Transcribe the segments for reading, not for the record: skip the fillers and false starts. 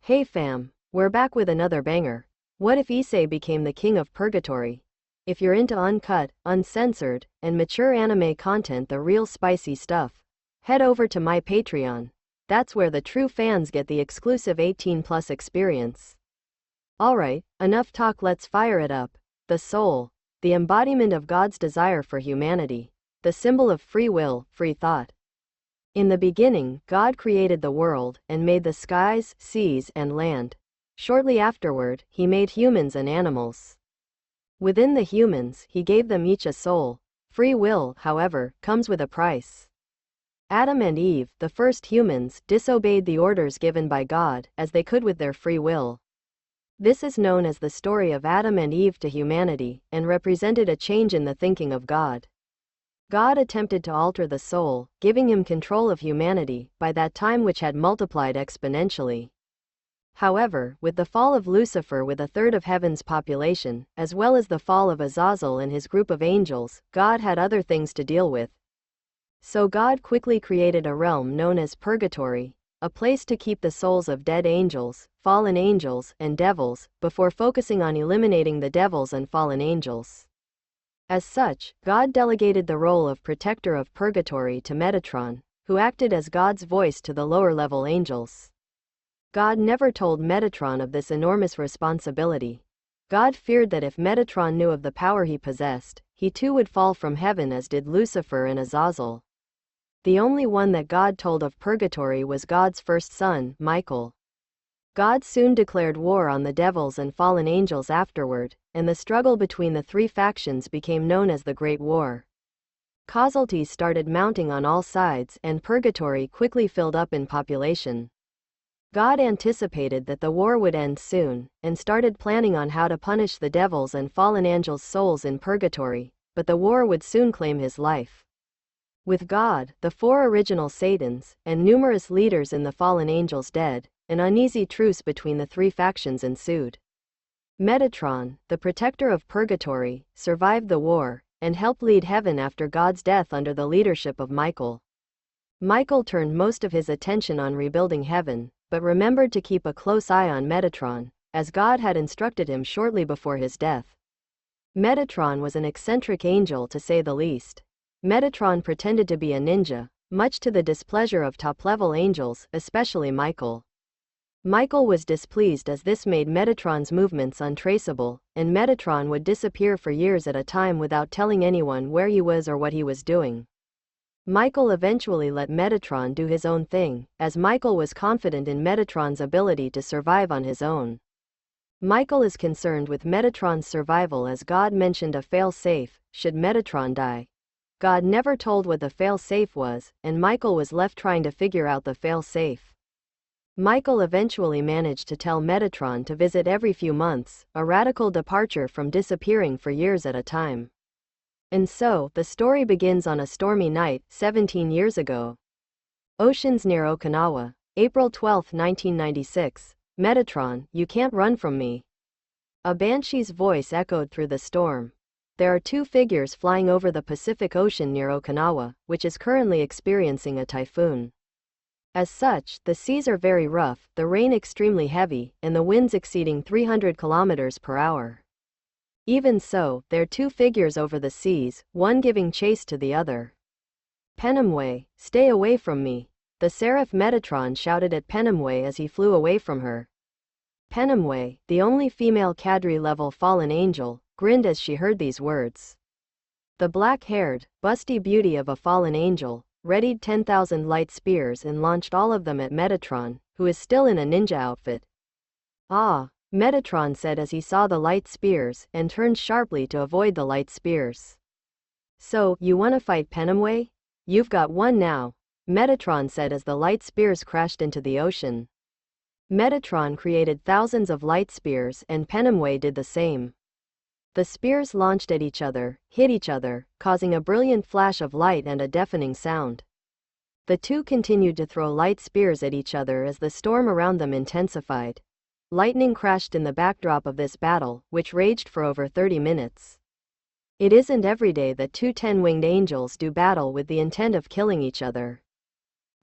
Hey fam, we're back with another banger. What if ISSEI became the king of Purgatory? If you're into uncut, uncensored, and mature anime content, the real spicy stuff, head over to my Patreon. That's where the true fans get the exclusive 18+ experience. Alright, enough talk, let's fire it up. The soul, the embodiment of God's desire for humanity, the symbol of free will, free thought. In the beginning, God created the world and made the skies, seas, and land. Shortly afterward, he made humans and animals. Within the humans, he gave them each a soul. Free will, however, comes with a price. Adam and Eve, the first humans, disobeyed the orders given by God, as they could with their free will. This is known as the story of Adam and Eve to humanity, and represented a change in the thinking of God. God attempted to alter the soul, giving him control of humanity, by that time which had multiplied exponentially. However, with the fall of Lucifer with a third of heaven's population, as well as the fall of Azazel and his group of angels, God had other things to deal with. So God quickly created a realm known as Purgatory, a place to keep the souls of dead angels, fallen angels, and devils, before focusing on eliminating the devils and fallen angels. As such, God delegated the role of protector of Purgatory to Metatron, who acted as God's voice to the lower-level angels. God never told Metatron of this enormous responsibility. God feared that if Metatron knew of the power he possessed, he too would fall from heaven, as did Lucifer and Azazel. The only one that God told of Purgatory was God's first son, Michael. God soon declared war on the devils and fallen angels afterward, and the struggle between the three factions became known as the Great War. Casualties started mounting on all sides, and Purgatory quickly filled up in population. God anticipated that the war would end soon, and started planning on how to punish the devils and fallen angels' souls in Purgatory, but the war would soon claim his life. With God, the four original Satans, and numerous leaders in the fallen angels dead, an uneasy truce between the three factions ensued. Metatron, the protector of Purgatory, survived the war, and helped lead heaven after God's death under the leadership of Michael. Michael turned most of his attention on rebuilding heaven, but remembered to keep a close eye on Metatron, as God had instructed him shortly before his death. Metatron was an eccentric angel, to say the least. Metatron pretended to be a ninja, much to the displeasure of top-level angels, especially Michael. Michael was displeased as this made Metatron's movements untraceable, and Metatron would disappear for years at a time without telling anyone where he was or what he was doing. Michael eventually let Metatron do his own thing, as Michael was confident in Metatron's ability to survive on his own. Michael is concerned with Metatron's survival, as God mentioned a fail-safe, should Metatron die. God never told what the fail-safe was, and Michael was left trying to figure out the fail-safe. Michael eventually managed to tell Metatron to visit every few months, a radical departure from disappearing for years at a time. And so, the story begins on a stormy night, 17 years ago. Oceans near Okinawa, April 12, 1996. Metatron, you can't run from me. A banshee's voice echoed through the storm. There are two figures flying over the Pacific Ocean near Okinawa, which is currently experiencing a typhoon. As such, the seas are very rough, the rain extremely heavy, and the winds exceeding 300 kilometers per hour. Even so, there are two figures over the seas, one giving chase to the other. Penumwe, stay away from me, the seraph Metatron shouted at Penumwe as he flew away from her. Penumwe, the only female Cadre-level fallen angel, grinned as she heard these words. The black-haired, busty beauty of a fallen angel readied 10,000 light spears and launched all of them at Metatron, who is still in a ninja outfit. Ah, Metatron said as he saw the light spears, and turned sharply to avoid the light spears. So, you wanna fight Penumwe? You've got one now, Metatron said as the light spears crashed into the ocean. Metatron created thousands of light spears, and Penumwe did the same. The spears launched at each other, hit each other, causing a brilliant flash of light and a deafening sound. The two continued to throw light spears at each other as the storm around them intensified. Lightning crashed in the backdrop of this battle, which raged for over 30 minutes. It isn't every day that two 10-winged angels do battle with the intent of killing each other.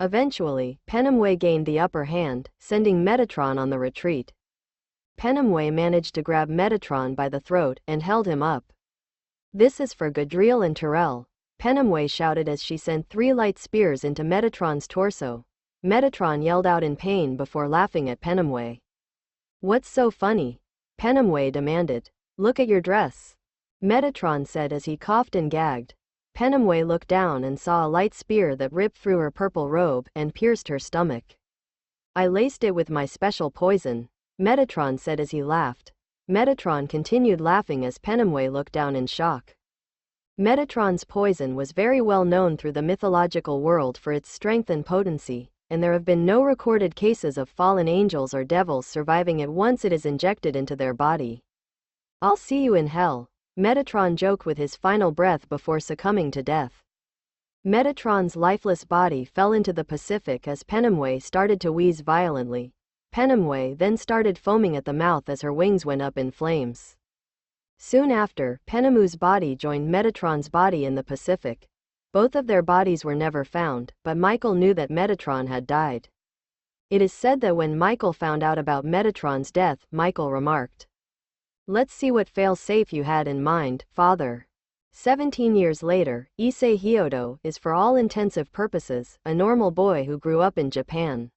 Eventually, Penumway gained the upper hand, sending Metatron on the retreat. Penumway managed to grab Metatron by the throat and held him up. "This is for Gadriel and Terrell," Penumway shouted as she sent 3 light spears into Metatron's torso. Metatron yelled out in pain before laughing at Penumway. "What's so funny?" Penumway demanded. "Look at your dress," Metatron said as he coughed and gagged. Penumway looked down and saw a light spear that ripped through her purple robe and pierced her stomach. "I laced it with my special poison," Metatron said as he laughed. Metatron continued laughing as Penumway looked down in shock. Metatron's poison was very well known through the mythological world for its strength and potency, and there have been no recorded cases of fallen angels or devils surviving it once it is injected into their body. "I'll see you in hell," Metatron joked with his final breath before succumbing to death. Metatron's lifeless body fell into the Pacific as Penumway started to wheeze violently. Penumway then started foaming at the mouth as her wings went up in flames. Soon after, Penumu's body joined Metatron's body in the Pacific. Both of their bodies were never found, but Michael knew that Metatron had died. It is said that when Michael found out about Metatron's death, Michael remarked, "Let's see what fail-safe you had in mind, father." 17 years later, Issei Hyodo is for all intensive purposes a normal boy who grew up in Japan.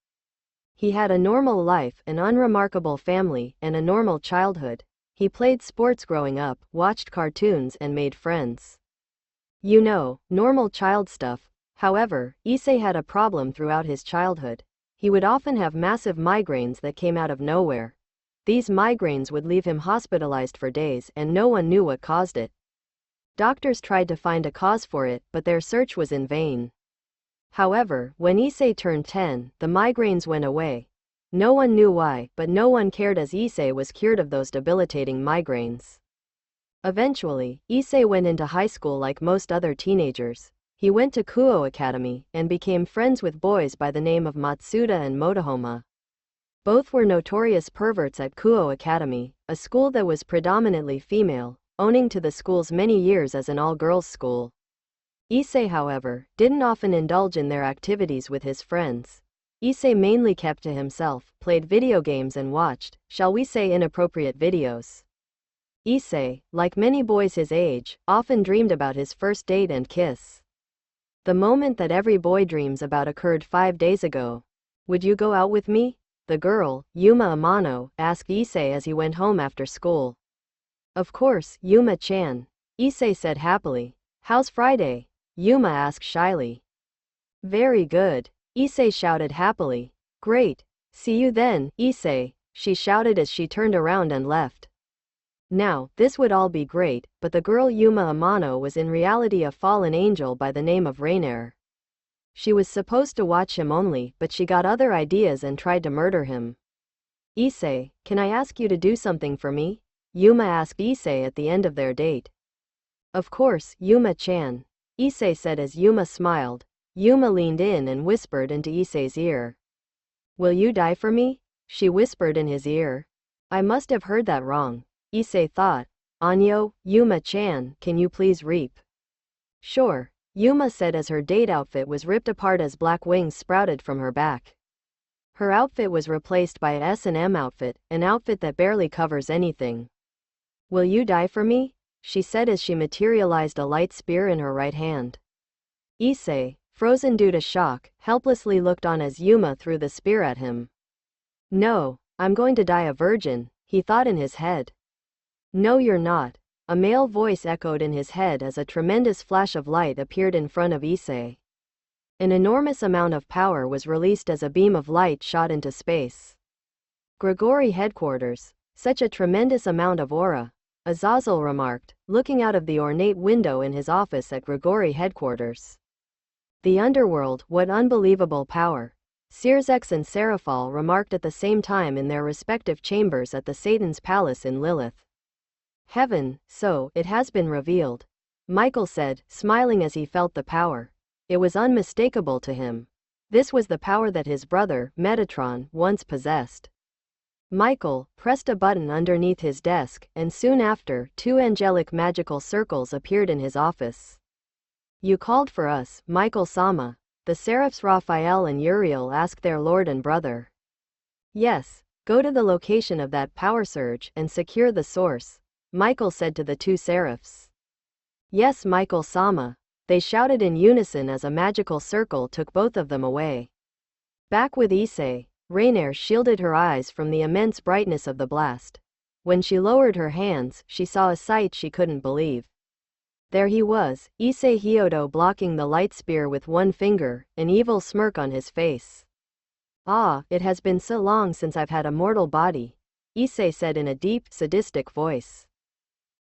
He had a normal life, an unremarkable family, and a normal childhood. He played sports growing up, watched cartoons, and made friends. You know, normal child stuff. However, Issei had a problem throughout his childhood. He would often have massive migraines that came out of nowhere. These migraines would leave him hospitalized for days and no one knew what caused it. Doctors tried to find a cause for it, but their search was in vain. However, when Issei turned 10, the migraines went away. No one knew why, but no one cared as Issei was cured of those debilitating migraines. Eventually, Issei went into high school like most other teenagers. He went to Kuo Academy and became friends with boys by the name of Matsuda and Motohoma. Both were notorious perverts at Kuo Academy, a school that was predominantly female, owing to the school's many years as an all-girls school. Issei, however, didn't often indulge in their activities with his friends. Issei mainly kept to himself, played video games and watched, shall we say, inappropriate videos. Issei, like many boys his age, often dreamed about his first date and kiss. The moment that every boy dreams about occurred 5 days ago. "Would you go out with me?" the girl, Yuma Amano, asked Issei as he went home after school. "Of course, Yuma-chan," Issei said happily. "How's Friday?" Yuma asked shyly. "Very good," Issei shouted happily. "Great. See you then, Issei," she shouted as she turned around and left. Now, this would all be great, but the girl Yuma Amano was in reality a fallen angel by the name of Rainair. She was supposed to watch him only, but she got other ideas and tried to murder him. "Issei, can I ask you to do something for me?" Yuma asked Issei at the end of their date. "Of course, Yuma-chan," Issei said as Yuma smiled. Yuma leaned in and whispered into Issei's ear. "Will you die for me?" she whispered in his ear. "I must have heard that wrong," Issei thought. "Anyo, Yuma-chan, can you please reap?" "Sure," Yuma said as her date outfit was ripped apart as black wings sprouted from her back. Her outfit was replaced by a S&M outfit, an outfit that barely covers anything. "Will you die for me?" she said as she materialized a light spear in her right hand. Issei, frozen due to shock, helplessly looked on as Yuma threw the spear at him. "No, I'm going to die a virgin," he thought in his head. "No, you're not," a male voice echoed in his head as a tremendous flash of light appeared in front of Issei. An enormous amount of power was released as a beam of light shot into space. "Grigori headquarters, such a tremendous amount of aura," Azazel remarked, looking out of the ornate window in his office at Grigori headquarters. "The underworld, what unbelievable power," Sirzex and Seraphal remarked at the same time in their respective chambers at the Satan's palace in Lilith. "Heaven, so, it has been revealed," Michael said, smiling as he felt the power. It was unmistakable to him. This was the power that his brother, Metatron, once possessed. Michael pressed a button underneath his desk, and soon after, 2 angelic magical circles appeared in his office. "You called for us, Michael-sama," The seraphs Raphael and Uriel asked their lord and brother. Yes, go to the location of that power surge and secure the source, Michael said to the two seraphs. Yes, Michael Sama, they shouted in unison as a magical circle took both of them away. Back with ISSEI, Rainier shielded her eyes from the immense brightness of the blast. When she lowered her hands, she saw a sight she couldn't believe. There he was, ISSEI Hyodo blocking the light spear with one finger, an evil smirk on his face. Ah, it has been so long since I've had a mortal body, ISSEI said in a deep, sadistic voice.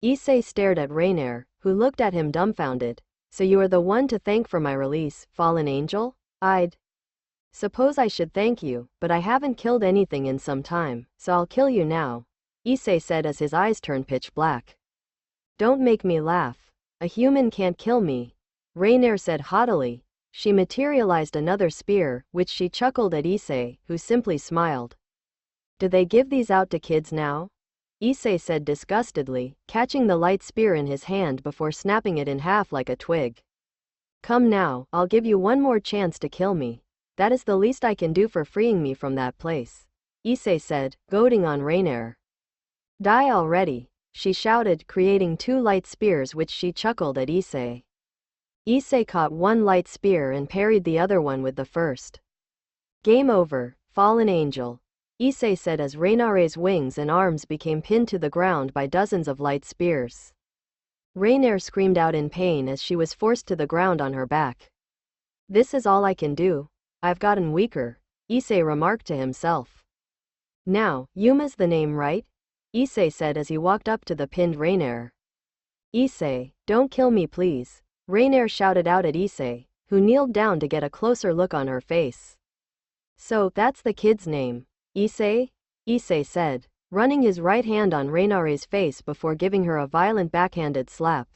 ISSEI stared at Rainier, who looked at him dumbfounded. So you are the one to thank for my release, fallen angel? I'd suppose I should thank you, but I haven't killed anything in some time, so I'll kill you now, ISSEI said as his eyes turned pitch black. Don't make me laugh. A human can't kill me, Rainier said haughtily. She materialized another spear, which she chuckled at ISSEI, who simply smiled. Do they give these out to kids now? ISSEI said disgustedly, catching the light spear in his hand before snapping it in half like a twig. Come now, I'll give you one more chance to kill me. That is the least I can do for freeing me from that place, ISSEI said, goading on Rainier. Die already, she shouted, creating two light spears which she chuckled at ISSEI. ISSEI caught one light spear and parried the other one with the first. Game over, fallen angel, ISSEI said as Rainier's wings and arms became pinned to the ground by dozens of light spears. Rainier screamed out in pain as she was forced to the ground on her back. This is all I can do. I've gotten weaker, ISSEI remarked to himself. Now, Yuma's the name, right? ISSEI said as he walked up to the pinned Rainier. ISSEI, don't kill me please, Rainier shouted out at ISSEI, who kneeled down to get a closer look on her face. So, that's the kid's name, ISSEI? ISSEI said, running his right hand on Rainier's face before giving her a violent backhanded slap.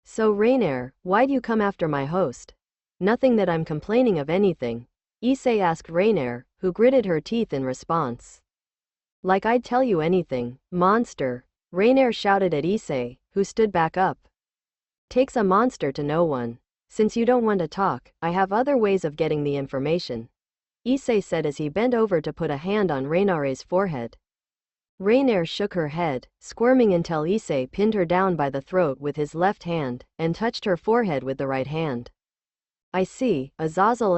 So Rainier, why'd you come after my host? Nothing that I'm complaining of anything, ISSEI asked Rainier, who gritted her teeth in response. Like I'd tell you anything, monster, Rainier shouted at ISSEI, who stood back up. Takes a monster to know one. Since you don't want to talk, I have other ways of getting the information, ISSEI said as he bent over to put a hand on Rainier's forehead. Rainier shook her head, squirming until ISSEI pinned her down by the throat with his left hand, and touched her forehead with the right hand. I see, Azazel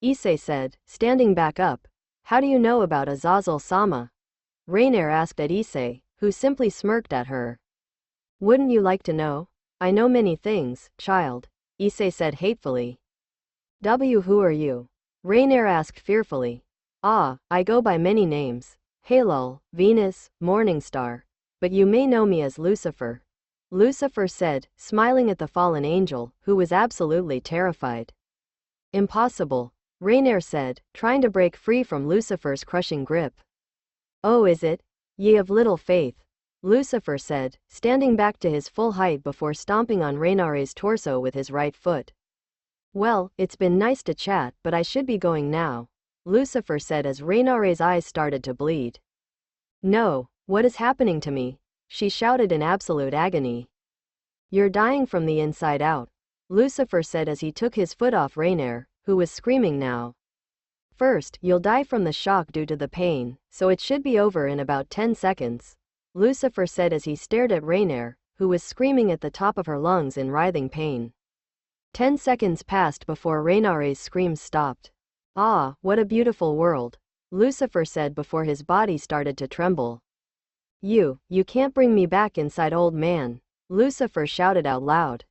ISSEI said, standing back up. How do you know about Azazel-sama? Rainier asked at ISSEI, who simply smirked at her. Wouldn't you like to know? I know many things, child, ISSEI said hatefully. Who are you? Rainier asked fearfully. Ah, I go by many names. Halul, Venus, Morningstar. But you may know me as Lucifer. Lucifer said, smiling at the fallen angel, who was absolutely terrified. Impossible, Rainier said, trying to break free from Lucifer's crushing grip. Oh, is it? Ye of little faith, Lucifer said, standing back to his full height before stomping on Rainier's torso with his right foot. Well, it's been nice to chat, but I should be going now, Lucifer said as Rainier's eyes started to bleed. No, what is happening to me? She shouted in absolute agony. You're dying from the inside out, Lucifer said as he took his foot off Rainier, who was screaming now. First, you'll die from the shock due to the pain, so it should be over in about 10 seconds, Lucifer said as he stared at Rainier, who was screaming at the top of her lungs in writhing pain. 10 seconds passed before Rainier's screams stopped. Ah, what a beautiful world, Lucifer said before his body started to tremble. You can't bring me back inside, old man, Lucifer shouted out loud.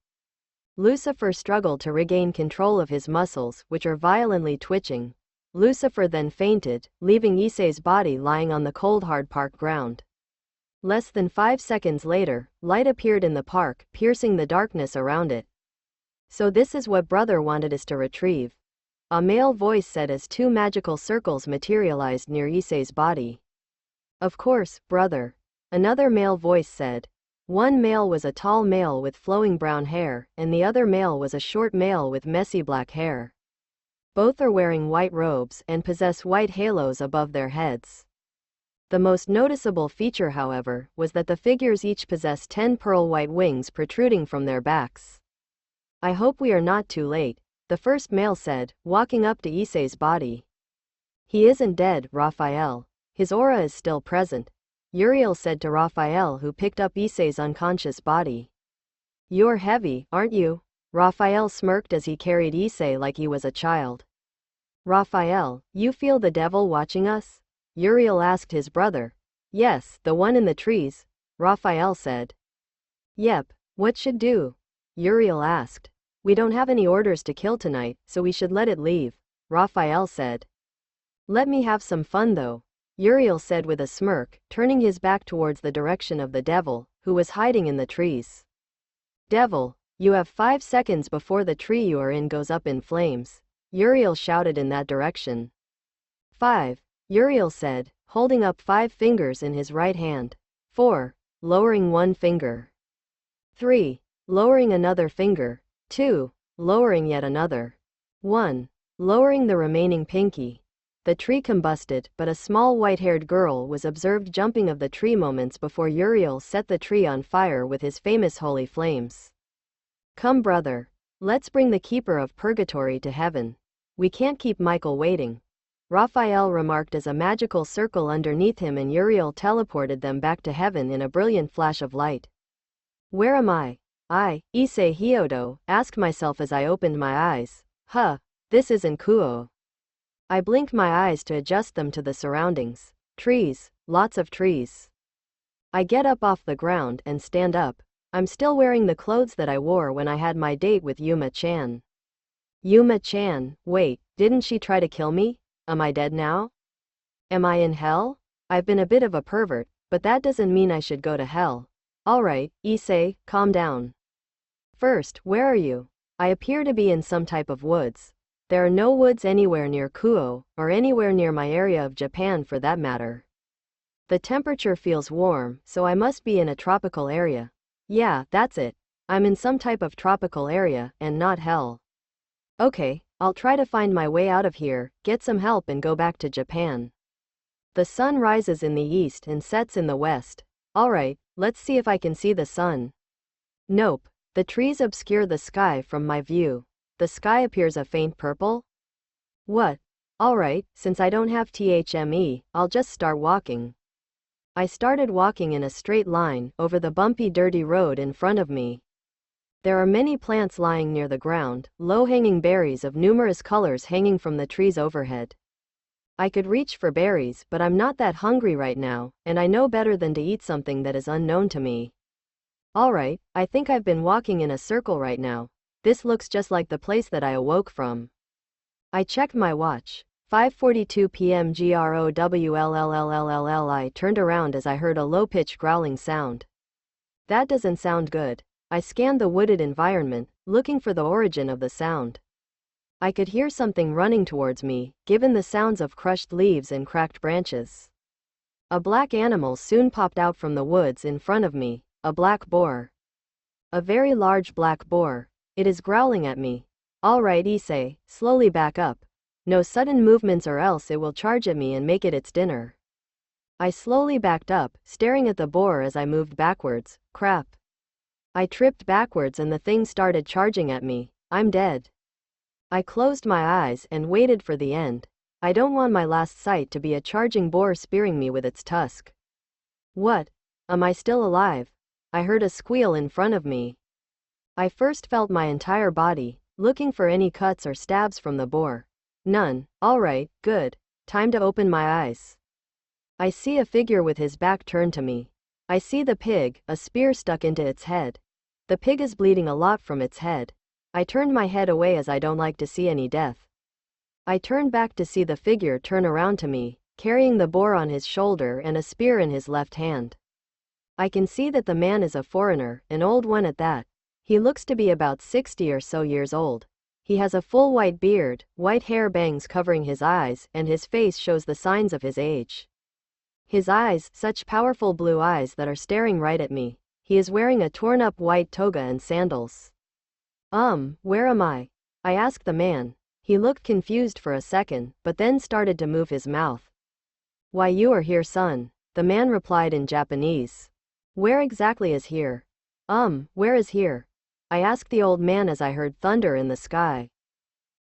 Lucifer struggled to regain control of his muscles, which are violently twitching. Lucifer then fainted, leaving ISSEI's body lying on the cold hard park ground. Less than 5 seconds later, light appeared in the park, piercing the darkness around it. So this is what brother wanted us to retrieve, a male voice said as two magical circles materialized near ISSEI's body. Of course, brother, another male voice said. One male was a tall male with flowing brown hair, and the other male was a short male with messy black hair. Both are wearing white robes and possess white halos above their heads. The most noticeable feature, however, was that the figures each possessed 10 pearl white wings protruding from their backs. I hope we are not too late, the first male said, walking up to Issei's body. He isn't dead, Raphael. His aura is still present, Uriel said to Raphael, who picked up Issei's unconscious body. You're heavy, aren't you? Raphael smirked as he carried Issei like he was a child. Raphael, you feel the devil watching us? Uriel asked his brother. Yes, the one in the trees, Raphael said. Yep, what should do? Uriel asked. We don't have any orders to kill tonight, so we should let it leave, Raphael said. Let me have some fun though, Uriel said with a smirk, turning his back towards the direction of the devil, who was hiding in the trees. Devil, you have 5 seconds before the tree you are in goes up in flames, Uriel shouted in that direction. 5, Uriel said, holding up 5 fingers in his right hand. 4, lowering 1 finger. 3, lowering another finger. 2, lowering yet another. 1, lowering the remaining pinky. The tree combusted, but a small white-haired girl was observed jumping of the tree moments before Uriel set the tree on fire with his famous holy flames. Come brother. Let's bring the keeper of Purgatory to heaven. We can't keep Michael waiting, Raphael remarked as a magical circle underneath him and Uriel teleported them back to heaven in a brilliant flash of light. Where am I? I, Issei Hyodo, asked myself as I opened my eyes. This isn't Kuo. I blinked my eyes to adjust them to the surroundings. Trees, lots of trees. I get up off the ground and stand up. I'm still wearing the clothes that I wore when I had my date with Yuma-chan. Yuma-chan, wait, didn't she try to kill me? Am I dead now? Am I in hell? I've been a bit of a pervert, but that doesn't mean I should go to hell. Alright, Issei, calm down. First, where are you? I appear to be in some type of woods. There are no woods anywhere near Kuo, or anywhere near my area of Japan for that matter. The temperature feels warm, so I must be in a tropical area. Yeah, that's it. I'm in some type of tropical area, and not hell. Okay, I'll try to find my way out of here, get some help and go back to Japan. The sun rises in the east and sets in the west. Alright, let's see if I can see the sun. Nope, the trees obscure the sky from my view. The sky appears a faint purple? What? Alright, since I don't have THME, I'll just start walking. I started walking in a straight line over the bumpy dirty road in front of me. There are many plants lying near the ground, low-hanging berries of numerous colors hanging from the trees overhead. I could reach for berries, but I'm not that hungry right now, and I know better than to eat something that is unknown to me. Alright, I think I've been walking in a circle right now. This looks just like the place that I awoke from. I checked my watch. 5:42 p.m. GROWLLLLLL. I turned around as I heard a low-pitched growling sound. That doesn't sound good. I scanned the wooded environment, looking for the origin of the sound. I could hear something running towards me, given the sounds of crushed leaves and cracked branches. A black animal soon popped out from the woods in front of me, a black boar. A very large black boar. It is growling at me. Alright Issei, slowly back up. No sudden movements or else it will charge at me and make it its dinner. I slowly backed up, staring at the boar as I moved backwards. Crap. I tripped backwards and the thing started charging at me. I'm dead. I closed my eyes and waited for the end. I don't want my last sight to be a charging boar spearing me with its tusk. What? Am I still alive? I heard a squeal in front of me. I first felt my entire body, looking for any cuts or stabs from the boar. None. Alright, good. Time to open my eyes. I see a figure with his back turned to me. I see the pig, a spear stuck into its head. The pig is bleeding a lot from its head. I turned my head away as I don't like to see any death. I turned back to see the figure turn around to me, carrying the boar on his shoulder and a spear in his left hand. I can see that the man is a foreigner, an old one at that. He looks to be about 60 or so years old. He has a full white beard, white hair bangs covering his eyes, and his face shows the signs of his age. His eyes, such powerful blue eyes that are staring right at me. He is wearing a torn-up white toga and sandals. Where am I? I asked the man. He looked confused for a second, but then started to move his mouth. Why, you are here, son, the man replied in Japanese. Where exactly is here? Where is here? I asked the old man as I heard thunder in the sky.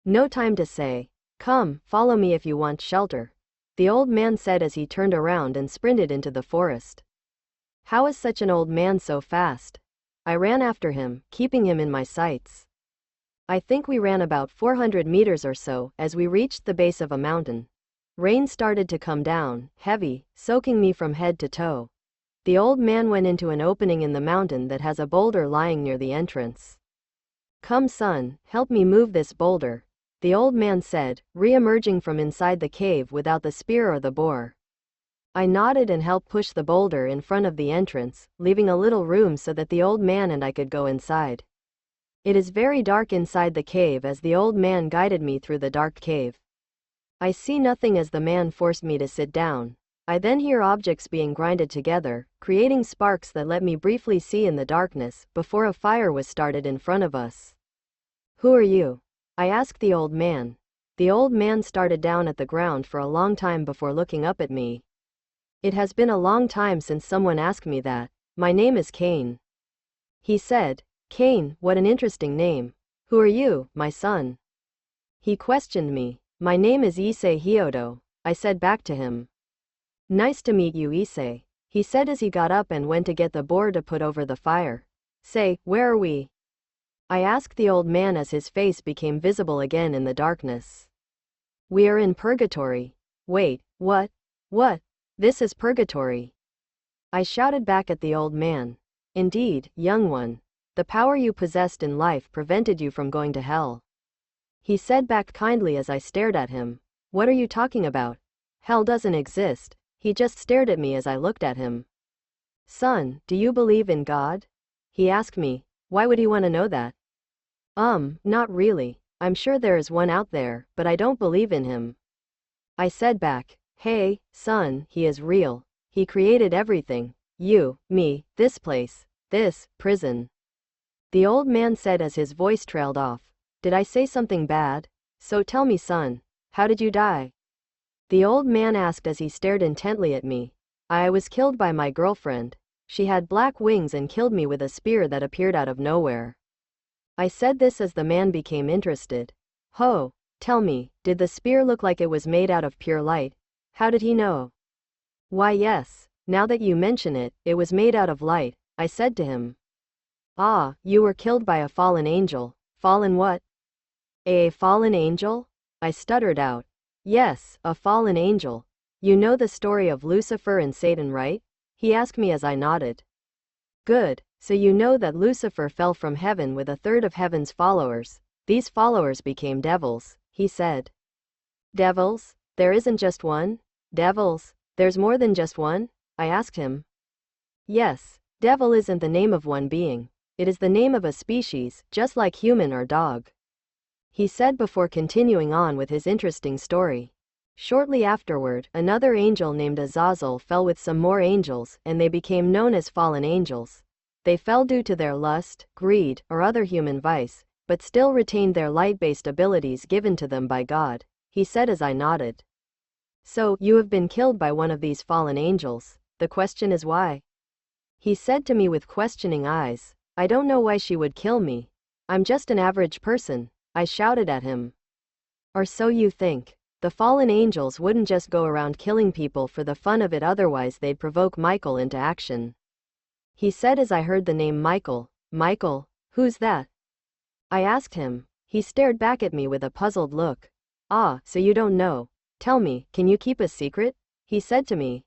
No time to say, "Come, follow me if you want shelter," the old man said as he turned around and sprinted into the forest. How is such an old man so fast? I ran after him, keeping him in my sights. I think we ran about 400 meters or so as we reached the base of a mountain. Rain started to come down, heavy, soaking me from head to toe. The old man went into an opening in the mountain that has a boulder lying near the entrance. "Come, son, help me move this boulder," the old man said, re-emerging from inside the cave without the spear or the boar. I nodded and helped push the boulder in front of the entrance, leaving a little room so that the old man and I could go inside. It is very dark inside the cave as the old man guided me through the dark cave. I see nothing as the man forced me to sit down. I then hear objects being grinded together, creating sparks that let me briefly see in the darkness before a fire was started in front of us. "Who are you?" I asked the old man. The old man stared down at the ground for a long time before looking up at me. "It has been a long time since someone asked me that. My name is Cain," he said. "Cain, what an interesting name. Who are you, my son?" He questioned me. "My name is ISSEI," I said back to him. "Nice to meet you, ISSEI," he said as he got up and went to get the board to put over the fire. "Say, where are we?" I asked the old man as his face became visible again in the darkness. "We are in Purgatory." "Wait, what? What? This is Purgatory?" I shouted back at the old man. "Indeed, young one. The power you possessed in life prevented you from going to hell," he said back kindly as I stared at him. "What are you talking about? Hell doesn't exist." He just stared at me as I looked at him. "Son, do you believe in God?" he asked me. Why would he want to know that? Not really. I'm sure there is one out there, but I don't believe in him," I said back. "Hey, son, he is real. He created everything. You, me, this place, this prison," the old man said as his voice trailed off. "Did I say something bad? So tell me, son, how did you die?" the old man asked as he stared intently at me. "I was killed by my girlfriend. She had black wings and killed me with a spear that appeared out of nowhere." I said this as the man became interested. "Ho, tell me, did the spear look like it was made out of pure light? How did he know?" "Why yes, now that you mention it, it was made out of light," I said to him. "Ah, you were killed by a fallen angel." "Fallen what?" "A fallen angel?" I stuttered out. "Yes, a fallen angel. You know the story of Lucifer and Satan, right?" he asked me as I nodded. "Good, so you know that Lucifer fell from heaven with a third of heaven's followers. These followers became devils," he said. "Devils? There isn't just one?" "Devils? There's more than just one?" I asked him. "Yes, devil isn't the name of one being. It is the name of a species, just like human or dog," he said before continuing on with his interesting story. Shortly afterward, another angel named Azazel fell with some more angels, and they became known as fallen angels. They fell due to their lust, greed, or other human vice, but still retained their light-based abilities given to them by God, he said as I nodded. "So, you have been killed by one of these fallen angels. The question is why?" he said to me with questioning eyes. "I don't know why she would kill me. I'm just an average person," I shouted at him. "Or so you think. The fallen angels wouldn't just go around killing people for the fun of it, otherwise they'd provoke Michael into action," he said as I heard the name Michael. "Michael? Who's that?" I asked him. He stared back at me with a puzzled look. "Ah, so you don't know. Tell me, can you keep a secret?" he said to me.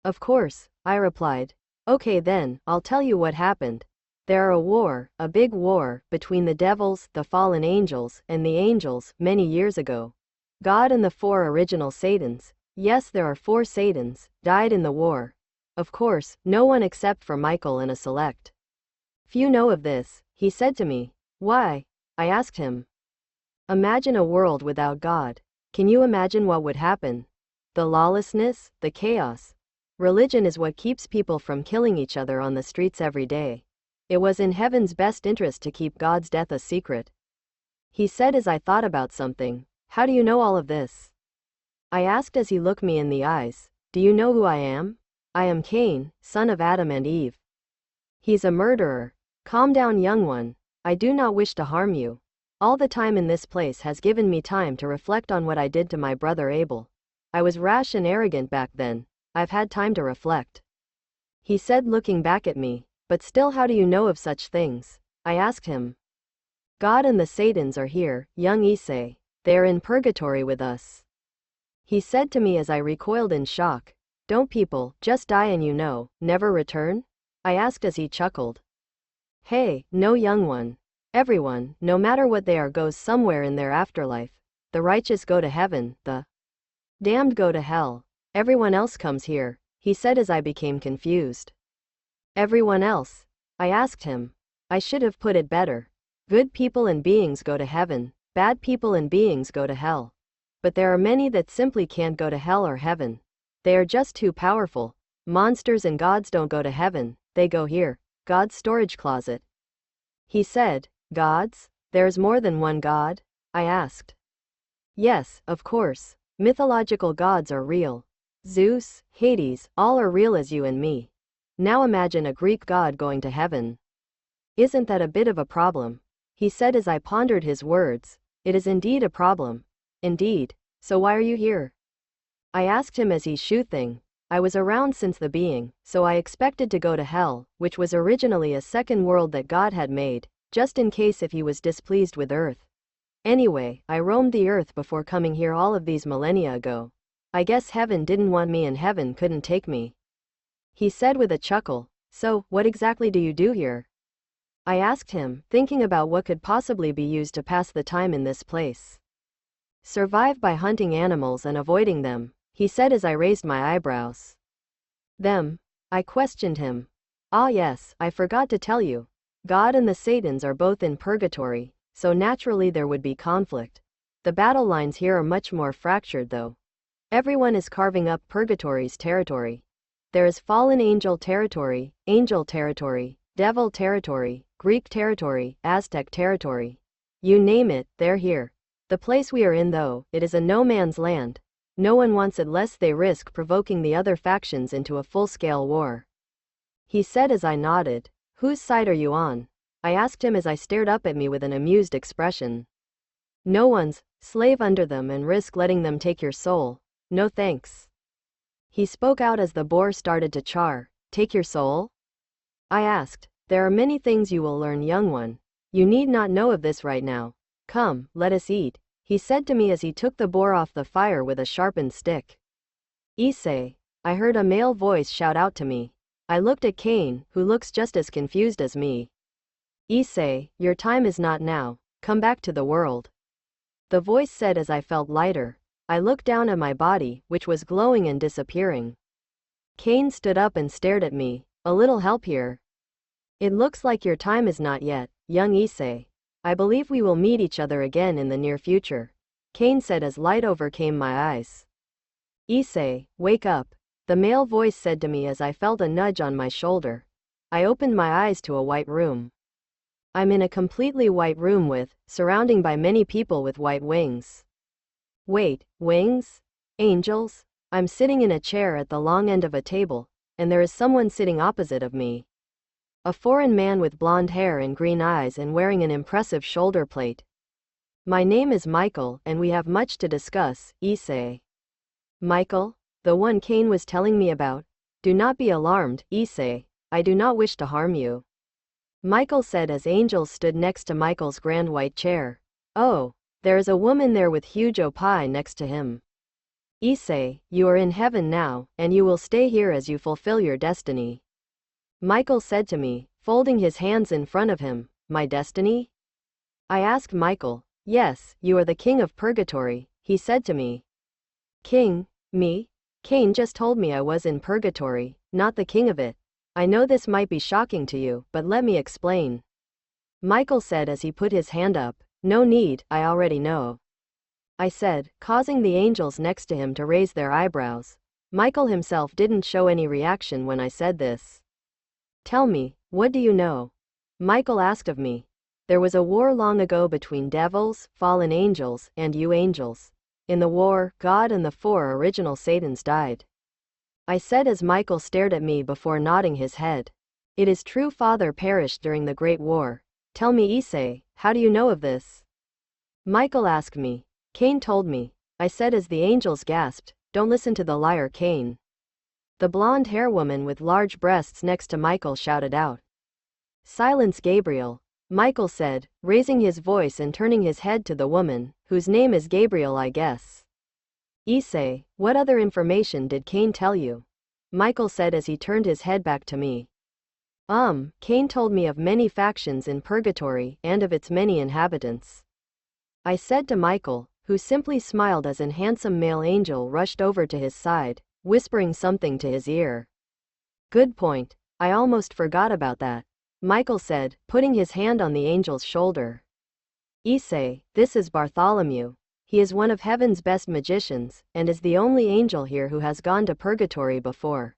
"Of course," I replied. "Okay then, I'll tell you what happened. There are a big war, between the devils, the fallen angels, and the angels, many years ago. God and the 4 original Satans, yes there are 4 Satans, died in the war. Of course, no one except for Michael and a select few know of this," he said to me. "Why?" I asked him. "Imagine a world without God. Can you imagine what would happen? The lawlessness, the chaos. Religion is what keeps people from killing each other on the streets every day. It was in heaven's best interest to keep God's death a secret," he said as I thought about something. "How do you know all of this?" I asked as he looked me in the eyes. "Do you know who I am? I am Cain, son of Adam and Eve." "He's a murderer." "Calm down, young one. I do not wish to harm you. All the time in this place has given me time to reflect on what I did to my brother Abel. I was rash and arrogant back then. I've had time to reflect. He said, looking back at me. But still, how do you know of such things? I asked him. God and the Satans are here, young ISSEI. They are in purgatory with us. He said to me as I recoiled in shock. Don't people just die and never return? I asked as he chuckled. Hey, no, young one. Everyone, no matter what they are, goes somewhere in their afterlife. The righteous go to heaven, the damned go to hell. Everyone else comes here, he said as I became confused. Everyone else? I asked him. I should have put it better. Good people and beings go to heaven, bad people and beings go to hell. But there are many that simply can't go to hell or heaven. They are just too powerful. Monsters and gods don't go to heaven, they go here, God's storage closet. He said, gods? There's more than one god? I asked. Yes, of course. Mythological gods are real. Zeus, Hades, all are real as you and me. Now imagine a Greek god going to heaven. Isn't that a bit of a problem? He said as I pondered his words. It is indeed a problem. Indeed. So why are you here? I asked him as he shooting. I was around since the being, so I expected to go to hell, which was originally a second world that God had made, just in case if he was displeased with earth. Anyway, I roamed the earth before coming here all of these millennia ago. I guess heaven didn't want me and heaven couldn't take me. He said with a chuckle. So, what exactly do you do here? I asked him, thinking about what could possibly be used to pass the time in this place. Survive by hunting animals and avoiding them, he said as I raised my eyebrows. Them? I questioned him. Ah yes, I forgot to tell you. God and the Satans are both in purgatory, so naturally there would be conflict. The battle lines here are much more fractured though. Everyone is carving up purgatory's territory. There is fallen angel territory, devil territory, Greek territory, Aztec territory. You name it, they're here. The place we are in though, it is a no man's land. No one wants it lest they risk provoking the other factions into a full-scale war. He said as I nodded. Whose side are you on? I asked him as I stared up at me with an amused expression. No one's. Slave under them and risk letting them take your soul. No thanks. He spoke out as the boar started to char. Take your soul? I asked. There are many things you will learn, young one. You need not know of this right now. Come, let us eat, he said to me as he took the boar off the fire with a sharpened stick. ISSEI, I heard a male voice shout out to me. I looked at Cain, who looks just as confused as me. ISSEI, your time is not now. Come back to the world. The voice said as I felt lighter. I looked down at my body, which was glowing and disappearing. Cain stood up and stared at me. A little help here. It looks like your time is not yet, young ISSEI. I believe we will meet each other again in the near future, Cain said as light overcame my eyes. ISSEI, wake up, the male voice said to me as I felt a nudge on my shoulder. I opened my eyes to a white room. I'm in a completely white room surrounding by many people with white wings. Wait, wings? Angels? I'm sitting in a chair at the long end of a table, and there is someone sitting opposite of me. A foreign man with blonde hair and green eyes and wearing an impressive shoulder plate. My name is Michael, and we have much to discuss, ISSEI. Michael? The one Cain was telling me about? Do not be alarmed, ISSEI. I do not wish to harm you. Michael said as angels stood next to Michael's grand white chair. Oh, there is a woman there with huge opai next to him. ISSEI, you are in heaven now, and you will stay here as you fulfill your destiny. Michael said to me, folding his hands in front of him. My destiny? I asked Michael. Yes, you are the king of purgatory, he said to me. King? Me? Cain just told me I was in purgatory, not the king of it. I know this might be shocking to you, but let me explain. Michael said as he put his hand up. No need, I already know. I said, causing the angels next to him to raise their eyebrows. Michael himself didn't show any reaction when I said this. Tell me, what do you know? Michael asked of me. There was a war long ago between devils, fallen angels, and you angels. In the war, God and the 4 original Satans died. I said as Michael stared at me before nodding his head. It is true, Father perished during the Great War. Tell me, ISSEI, how do you know of this? Michael asked me. Cain told me. I said as the angels gasped, "Don't listen to the liar, Cain." The blonde-hair woman with large breasts next to Michael shouted out. "Silence, Gabriel," Michael said, raising his voice and turning his head to the woman, whose name is Gabriel, I guess. "ISSEI, what other information did Cain tell you?" Michael said as he turned his head back to me. Cain told me of many factions in Purgatory and of its many inhabitants," I said to Michael, who simply smiled as an handsome male angel rushed over to his side, whispering something to his ear. "Good point. I almost forgot about that," Michael said, putting his hand on the angel's shoulder. "ISSEI, this is Bartholomew. He is one of heaven's best magicians, and is the only angel here who has gone to Purgatory before,"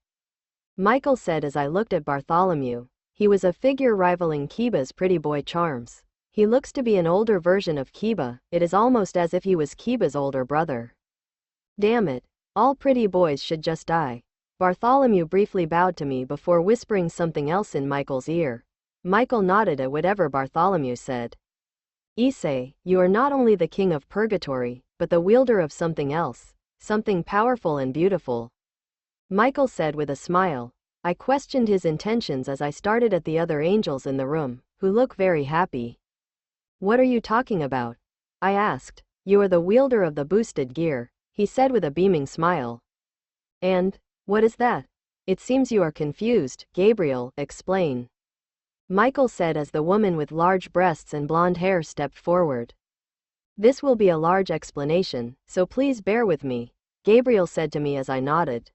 Michael said as I looked at Bartholomew. He was a figure rivaling Kiba's pretty boy charms. He looks to be an older version of Kiba. It is almost as if he was Kiba's older brother. "Damn it. All pretty boys should just die." Bartholomew briefly bowed to me before whispering something else in Michael's ear. Michael nodded at whatever Bartholomew said. "ISSEI, you are not only the king of Purgatory, but the wielder of something else, something powerful and beautiful," Michael said with a smile. I questioned his intentions as I started at the other angels in the room, who look very happy. "What are you talking about?" I asked. "You are the wielder of the boosted gear," he said with a beaming smile. "And what is that?" "It seems you are confused, Gabriel, explain," Michael said as the woman with large breasts and blonde hair stepped forward. "This will be a large explanation, so please bear with me," Gabriel said to me as I nodded.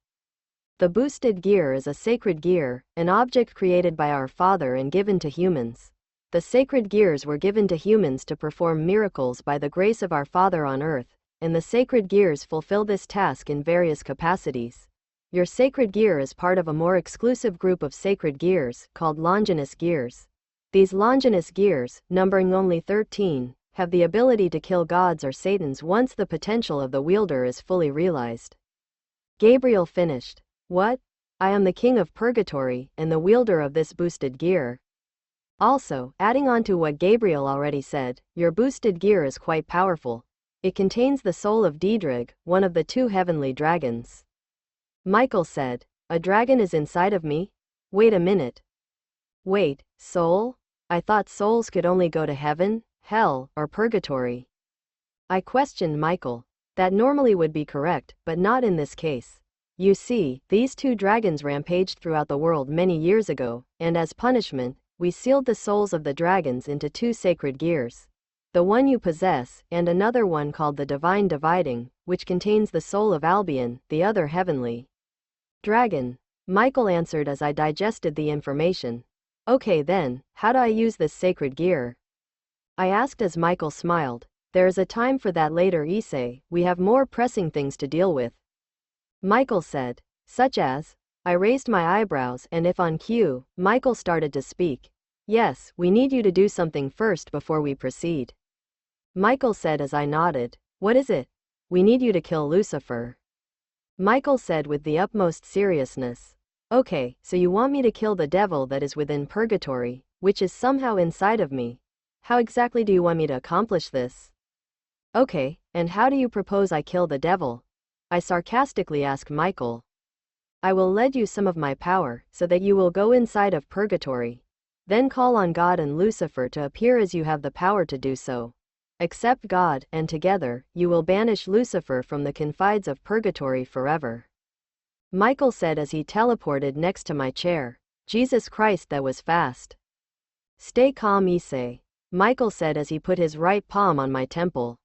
The boosted gear is a sacred gear, an object created by our Father and given to humans. The sacred gears were given to humans to perform miracles by the grace of our Father on earth, and the sacred gears fulfill this task in various capacities. Your sacred gear is part of a more exclusive group of sacred gears, called Longinus gears. These Longinus gears, numbering only 13, have the ability to kill gods or satans once the potential of the wielder is fully realized. Gabriel finished. "What? I am the king of Purgatory, and the wielder of this boosted gear." Also, adding on to what Gabriel already said, your boosted gear is quite powerful. It contains the soul of Diedrich, one of the 2 heavenly dragons. Michael said, "A dragon is inside of me? Wait a minute. Wait, soul? I thought souls could only go to heaven, hell, or purgatory." I questioned Michael. That normally would be correct, but not in this case. You see, these 2 dragons rampaged throughout the world many years ago, and as punishment, we sealed the souls of the dragons into 2 sacred gears. The one you possess, and another one called the Divine Dividing, which contains the soul of Albion, the other heavenly dragon, Michael answered as I digested the information. "Okay then, how do I use this sacred gear?" I asked as Michael smiled. "There is a time for that later, ISSEI, we have more pressing things to deal with," Michael said. "Such as?" I raised my eyebrows, and if on cue, Michael started to speak. "Yes, we need you to do something first before we proceed," Michael said as I nodded. "What is it?" "We need you to kill Lucifer," Michael said with the utmost seriousness. "Okay, so you want me to kill the devil that is within Purgatory, which is somehow inside of me. How exactly do you want me to accomplish this?" "Okay, and how do you propose I kill the devil?" I sarcastically asked Michael. "I will lend you some of my power, so that you will go inside of Purgatory. Then call on God and Lucifer to appear as you have the power to do so. Accept God, and together, you will banish Lucifer from the confines of Purgatory forever," Michael said as he teleported next to my chair. Jesus Christ, that was fast. "Stay calm, ISSEI," Michael said as he put his right palm on my temple.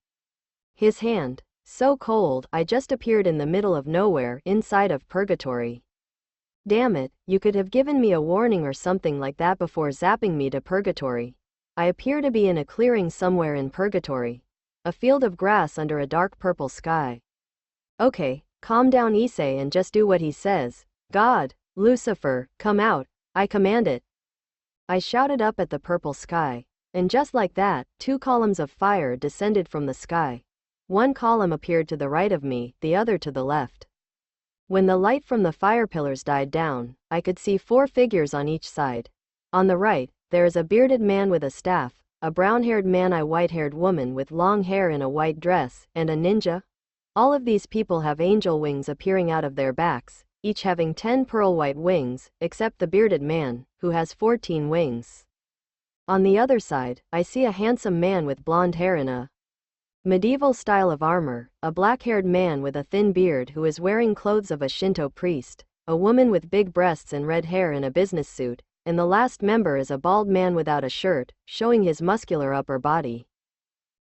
His hand, so cold, I just appeared in the middle of nowhere, inside of Purgatory. Damn it, you could have given me a warning or something like that before zapping me to Purgatory. I appear to be in a clearing somewhere in Purgatory. A field of grass under a dark purple sky. "Okay, calm down, ISSEI, and just do what he says. God, Lucifer, come out, I command it," I shouted up at the purple sky. And just like that, 2 columns of fire descended from the sky. One column appeared to the right of me, the other to the left. When the light from the fire pillars died down, I could see 4 figures on each side. On the right, there is a bearded man with a staff, a brown-haired man, a white-haired woman with long hair in a white dress, and a ninja. All of these people have angel wings appearing out of their backs, each having 10 pearl-white wings, except the bearded man, who has 14 wings. On the other side, I see a handsome man with blonde hair in a medieval style of armor, a black-haired man with a thin beard who is wearing clothes of a Shinto priest, a woman with big breasts and red hair in a business suit, and the last member is a bald man without a shirt, showing his muscular upper body.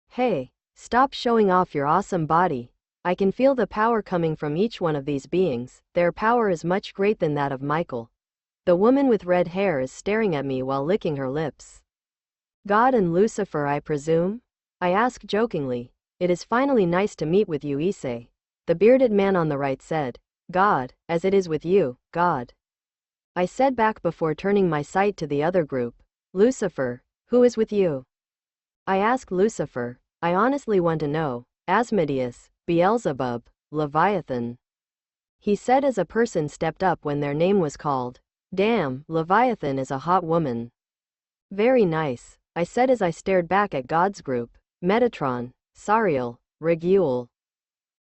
Hey, stop showing off your awesome body. I can feel the power coming from each one of these beings. Their power is much greater than that of Michael. The woman with red hair is staring at me while licking her lips. God and Lucifer, I presume? I ask jokingly. It is finally nice to meet with you, ISSEI. The bearded man on the right said. God, as it is with you, God. I said back before turning my sight to the other group. Lucifer, who is with you? I asked Lucifer. I honestly want to know. Asmodeus, Beelzebub, Leviathan. He said as a person stepped up when their name was called. Damn, Leviathan is a hot woman. Very nice, I said as I stared back at God's group. Metatron, Sariel, Regule.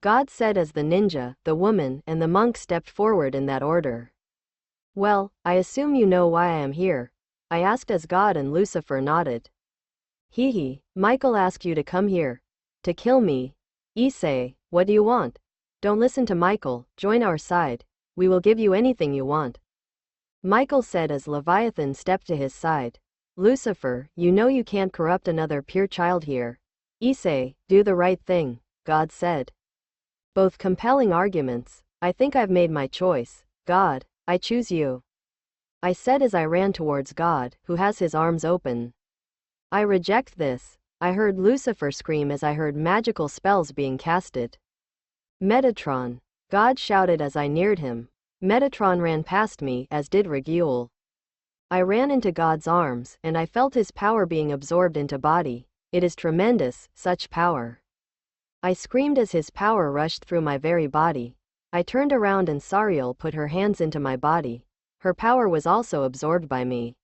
God said as the ninja, the woman, and the monk stepped forward in that order. Well, I assume you know why I am here. I asked as God and Lucifer nodded. Hee, Michael asked you to come here. To kill me. ISSEI, what do you want? Don't listen to Michael, join our side. We will give you anything you want. Michael said as Leviathan stepped to his side. Lucifer, you know you can't corrupt another pure child here. ISSEI, do the right thing, God said. Both compelling arguments. I think I've made my choice. God, I choose you. I said as I ran towards God, who has his arms open. I reject this. I heard Lucifer scream as I heard magical spells being casted. Metatron. God shouted as I neared him. Metatron ran past me, as did Regule. I ran into God's arms, and I felt his power being absorbed into body. It is tremendous, such power. I screamed as his power rushed through my very body. I turned around and Sariel put her hands into my body. Her power was also absorbed by me.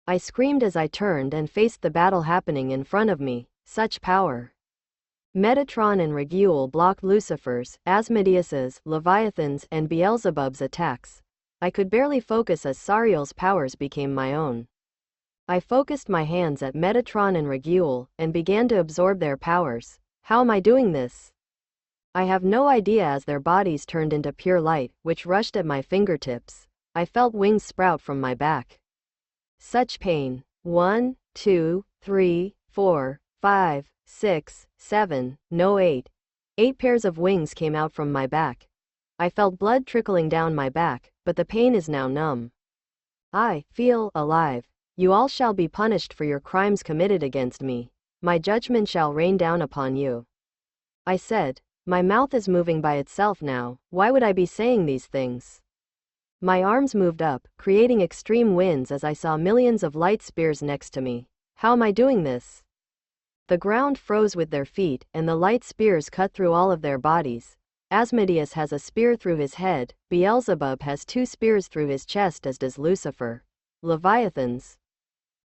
I screamed as I turned and faced the battle happening in front of me. Such power. Metatron and Regule blocked Lucifer's, Asmodeus's, Leviathan's, and Beelzebub's attacks. I could barely focus as Sariel's powers became my own. I focused my hands at Metatron and Regule, and began to absorb their powers. How am I doing this? I have no idea as their bodies turned into pure light, which rushed at my fingertips. I felt wings sprout from my back. Such pain. 1, 2, 3, 4, 5, 6, 7, no 8. 8 pairs of wings came out from my back. I felt blood trickling down my back, but the pain is now numb. I feel alive. You all shall be punished for your crimes committed against me. My judgment shall rain down upon you. I said. My mouth is moving by itself now. Why would I be saying these things? My arms moved up, creating extreme winds as I saw millions of light spears next to me. How am I doing this? The ground froze with their feet, and the light spears cut through all of their bodies. Asmodeus has a spear through his head. Beelzebub has 2 spears through his chest, as does Lucifer. Leviathan's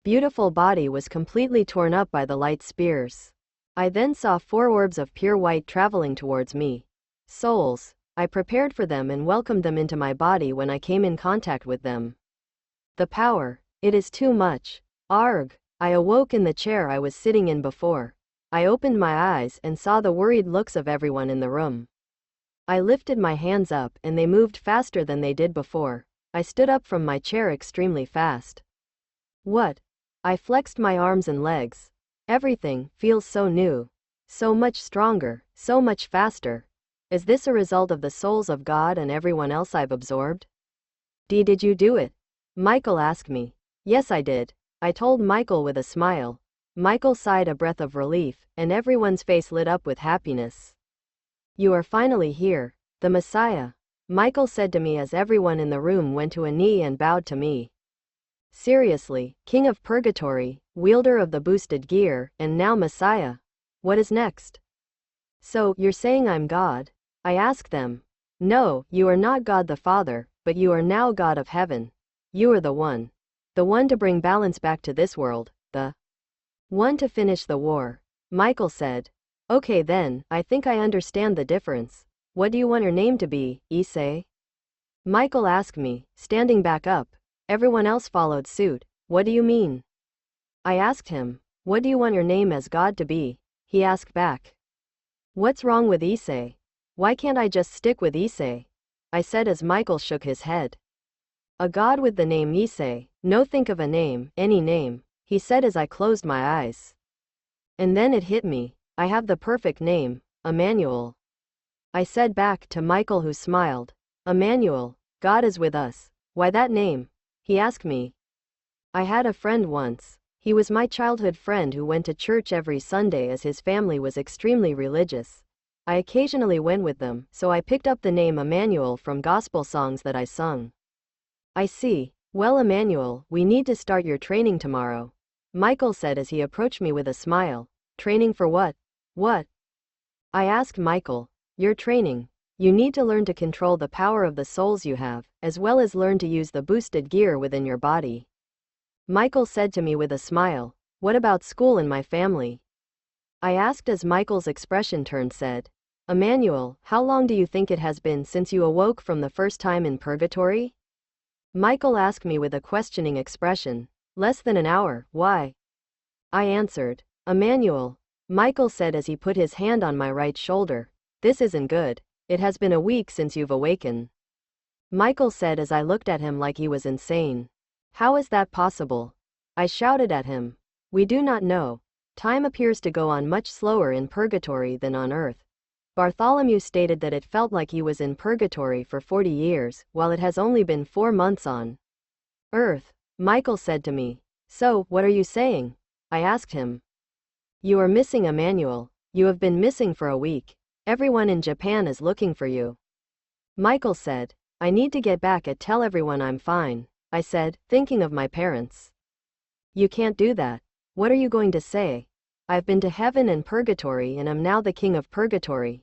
beautiful body was completely torn up by the light spears. I then saw 4 orbs of pure white traveling towards me. Souls. I prepared for them and welcomed them into my body when I came in contact with them. The power. It is too much. Arg. I awoke in the chair I was sitting in before. I opened my eyes and saw the worried looks of everyone in the room. I lifted my hands up and they moved faster than they did before. I stood up from my chair extremely fast. What? I flexed my arms and legs. Everything feels so new. So much stronger, so much faster. Is this a result of the souls of God and everyone else I've absorbed? Did you do it? Michael asked me. Yes, I did. I told Michael with a smile. Michael sighed a breath of relief, and everyone's face lit up with happiness. You are finally here, the Messiah, Michael said to me as everyone in the room went to a knee and bowed to me. Seriously, King of Purgatory, wielder of the boosted gear, and now Messiah. What is next? So, you're saying I'm God? I asked them. No, you are not God the Father, but you are now God of heaven. You are the one. The one to bring balance back to this world, the One to finish the war. Michael said. Okay then, I think I understand the difference. What do you want your name to be, ISSEI? Michael asked me, standing back up. Everyone else followed suit. What do you mean? I asked him. What do you want your name as God to be? He asked back. What's wrong with ISSEI? Why can't I just stick with ISSEI? I said as Michael shook his head. A god with the name ISSEI. No, think of a name, any name, he said as I closed my eyes. And then it hit me. I have the perfect name, Emmanuel. I said back to Michael, who smiled. Emmanuel, God is with us. Why that name? He asked me. I had a friend once. He was my childhood friend who went to church every Sunday as his family was extremely religious. I occasionally went with them, so I picked up the name Emmanuel from gospel songs that I sung. I see. Well, Emmanuel, we need to start your training tomorrow, Michael said as he approached me with a smile. Training for what? What? I asked Michael. Your training. You need to learn to control the power of the souls you have, as well as learn to use the boosted gear within your body. Michael said to me with a smile. What about school and my family? I asked as Michael's expression turned said. Emmanuel, how long do you think it has been since you awoke from the first time in purgatory? Michael asked me with a questioning expression. Less than an hour, why? I answered. Emmanuel, Michael said as he put his hand on my right shoulder. This isn't good. It has been a week since you've awakened. Michael said as I looked at him like he was insane. How is that possible? I shouted at him. We do not know. Time appears to go on much slower in purgatory than on earth. Bartholomew stated that it felt like he was in purgatory for 40 years, while it has only been 4 months on earth. Michael said to me. So, what are you saying? I asked him. You are missing Emmanuel. You have been missing for a week. Everyone in Japan is looking for you. Michael said. I need to get back and tell everyone I'm fine, I said, thinking of my parents. You can't do that. What are you going to say? I've been to heaven and purgatory and am now the king of purgatory.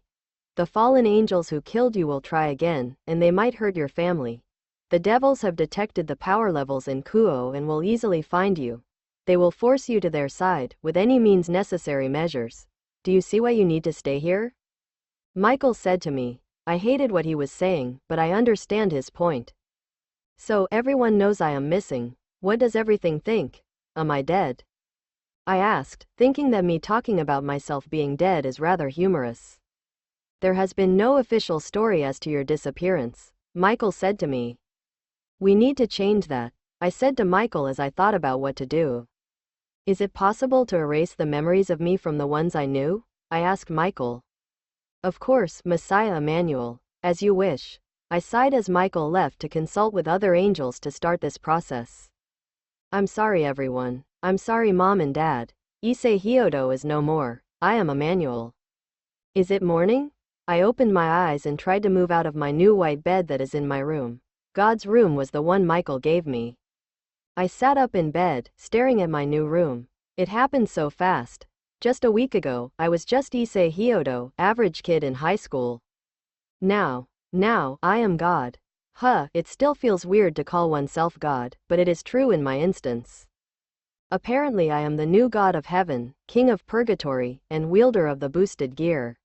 The fallen angels who killed you will try again, and they might hurt your family. The devils have detected the power levels in Kuo and will easily find you. They will force you to their side, with any means necessary measures. Do you see why you need to stay here? Michael said to me. I hated what he was saying, but I understand his point. So, everyone knows I am missing. What does everything think? Am I dead? I asked, thinking that me talking about myself being dead is rather humorous. There has been no official story as to your disappearance, Michael said to me. We need to change that, I said to Michael as I thought about what to do. Is it possible to erase the memories of me from the ones I knew? I asked Michael. Of course, Messiah Emmanuel, as you wish. I sighed as Michael left to consult with other angels to start this process. I'm sorry everyone. I'm sorry Mom and Dad. Issei Hyodo is no more. I am Emmanuel. Is it morning? I opened my eyes and tried to move out of my new white bed that is in my room. God's room was the one Michael gave me. I sat up in bed, staring at my new room. It happened so fast. Just a week ago, I was just Issei Hyodo, average kid in high school. Now, I am God. It still feels weird to call oneself God, but it is true in my instance. Apparently I am the new god of heaven, king of purgatory, and wielder of the boosted gear.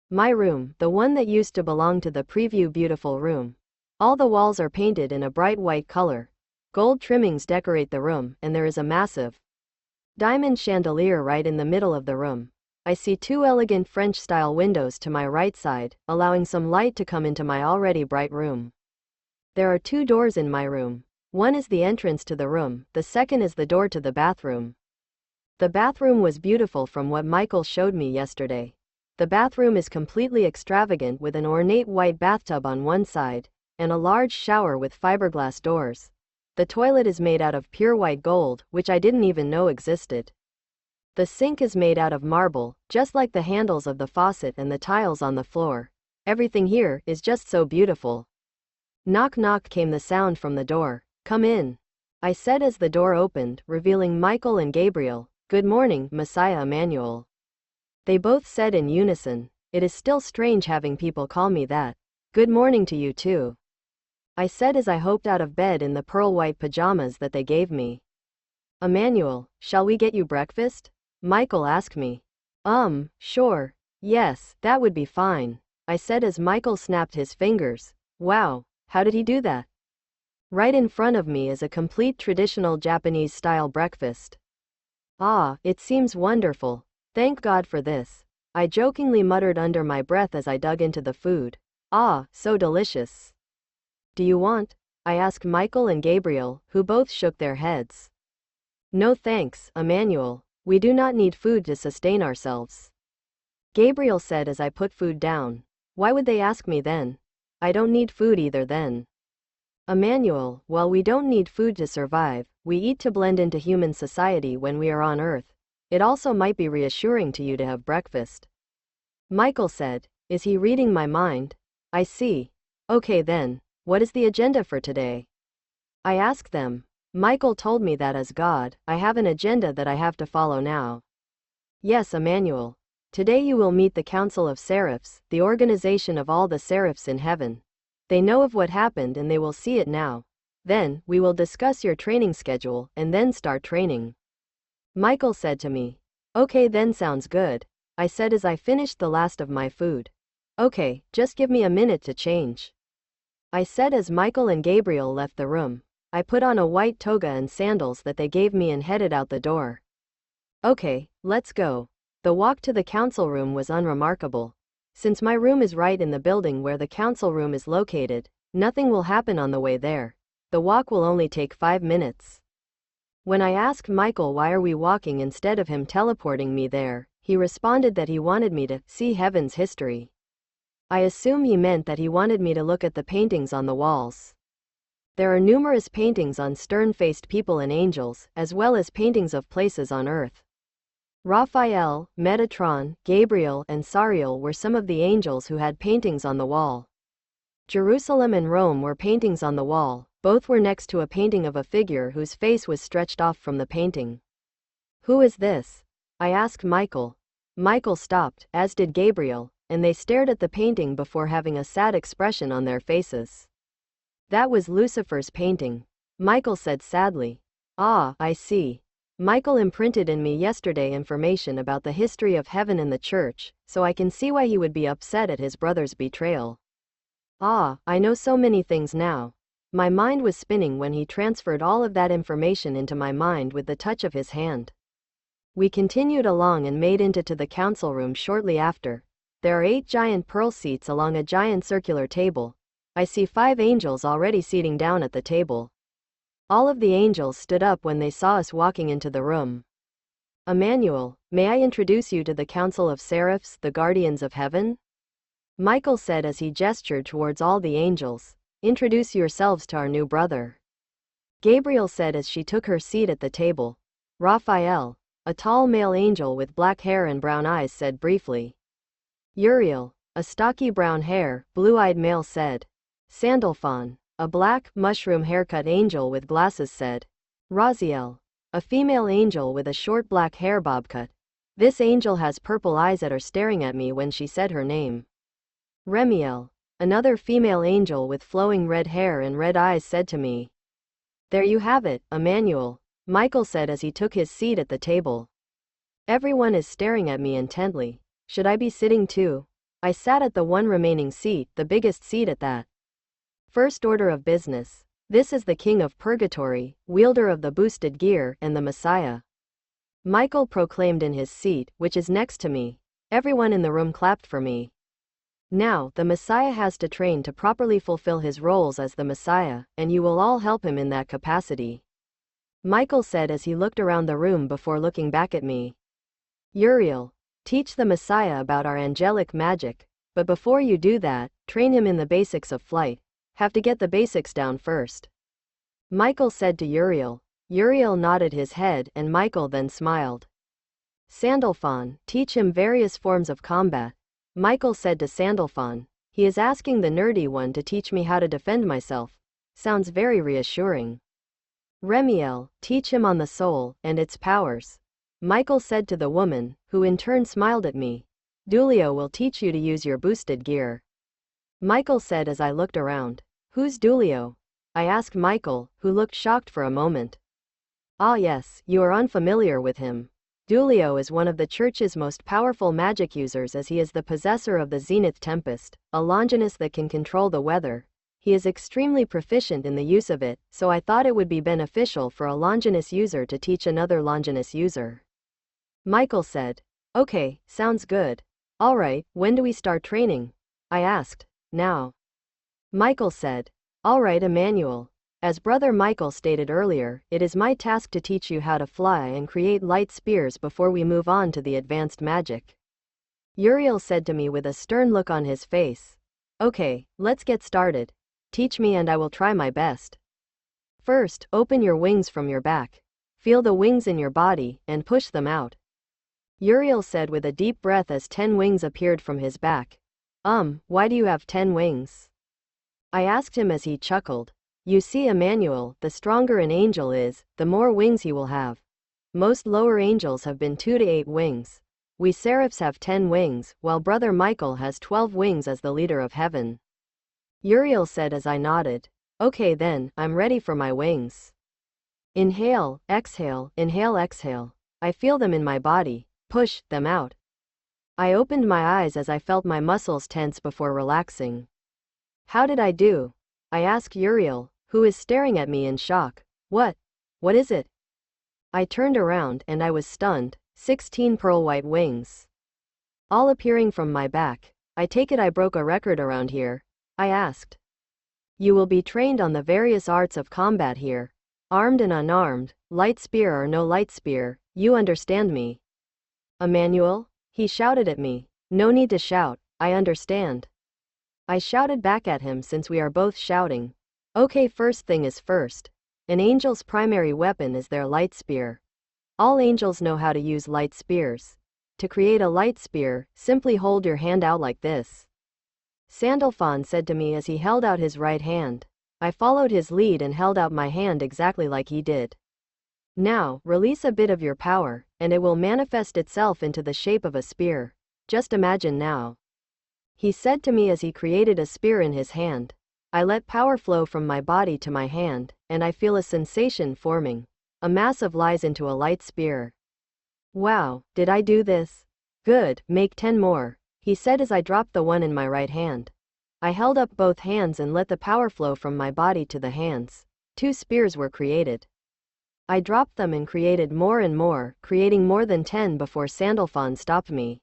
My room, the one that used to belong to the preview beautiful room. All the walls are painted in a bright white color. Gold trimmings decorate the room, and there is a massive diamond chandelier right in the middle of the room. I see 2 elegant French-style windows to my right side, allowing some light to come into my already bright room. There are 2 doors in my room. One is the entrance to the room, the second is the door to the bathroom. The bathroom was beautiful from what Michael showed me yesterday. The bathroom is completely extravagant with an ornate white bathtub on one side, and a large shower with fiberglass doors. The toilet is made out of pure white gold, which I didn't even know existed. The sink is made out of marble, just like the handles of the faucet and the tiles on the floor. Everything here is just so beautiful. Knock knock came the sound from the door. Come in, I said as the door opened, revealing Michael and Gabriel. Good morning, Messiah Emmanuel. They both said in unison. It is still strange having people call me that. Good morning to you too, I said as I hopped out of bed in the pearl white pajamas that they gave me. Emmanuel, shall we get you breakfast? Michael asked me. Sure. Yes, that would be fine, I said as Michael snapped his fingers. Wow, how did he do that? Right in front of me is a complete traditional Japanese-style breakfast. Ah, it seems wonderful. Thank God for this, I jokingly muttered under my breath as I dug into the food. Ah, so delicious. Do you want? I asked Michael and Gabriel, who both shook their heads. No thanks, Emmanuel. We do not need food to sustain ourselves, Gabriel said as I put food down. Why would they ask me then? I don't need food either then. Emmanuel, while we don't need food to survive, we eat to blend into human society when we are on Earth. It also might be reassuring to you to have breakfast. Michael said. Is he reading my mind? I see. Okay then, what is the agenda for today? I asked them. Michael told me that as God, I have an agenda that I have to follow now. Yes, Emmanuel. Today you will meet the Council of Seraphs, the organization of all the seraphs in heaven. They know of what happened and they will see it now. Then, we will discuss your training schedule and then start training. Michael said to me. Okay then, sounds good, I said as I finished the last of my food. Okay, just give me a minute to change, I said as Michael and Gabriel left the room. I put on a white toga and sandals that they gave me and headed out the door. Okay, let's go. The walk to the council room was unremarkable. Since my room is right in the building where the council room is located, nothing will happen on the way there. The walk will only take 5 minutes. When I asked Michael why are we walking instead of him teleporting me there, he responded that he wanted me to see heaven's history. I assume he meant that he wanted me to look at the paintings on the walls. There are numerous paintings on stern-faced people and angels, as well as paintings of places on Earth. Raphael, Metatron, Gabriel, and Sariel were some of the angels who had paintings on the wall. Jerusalem and Rome were paintings on the wall. Both were next to a painting of a figure whose face was stretched off from the painting. Who is this? I asked Michael. Michael stopped, as did Gabriel, and they stared at the painting before having a sad expression on their faces. That was Lucifer's painting, Michael said sadly. Ah, I see. Michael imprinted in me yesterday information about the history of heaven and the church, so I can see why he would be upset at his brother's betrayal. Ah, I know so many things now. My mind was spinning when he transferred all of that information into my mind with the touch of his hand. We continued along and made into the council room shortly after. There are 8 giant pearl seats along a giant circular table. I see 5 angels already seating down at the table. All of the angels stood up when they saw us walking into the room. Emmanuel, may I introduce you to the Council of Seraphs, the guardians of heaven? Michael said as he gestured towards all the angels. Introduce yourselves to our new brother. Gabriel said as she took her seat at the table. Raphael, a tall male angel with black hair and brown eyes, said briefly. Uriel, a stocky brown hair, blue-eyed male, said. Sandalphon, a black, mushroom haircut angel with glasses, said. Raziel, a female angel with a short black hair bob cut. This angel has purple eyes that are staring at me when she said her name. Remiel, another female angel with flowing red hair and red eyes, said to me. There you have it, Emmanuel, Michael said as he took his seat at the table. Everyone is staring at me intently. Should I be sitting too? I sat at the one remaining seat, the biggest seat at that. First order of business. This is the King of Purgatory, wielder of the boosted gear, and the Messiah. Michael proclaimed in his seat, which is next to me. Everyone in the room clapped for me. Now, the Messiah has to train to properly fulfill his roles as the Messiah, and you will all help him in that capacity, Michael said as he looked around the room before looking back at me. Uriel, teach the Messiah about our angelic magic, but before you do that, train him in the basics of flight. Have to get the basics down first, Michael said to Uriel. Uriel nodded his head and Michael then smiled. Sandalphon, teach him various forms of combat, Michael said to Sandalphon. He is asking the nerdy one to teach me how to defend myself. Sounds very reassuring. Remiel, teach him on the soul and its powers, Michael said to the woman, who in turn smiled at me. Dulio will teach you to use your boosted gear, Michael said as I looked around. Who's Dulio? I asked Michael, who looked shocked for a moment. Ah yes, you are unfamiliar with him. Dulio is one of the church's most powerful magic users, as he is the possessor of the Zenith Tempest, a Longinus that can control the weather. He is extremely proficient in the use of it, so I thought it would be beneficial for a Longinus user to teach another Longinus user. Michael said. Okay, sounds good. Alright, when do we start training? I asked. Now. Michael said. Alright, Emmanuel. As Brother Michael stated earlier, it is my task to teach you how to fly and create light spears before we move on to the advanced magic. Uriel said to me with a stern look on his face. Okay, let's get started. Teach me and I will try my best. First, open your wings from your back. Feel the wings in your body and push them out. Uriel said with a deep breath as 10 wings appeared from his back. Why do you have 10 wings? I asked him as he chuckled. You see, Emmanuel, the stronger an angel is, the more wings he will have. Most lower angels have been 2 to 8 wings. We seraphs have 10 wings, while Brother Michael has 12 wings as the leader of heaven. Uriel said as I nodded. Okay then, I'm ready for my wings. Inhale, exhale, exhale. I feel them in my body. Push them out. I opened my eyes as I felt my muscles tense before relaxing. How did I do? I asked Uriel, who is staring at me in shock. What is it? I turned around and I was stunned. 16 pearl white wings, all appearing from my back. I take it I broke a record around here? I asked. You will be trained on the various arts of combat here. Armed and unarmed, light spear or no light spear, you understand me? Emmanuel? He shouted at me. No need to shout, I understand. I shouted back at him since we are both shouting. Okay, first thing is first. An angel's primary weapon is their light spear. All angels know how to use light spears. To create a light spear, simply hold your hand out like this. Sandalphon said to me as he held out his right hand. I followed his lead and held out my hand exactly like he did. Now, release a bit of your power, and it will manifest itself into the shape of a spear. Just imagine now. He said to me as he created a spear in his hand. I let power flow from my body to my hand, and I feel a sensation forming. A mass of lies into a light spear. Wow, did I do this? Good, make 10 more, he said as I dropped the one in my right hand. I held up both hands and let the power flow from my body to the hands. 2 spears were created. I dropped them and created more and more, creating more than 10 before Sandalphon stopped me.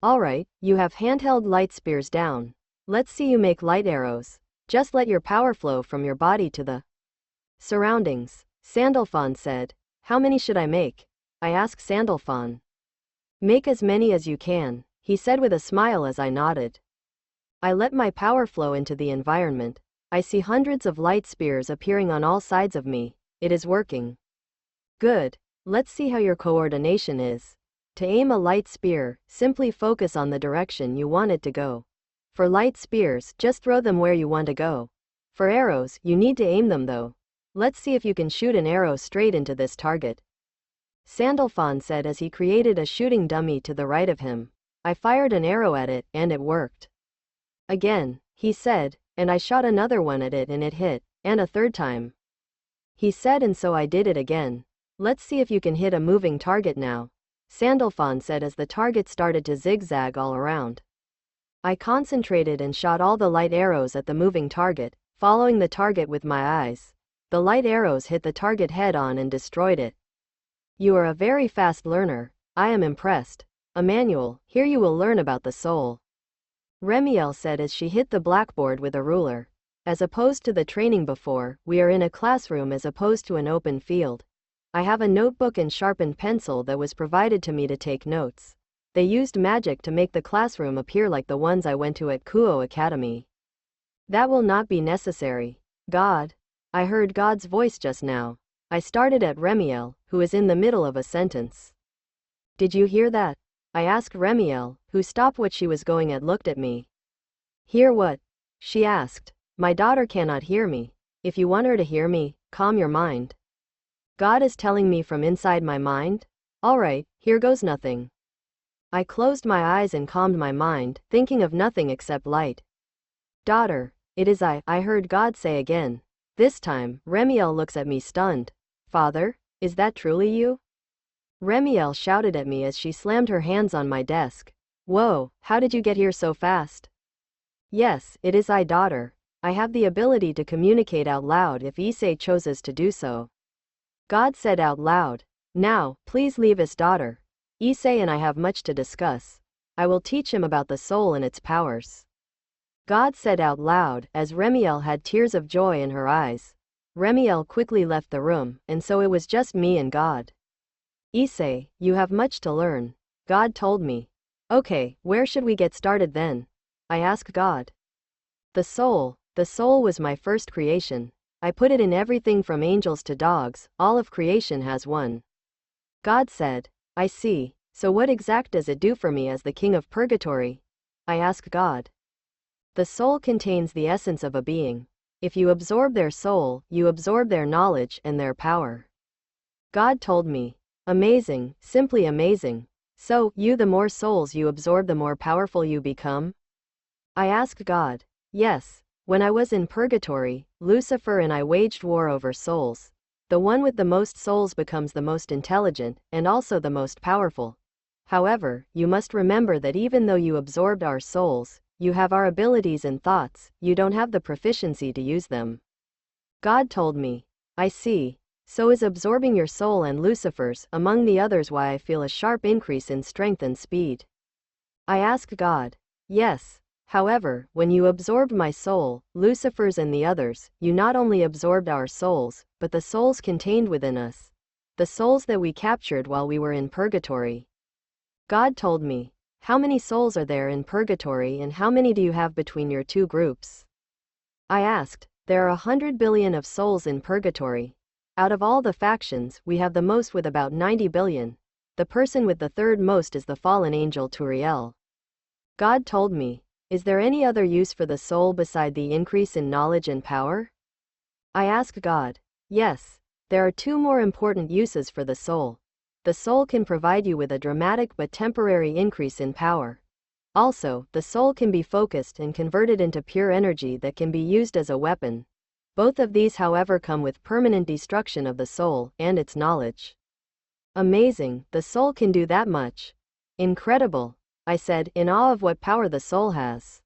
Alright, you have handheld light spears down. Let's see you make light arrows. Just let your power flow from your body to the surroundings. Sandalphon said. How many should I make? I asked Sandalphon. Make as many as you can, he said with a smile as I nodded. I let my power flow into the environment. I see hundreds of light spears appearing on all sides of me. It is working. Good. Let's see how your coordination is. To aim a light spear, simply focus on the direction you want it to go. For light spears, just throw them where you want to go. For arrows, you need to aim them though. Let's see if you can shoot an arrow straight into this target. Sandalphon said as he created a shooting dummy to the right of him. I fired an arrow at it, and it worked. Again, he said, and I shot another one at it and it hit, and a third time. He said, and so I did it again. Let's see if you can hit a moving target now. Sandalphon said as the target started to zigzag all around. I concentrated and shot all the light arrows at the moving target, following the target with my eyes. The light arrows hit the target head on and destroyed it. You are a very fast learner. I am impressed. Emmanuel, here you will learn about the soul. Remiel said as she hit the blackboard with a ruler. As opposed to the training before, we are in a classroom as opposed to an open field. I have a notebook and sharpened pencil that was provided to me to take notes. They used magic to make the classroom appear like the ones I went to at Kuo Academy. That will not be necessary. God. I heard God's voice just now. I started at Remiel, who is in the middle of a sentence. Did you hear that? I asked Remiel, who stopped what she was going at, looked at me. Hear what? She asked. My daughter cannot hear me. If you want her to hear me, calm your mind. God is telling me from inside my mind? Alright, here goes nothing. I closed my eyes and calmed my mind, thinking of nothing except light. Daughter, it is I heard God say again. This time, Remiel looks at me stunned. Father, Is that truly you? Remiel shouted at me as she slammed her hands on my desk. Whoa, how did you get here so fast? Yes, it is I, daughter. I have the ability to communicate out loud if ISSEI chooses to do so. God said out loud. Now, please leave us, daughter. ISSEI and I have much to discuss. I will teach him about the soul and its powers. God said out loud as Remiel had tears of joy in her eyes. Remiel quickly left the room, and so it was just me and God. ISSEI, you have much to learn. God told me. Okay, where should we get started then? I asked God. The soul was my first creation. I put it in everything from angels to dogs, all of creation has one. God said, I see, so what exact does it do for me as the king of purgatory? I asked God. The soul contains the essence of a being. If you absorb their soul, you absorb their knowledge and their power. God told me. Amazing, simply amazing. So, the more souls you absorb, the more powerful you become? I asked God. Yes. When I was in purgatory, Lucifer and I waged war over souls. The one with the most souls becomes the most intelligent, and also the most powerful. However, you must remember that even though you absorbed our souls, you have our abilities and thoughts, you don't have the proficiency to use them. God told me. I see. So is absorbing your soul and Lucifer's, among the others, why I feel a sharp increase in strength and speed. I asked God. Yes. However, when you absorbed my soul, Lucifer's and the others, you not only absorbed our souls, but the souls contained within us. The souls that we captured while we were in purgatory. God told me. How many souls are there in purgatory and how many do you have between your two groups? I asked. There are 100 billion of souls in purgatory. Out of all the factions, we have the most with about 90 billion. The person with the third most is the fallen angel Turiel. God told me. Is there any other use for the soul beside the increase in knowledge and power? I asked God. Yes. There are two more important uses for the soul. The soul can provide you with a dramatic but temporary increase in power. Also, the soul can be focused and converted into pure energy that can be used as a weapon. Both of these, however, come with permanent destruction of the soul and its knowledge. Amazing, the soul can do that much. Incredible, I said, in awe of what power the soul has.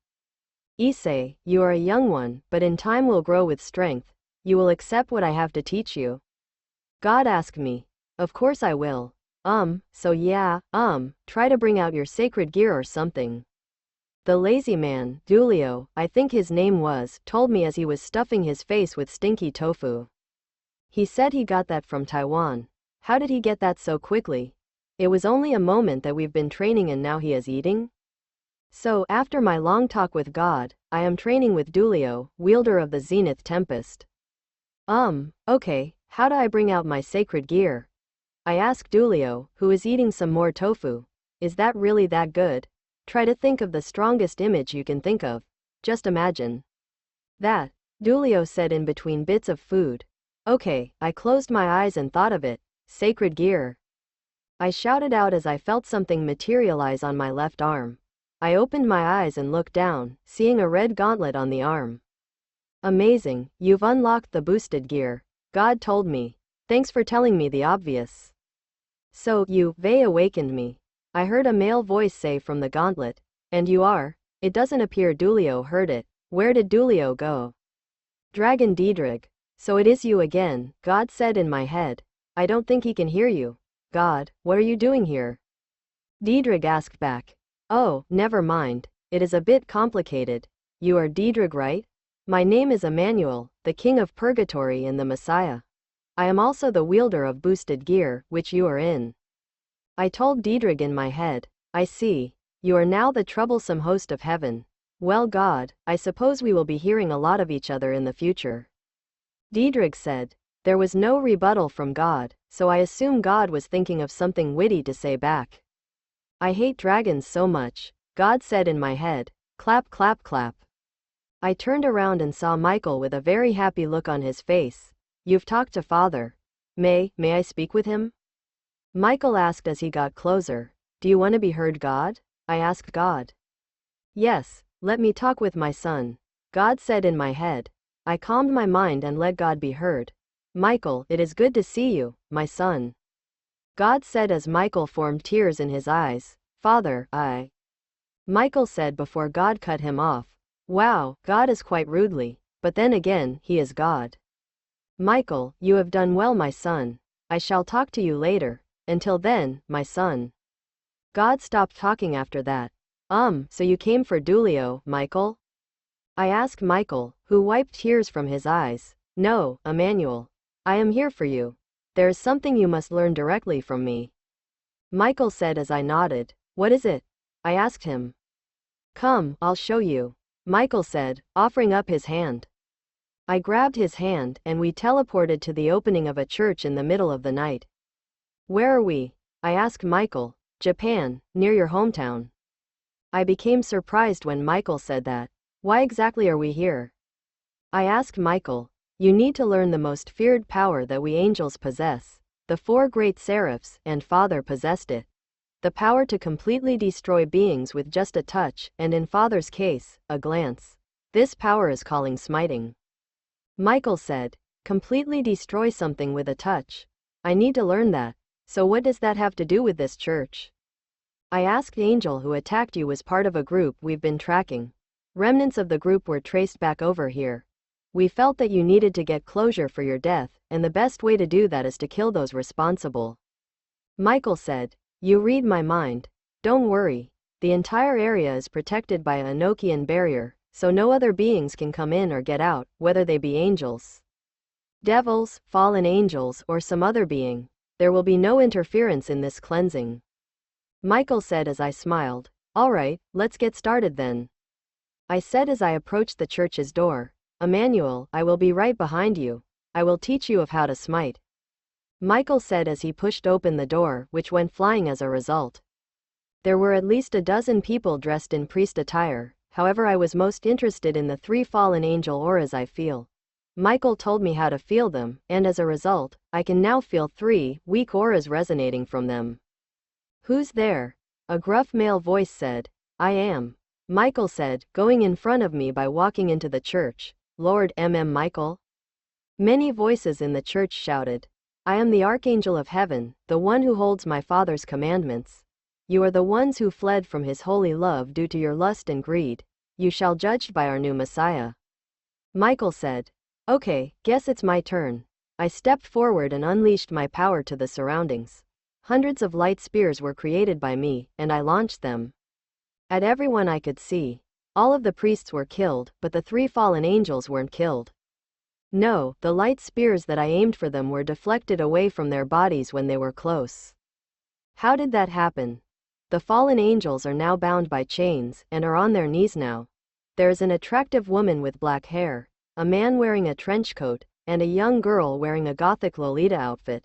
ISSEI, you are a young one, but in time will grow with strength. You will accept what I have to teach you? God asked me. Of course I will. So yeah, try to bring out your sacred gear or something. The lazy man, Dulio, I think his name was, told me as he was stuffing his face with stinky tofu. He said he got that from Taiwan. How did he get that so quickly? It was only a moment that we've been training and now he is eating? So, after my long talk with God, I am training with Dulio, wielder of the Zenith Tempest. Okay, how do I bring out my sacred gear? I asked Dulio, who is eating some more tofu. Is that really that good? Try to think of the strongest image you can think of. Just imagine. That, Dulio said in between bits of food. Okay, I closed my eyes and thought of it. Sacred gear. I shouted out as I felt something materialize on my left arm. I opened my eyes and looked down, seeing a red gauntlet on the arm. Amazing, you've unlocked the boosted gear. God told me. Thanks for telling me the obvious. So, they awakened me. I heard a male voice say from the gauntlet. And you are? It doesn't appear Dulio heard it. Where did Dulio go? Dragon Diedrich. So it is you again, God said in my head. I don't think he can hear you. God, what are you doing here? Diedrich asked back. Oh, never mind. It is a bit complicated. You are Diedrich, right? My name is Emmanuel, the King of Purgatory and the Messiah. I am also the wielder of boosted gear, which you are in. I told Diedrich in my head. I see. You are now the troublesome host of heaven. Well, God, I suppose we will be hearing a lot of each other in the future. Diedrich said. There was no rebuttal from God, so I assume God was thinking of something witty to say back. I hate dragons so much, God said in my head. Clap, clap, clap. I turned around and saw Michael with a very happy look on his face. You've talked to Father. May I speak with him? Michael asked as he got closer. Do you want to be heard, God? I asked God. Yes, let me talk with my son. God said in my head. I calmed my mind and let God be heard. Michael, it is good to see you, my son. God said as Michael formed tears in his eyes. Father, I. Michael said before God cut him off. Wow, God is quite rudely, but then again, he is God. Michael, you have done well, my son. I shall talk to you later. Until then, my son. God stopped talking after that. So you came for Dulio, Michael? I asked Michael, who wiped tears from his eyes. No, Emmanuel. I am here for you. There is something you must learn directly from me. Michael said as I nodded. What is it? I asked him. Come, I'll show you. Michael said, offering up his hand. I grabbed his hand, and we teleported to the opening of a church in the middle of the night. Where are we? I asked Michael. Japan, near your hometown. I became surprised when Michael said that. Why exactly are we here? I asked Michael. You need to learn the most feared power that we angels possess. The 4 great seraphs and Father possessed it. The power to completely destroy beings with just a touch, and in Father's case, a glance. This power is calling smiting. Michael said, completely destroy something with a touch. I need to learn that. So what does that have to do with this church? I asked the angel who attacked you was part of a group we've been tracking. Remnants of the group were traced back over here. We felt that you needed to get closure for your death, and the best way to do that is to kill those responsible. Michael said, you read my mind. Don't worry. The entire area is protected by a Enochian barrier, so no other beings can come in or get out, whether they be angels, devils, fallen angels, or some other being. There will be no interference in this cleansing. Michael said as I smiled. All right, let's get started then. I said as I approached the church's door. Emmanuel, I will be right behind you. I will teach you of how to smite. Michael said as he pushed open the door, which went flying as a result. There were at least a dozen people dressed in priest attire. However, I was most interested in the 3 fallen angel auras I feel. Michael told me how to feel them, and as a result, I can now feel 3 weak auras resonating from them. Who's there? A gruff male voice said. I am. Michael said, going in front of me by walking into the church. Lord Michael? Many voices in the church shouted. I am the Archangel of Heaven, the one who holds my Father's commandments. You are the ones who fled from his holy love due to your lust and greed. You shall be judged by our new Messiah. Michael said. Okay, guess it's my turn. I stepped forward and unleashed my power to the surroundings. Hundreds of light spears were created by me, and I launched them at everyone I could see. All of the priests were killed, but the 3 fallen angels weren't killed. No, the light spears that I aimed for them were deflected away from their bodies when they were close. How did that happen? The fallen angels are now bound by chains, and are on their knees now. There is an attractive woman with black hair, a man wearing a trench coat, and a young girl wearing a gothic Lolita outfit.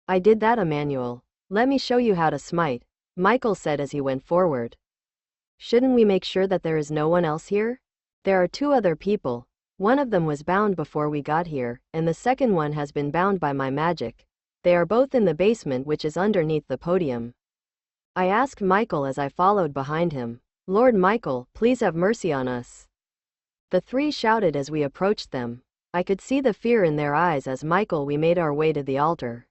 I did that, Emmanuel. Let me show you how to smite, Michael said as he went forward. Shouldn't we make sure that there is no one else here? There are 2 other people. One of them was bound before we got here, and the second one has been bound by my magic. They are both in the basement, which is underneath the podium. I asked Michael as I followed behind him. Lord Michael, please have mercy on us. The 3 shouted as we approached them. I could see the fear in their eyes as Michael we made our way to the altar.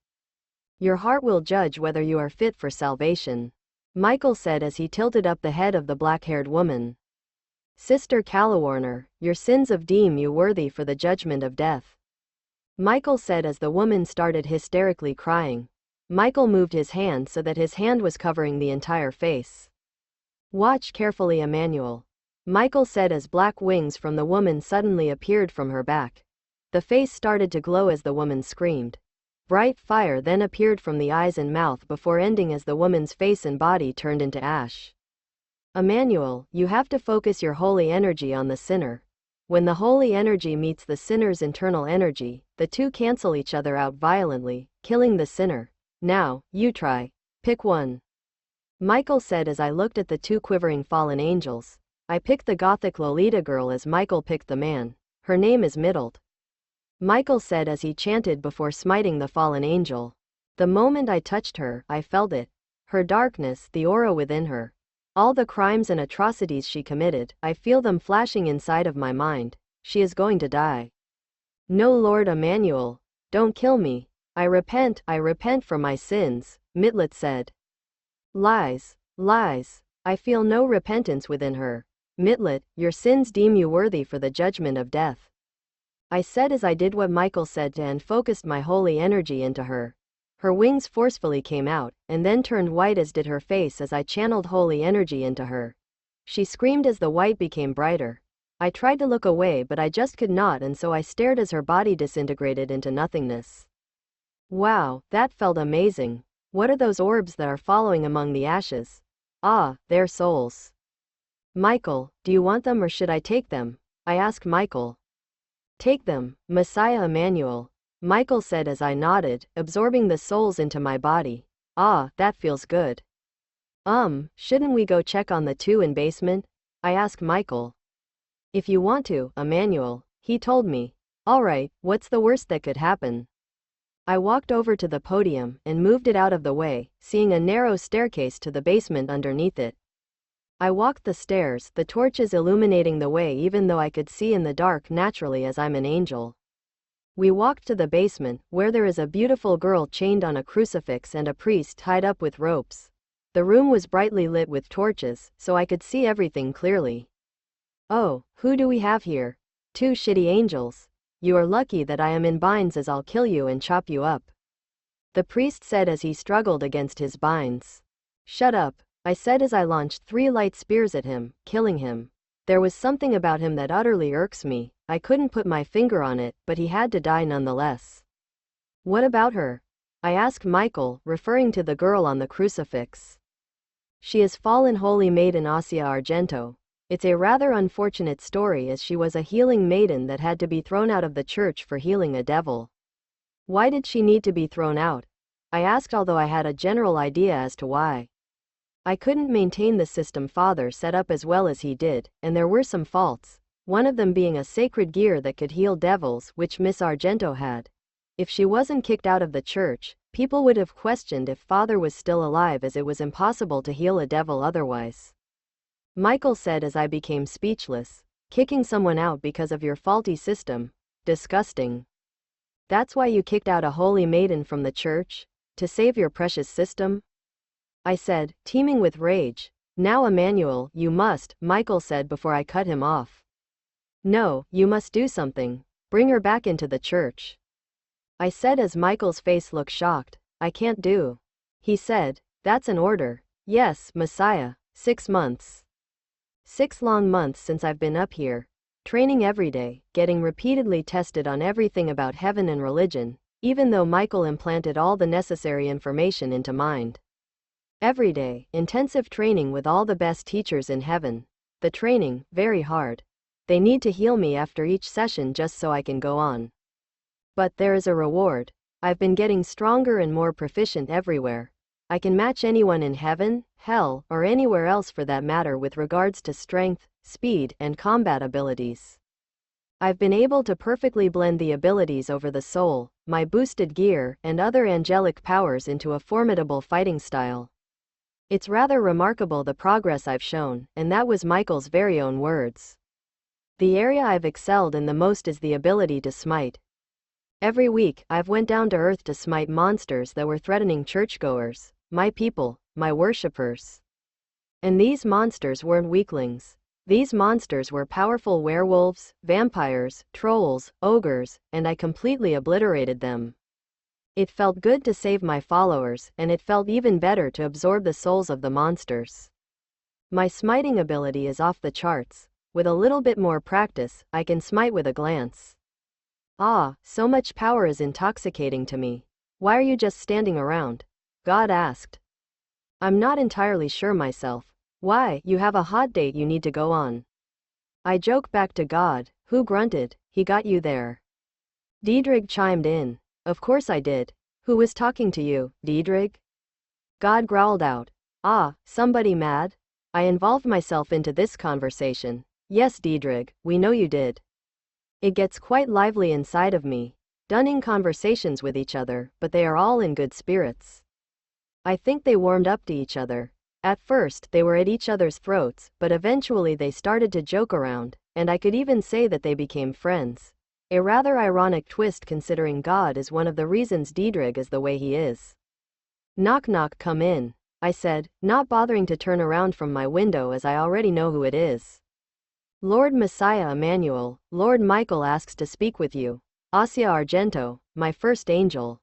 Your heart will judge whether you are fit for salvation, Michael said as he tilted up the head of the black-haired woman. Sister Calawarner, your sins of deem you worthy for the judgment of death, Michael said as the woman started hysterically crying. Michael moved his hand so that his hand was covering the entire face. Watch carefully, Emmanuel, Michael said as black wings from the woman suddenly appeared from her back. The face started to glow as the woman screamed. Bright fire then appeared from the eyes and mouth before ending as the woman's face and body turned into ash. Emmanuel, you have to focus your holy energy on the sinner. When the holy energy meets the sinner's internal energy, the 2 cancel each other out violently, killing the sinner. Now, you try. Pick one. Michael said as I looked at the 2 quivering fallen angels. I picked the gothic Lolita girl as Michael picked the man. Her name is Middled, Michael said as he chanted before smiting the fallen angel. The moment I touched her, I felt it. Her darkness, the aura within her. All the crimes and atrocities she committed, I feel them flashing inside of my mind. She is going to die. No, Lord Emmanuel. Don't kill me. I repent for my sins, Mitlet said. Lies, lies. I feel no repentance within her. Mitlet, your sins deem you worthy for the judgment of death. I said as I did what Michael said and focused my holy energy into her. Her wings forcefully came out, and then turned white as did her face as I channeled holy energy into her. She screamed as the white became brighter. I tried to look away but I just could not, and so I stared as her body disintegrated into nothingness. Wow, that felt amazing. What are those orbs that are following among the ashes? Ah, they're souls. Michael, do you want them or should I take them? I asked Michael. Take them, Messiah Emmanuel, Michael said as I nodded, absorbing the souls into my body. Ah, that feels good. Shouldn't we go check on the two in basement? I asked Michael. If you want to, Emmanuel, he told me. Alright, what's the worst that could happen? I walked over to the podium and moved it out of the way, seeing a narrow staircase to the basement underneath it. I walked the stairs, the torches illuminating the way even though I could see in the dark naturally as I'm an angel. We walked to the basement, where there is a beautiful girl chained on a crucifix and a priest tied up with ropes. The room was brightly lit with torches, so I could see everything clearly. Oh, who do we have here? Two shitty angels. You are lucky that I am in binds as I'll kill you and chop you up. The priest said as he struggled against his binds. Shut up, I said as I launched 3 light spears at him, killing him. There was something about him that utterly irks me. I couldn't put my finger on it, but he had to die nonetheless. What about her? I asked Michael, referring to the girl on the crucifix. She is fallen holy maiden Asia Argento. It's a rather unfortunate story as she was a healing maiden that had to be thrown out of the church for healing a devil. Why did she need to be thrown out? I asked, although I had a general idea as to why. I couldn't maintain the system Father set up as well as he did, and there were some faults, one of them being a sacred gear that could heal devils, which Miss Argento had. If she wasn't kicked out of the church, people would have questioned if Father was still alive, as it was impossible to heal a devil otherwise. Michael said as I became speechless. Kicking someone out because of your faulty system? Disgusting. That's why you kicked out a holy maiden from the church? To save your precious system? I said, teeming with rage. Now Emmanuel, you must, Michael said before I cut him off. No, you must do something. Bring her back into the church. I said as Michael's face looked shocked. I can't do. He said, that's an order. Yes, Messiah. 6 months. 6 long months since I've been up here. Training every day, getting repeatedly tested on everything about heaven and religion, even though Michael implanted all the necessary information into mind. Every day, intensive training with all the best teachers in heaven. The training, very hard. They need to heal me after each session just so I can go on. But there is a reward. I've been getting stronger and more proficient everywhere. I can match anyone in heaven, hell, or anywhere else for that matter with regards to strength, speed, and combat abilities. I've been able to perfectly blend the abilities over the soul, my boosted gear, and other angelic powers into a formidable fighting style. It's rather remarkable the progress I've shown, and that was Michael's very own words. The area I've excelled in the most is the ability to smite. Every week, I've went down to earth to smite monsters that were threatening churchgoers, my people, my worshippers. And these monsters weren't weaklings. These monsters were powerful werewolves, vampires, trolls, ogres, and I completely obliterated them. It felt good to save my followers, and it felt even better to absorb the souls of the monsters. My smiting ability is off the charts. With a little bit more practice, I can smite with a glance. Ah, so much power is intoxicating to me. Why are you just standing around? God asked. I'm not entirely sure myself. Why, you have a hot date you need to go on. I joke back to God, who grunted, he got you there. Diedrich chimed in. Of course I did. Who was talking to you, Diedrich? God growled out. Ah, somebody mad? I involved myself into this conversation. Yes, Diedrich, we know you did. It gets quite lively inside of me. Dunning conversations with each other, but they are all in good spirits. I think they warmed up to each other. At first, they were at each other's throats, but eventually they started to joke around, and I could even say that they became friends. A rather ironic twist considering God is one of the reasons Diedrich is the way he is. Knock knock, come in, I said, not bothering to turn around from my window as I already know who it is. Lord Messiah Emmanuel, Lord Michael asks to speak with you. Asia Argento, my first angel.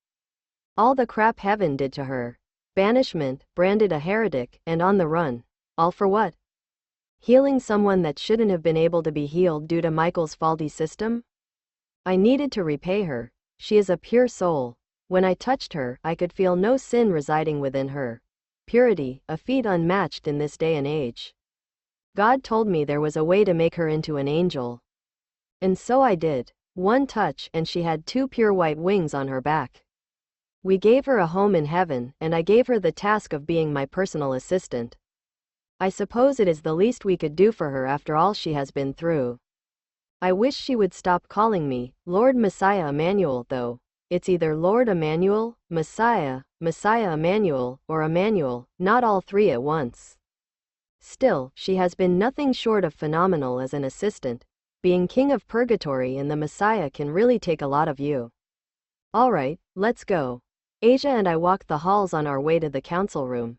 All the crap heaven did to her. Banishment, branded a heretic, and on the run. All for what? Healing someone that shouldn't have been able to be healed due to Michael's faulty system? I needed to repay her. She is a pure soul. When I touched her, I could feel no sin residing within her. Purity, a feat unmatched in this day and age. God told me there was a way to make her into an angel. And so I did. One touch, and she had 2 pure white wings on her back. We gave her a home in heaven, and I gave her the task of being my personal assistant. I suppose it is the least we could do for her after all she has been through. I wish she would stop calling me Lord Messiah Emmanuel, though. It's either Lord Emmanuel, Messiah, Messiah Emmanuel, or Emmanuel, not all 3 at once. Still, she has been nothing short of phenomenal as an assistant. Being king of Purgatory and the Messiah can really take a lot of you. Alright, let's go. Asia and I walked the halls on our way to the council room.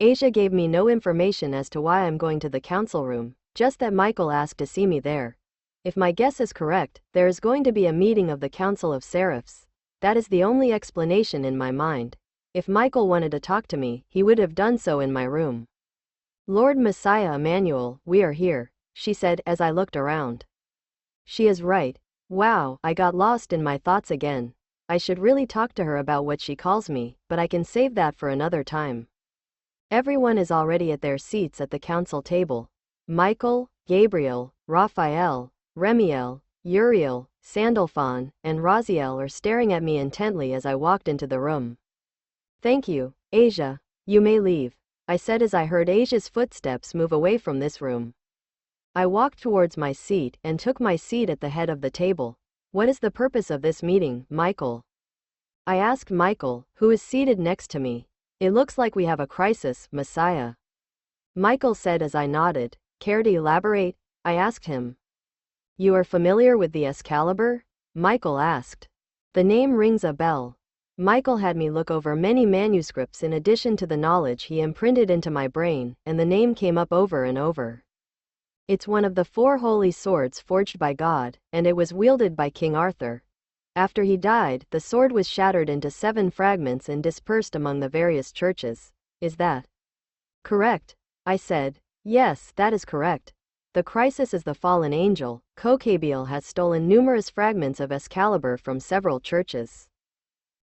Asia gave me no information as to why I'm going to the council room, just that Michael asked to see me there. If my guess is correct, there is going to be a meeting of the Council of Seraphs. That is the only explanation in my mind. If Michael wanted to talk to me, he would have done so in my room. Lord Messiah Emmanuel, we are here, she said as I looked around. She is right. Wow, I got lost in my thoughts again. I should really talk to her about what she calls me, but I can save that for another time. Everyone is already at their seats at the council table. Michael, Gabriel, Raphael, Remiel, Uriel, Sandalphon, and Raziel are staring at me intently as I walked into the room. Thank you, Asia. You may leave, I said as I heard Asia's footsteps move away from this room. I walked towards my seat and took my seat at the head of the table. What is the purpose of this meeting, Michael? I asked Michael, who is seated next to me. It looks like we have a crisis, Messiah. Michael said as I nodded. Care to elaborate? I asked him. You are familiar with the Excalibur? Michael asked. The name rings a bell. Michael had me look over many manuscripts in addition to the knowledge he imprinted into my brain, and the name came up over and over. It's one of the 4 holy swords forged by God, and it was wielded by King Arthur. After he died, the sword was shattered into 7 fragments and dispersed among the various churches. Is that correct? I said. Yes, that is correct. The crisis is the fallen angel. Kokabiel has stolen numerous fragments of Excalibur from several churches.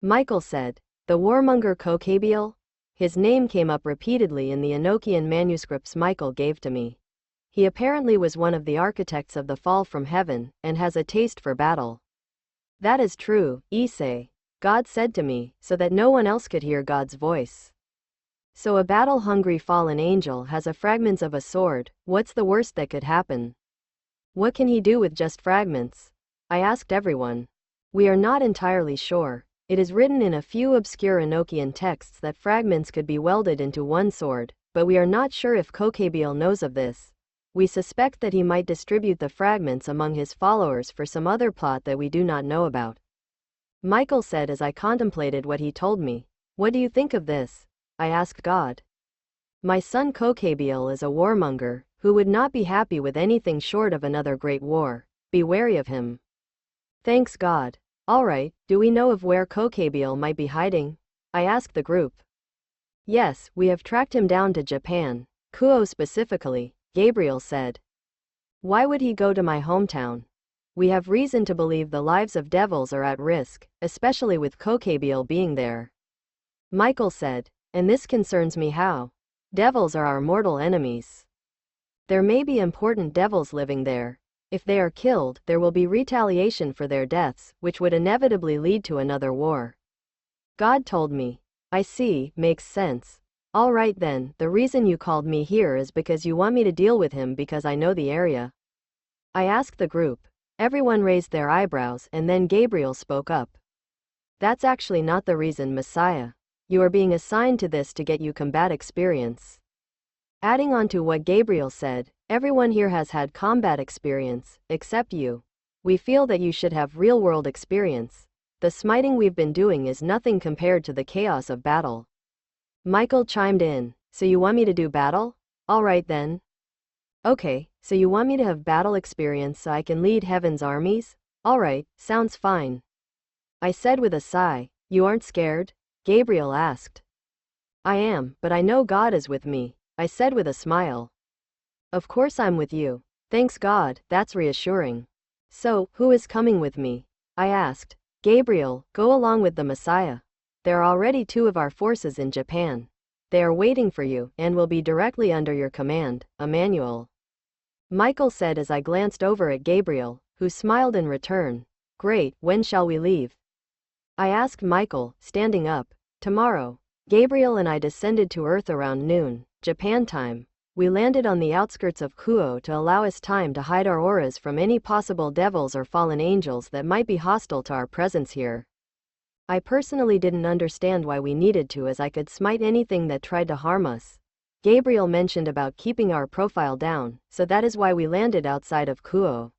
Michael said. The warmonger Kokabiel? His name came up repeatedly in the Enochian manuscripts Michael gave to me. He apparently was one of the architects of the fall from heaven, and has a taste for battle. That is true, ISSEI. God said to me, so that no one else could hear God's voice. So a battle-hungry fallen angel has a fragments of a sword. What's the worst that could happen? What can he do with just fragments? I asked everyone. We are not entirely sure. It is written in a few obscure Enochian texts that fragments could be welded into one sword, but we are not sure if Kokabiel knows of this. We suspect that he might distribute the fragments among his followers for some other plot that we do not know about. Michael said as I contemplated what he told me. What do you think of this? I asked God. My son Kokabiel is a warmonger, who would not be happy with anything short of another great war. Be wary of him. Thanks God. Alright, do we know of where Kokabiel might be hiding? I asked the group. Yes, we have tracked him down to Japan. Kuo specifically, Gabriel said. Why would he go to my hometown? We have reason to believe the lives of devils are at risk, especially with Kokabiel being there. Michael said, and this concerns me how? Devils are our mortal enemies. There may be important devils living there. If they are killed, there will be retaliation for their deaths, which would inevitably lead to another war. God told me. I see, makes sense. All right then, the reason you called me here is because you want me to deal with him because I know the area. I asked the group. Everyone raised their eyebrows and then Gabriel spoke up. That's actually not the reason, Messiah. You are being assigned to this to get you combat experience. Adding on to what Gabriel said, everyone here has had combat experience, except you. We feel that you should have real-world experience. The smiting we've been doing is nothing compared to the chaos of battle. Michael chimed in. So you want me to do battle? Alright then. Okay, so you want me to have battle experience so I can lead heaven's armies? Alright, sounds fine. I said with a sigh. You aren't scared? Gabriel asked. I am, but I know God is with me, I said with a smile. Of course I'm with you. Thanks God, that's reassuring. So, who is coming with me? I asked. Gabriel, go along with the Messiah. There are already 2 of our forces in Japan. They are waiting for you and will be directly under your command, Emmanuel. Michael said as I glanced over at Gabriel, who smiled in return. Great, when shall we leave? I asked Michael, standing up. Tomorrow. Gabriel and I descended to Earth around noon, Japan time. We landed on the outskirts of Kuo to allow us time to hide our auras from any possible devils or fallen angels that might be hostile to our presence here. I personally didn't understand why we needed to, as I could smite anything that tried to harm us. Gabriel mentioned about keeping our profile down, so that is why we landed outside of Kuo.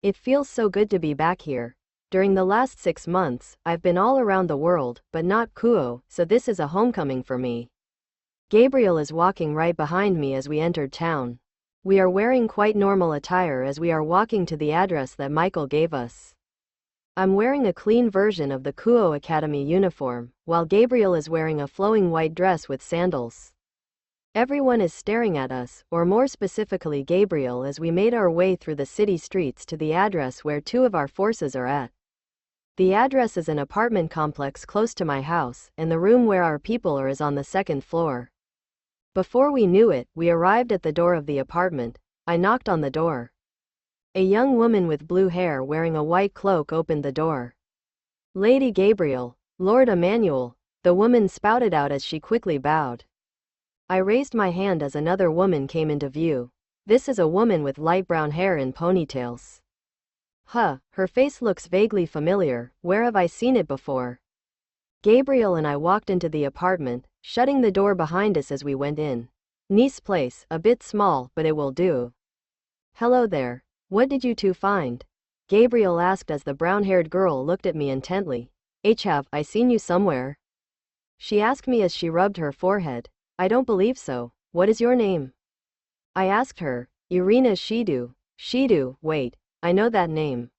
It feels so good to be back here. During the last 6 months, I've been all around the world, but not Kuo, so this is a homecoming for me. Gabriel is walking right behind me as we entered town. We are wearing quite normal attire as we are walking to the address that Michael gave us. I'm wearing a clean version of the Kuo Academy uniform, while Gabriel is wearing a flowing white dress with sandals. Everyone is staring at us, or more specifically Gabriel, as we made our way through the city streets to the address where 2 of our forces are at. The address is an apartment complex close to my house, and the room where our people are is on the 2nd floor. Before we knew it, we arrived at the door of the apartment. I knocked on the door. A young woman with blue hair wearing a white cloak opened the door. Lady Gabriel, Lord Emmanuel, the woman spouted out as she quickly bowed. I raised my hand as another woman came into view. This is a woman with light brown hair and ponytails. Her face looks vaguely familiar. Where have I seen it before? Gabriel and I walked into the apartment, shutting the door behind us as we went in. Nice place, a bit small, but it will do. Hello there. What did you 2 find? Gabriel asked as the brown-haired girl looked at me intently. Have I seen you somewhere? She asked me as she rubbed her forehead. I don't believe so. What is your name? I asked her. Irina Shidu. Shidu, wait, I know that name.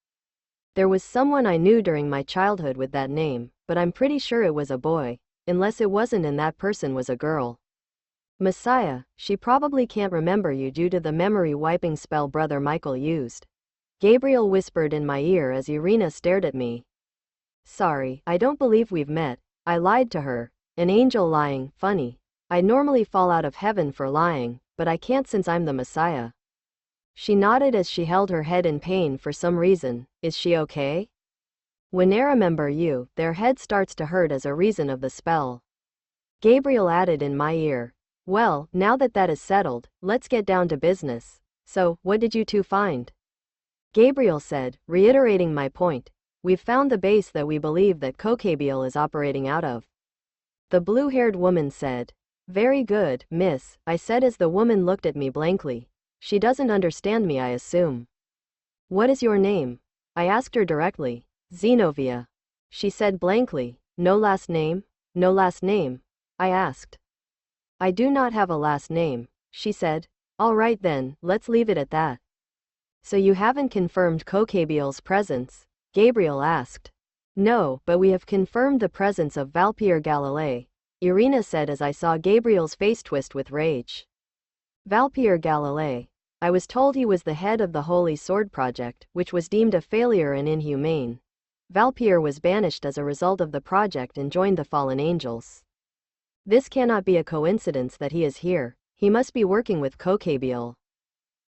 There was someone I knew during my childhood with that name, but I'm pretty sure it was a boy, unless it wasn't and that person was a girl. Messiah, she probably can't remember you due to the memory wiping spell Brother Michael used. Gabriel whispered in my ear as Irina stared at me. Sorry, I don't believe we've met. I lied to her. An angel lying, funny. I normally fall out of heaven for lying, but I can't since I'm the Messiah. She nodded as she held her head in pain for some reason. Is she okay? When I remember you, their head starts to hurt as a reason of the spell. Gabriel added in my ear. Well, now that that is settled, let's get down to business. So, what did you 2 find? Gabriel said, reiterating my point. We've found the base that we believe that Kokabiel is operating out of. The blue-haired woman said. Very good, miss, I said as the woman looked at me blankly. She doesn't understand me, I assume. What is your name? I asked her directly. Zenobia. She said blankly. No last name? No last name? I asked. I do not have a last name, she said. All right then, let's leave it at that. So you haven't confirmed Kokabiel's presence? Gabriel asked. No, but we have confirmed the presence of Valpierre Galilei, Irina said as I saw Gabriel's face twist with rage. Valpierre Galilei. I was told he was the head of the Holy Sword Project, which was deemed a failure and inhumane. Valpierre was banished as a result of the project and joined the fallen angels. This cannot be a coincidence that he is here. He must be working with Kokabiel.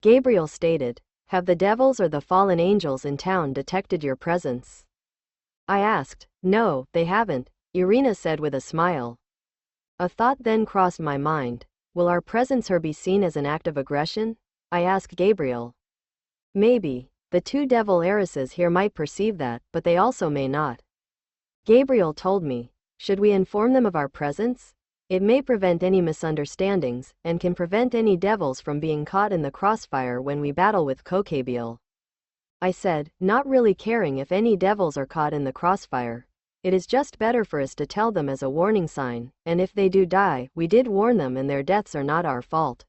Gabriel stated. Have the devils or the fallen angels in town detected your presence? I asked. No, they haven't, Irina said with a smile. A thought then crossed my mind. Will our presence here be seen as an act of aggression? I asked Gabriel. Maybe. The 2 devil heiresses here might perceive that, but they also may not. Gabriel told me. Should we inform them of our presence? It may prevent any misunderstandings, and can prevent any devils from being caught in the crossfire when we battle with Kokabiel. I said, not really caring if any devils are caught in the crossfire. It is just better for us to tell them as a warning sign, and if they do die, we did warn them and their deaths are not our fault.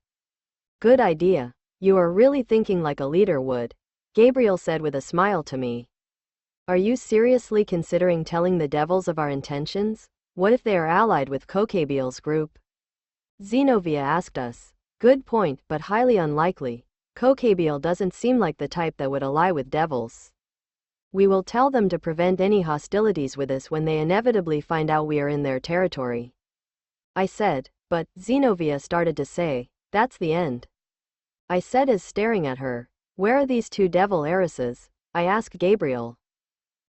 Good idea. You are really thinking like a leader would, Gabriel said with a smile to me. Are you seriously considering telling the devils of our intentions? What if they are allied with Kokabiel's group? Zenobia asked us. Good point, but highly unlikely. Kokabiel doesn't seem like the type that would ally with devils. We will tell them to prevent any hostilities with us when they inevitably find out we are in their territory. I said, but, Zenobia started to say, that's the end. I said as staring at her, where are these two devil heiresses? I asked Gabriel.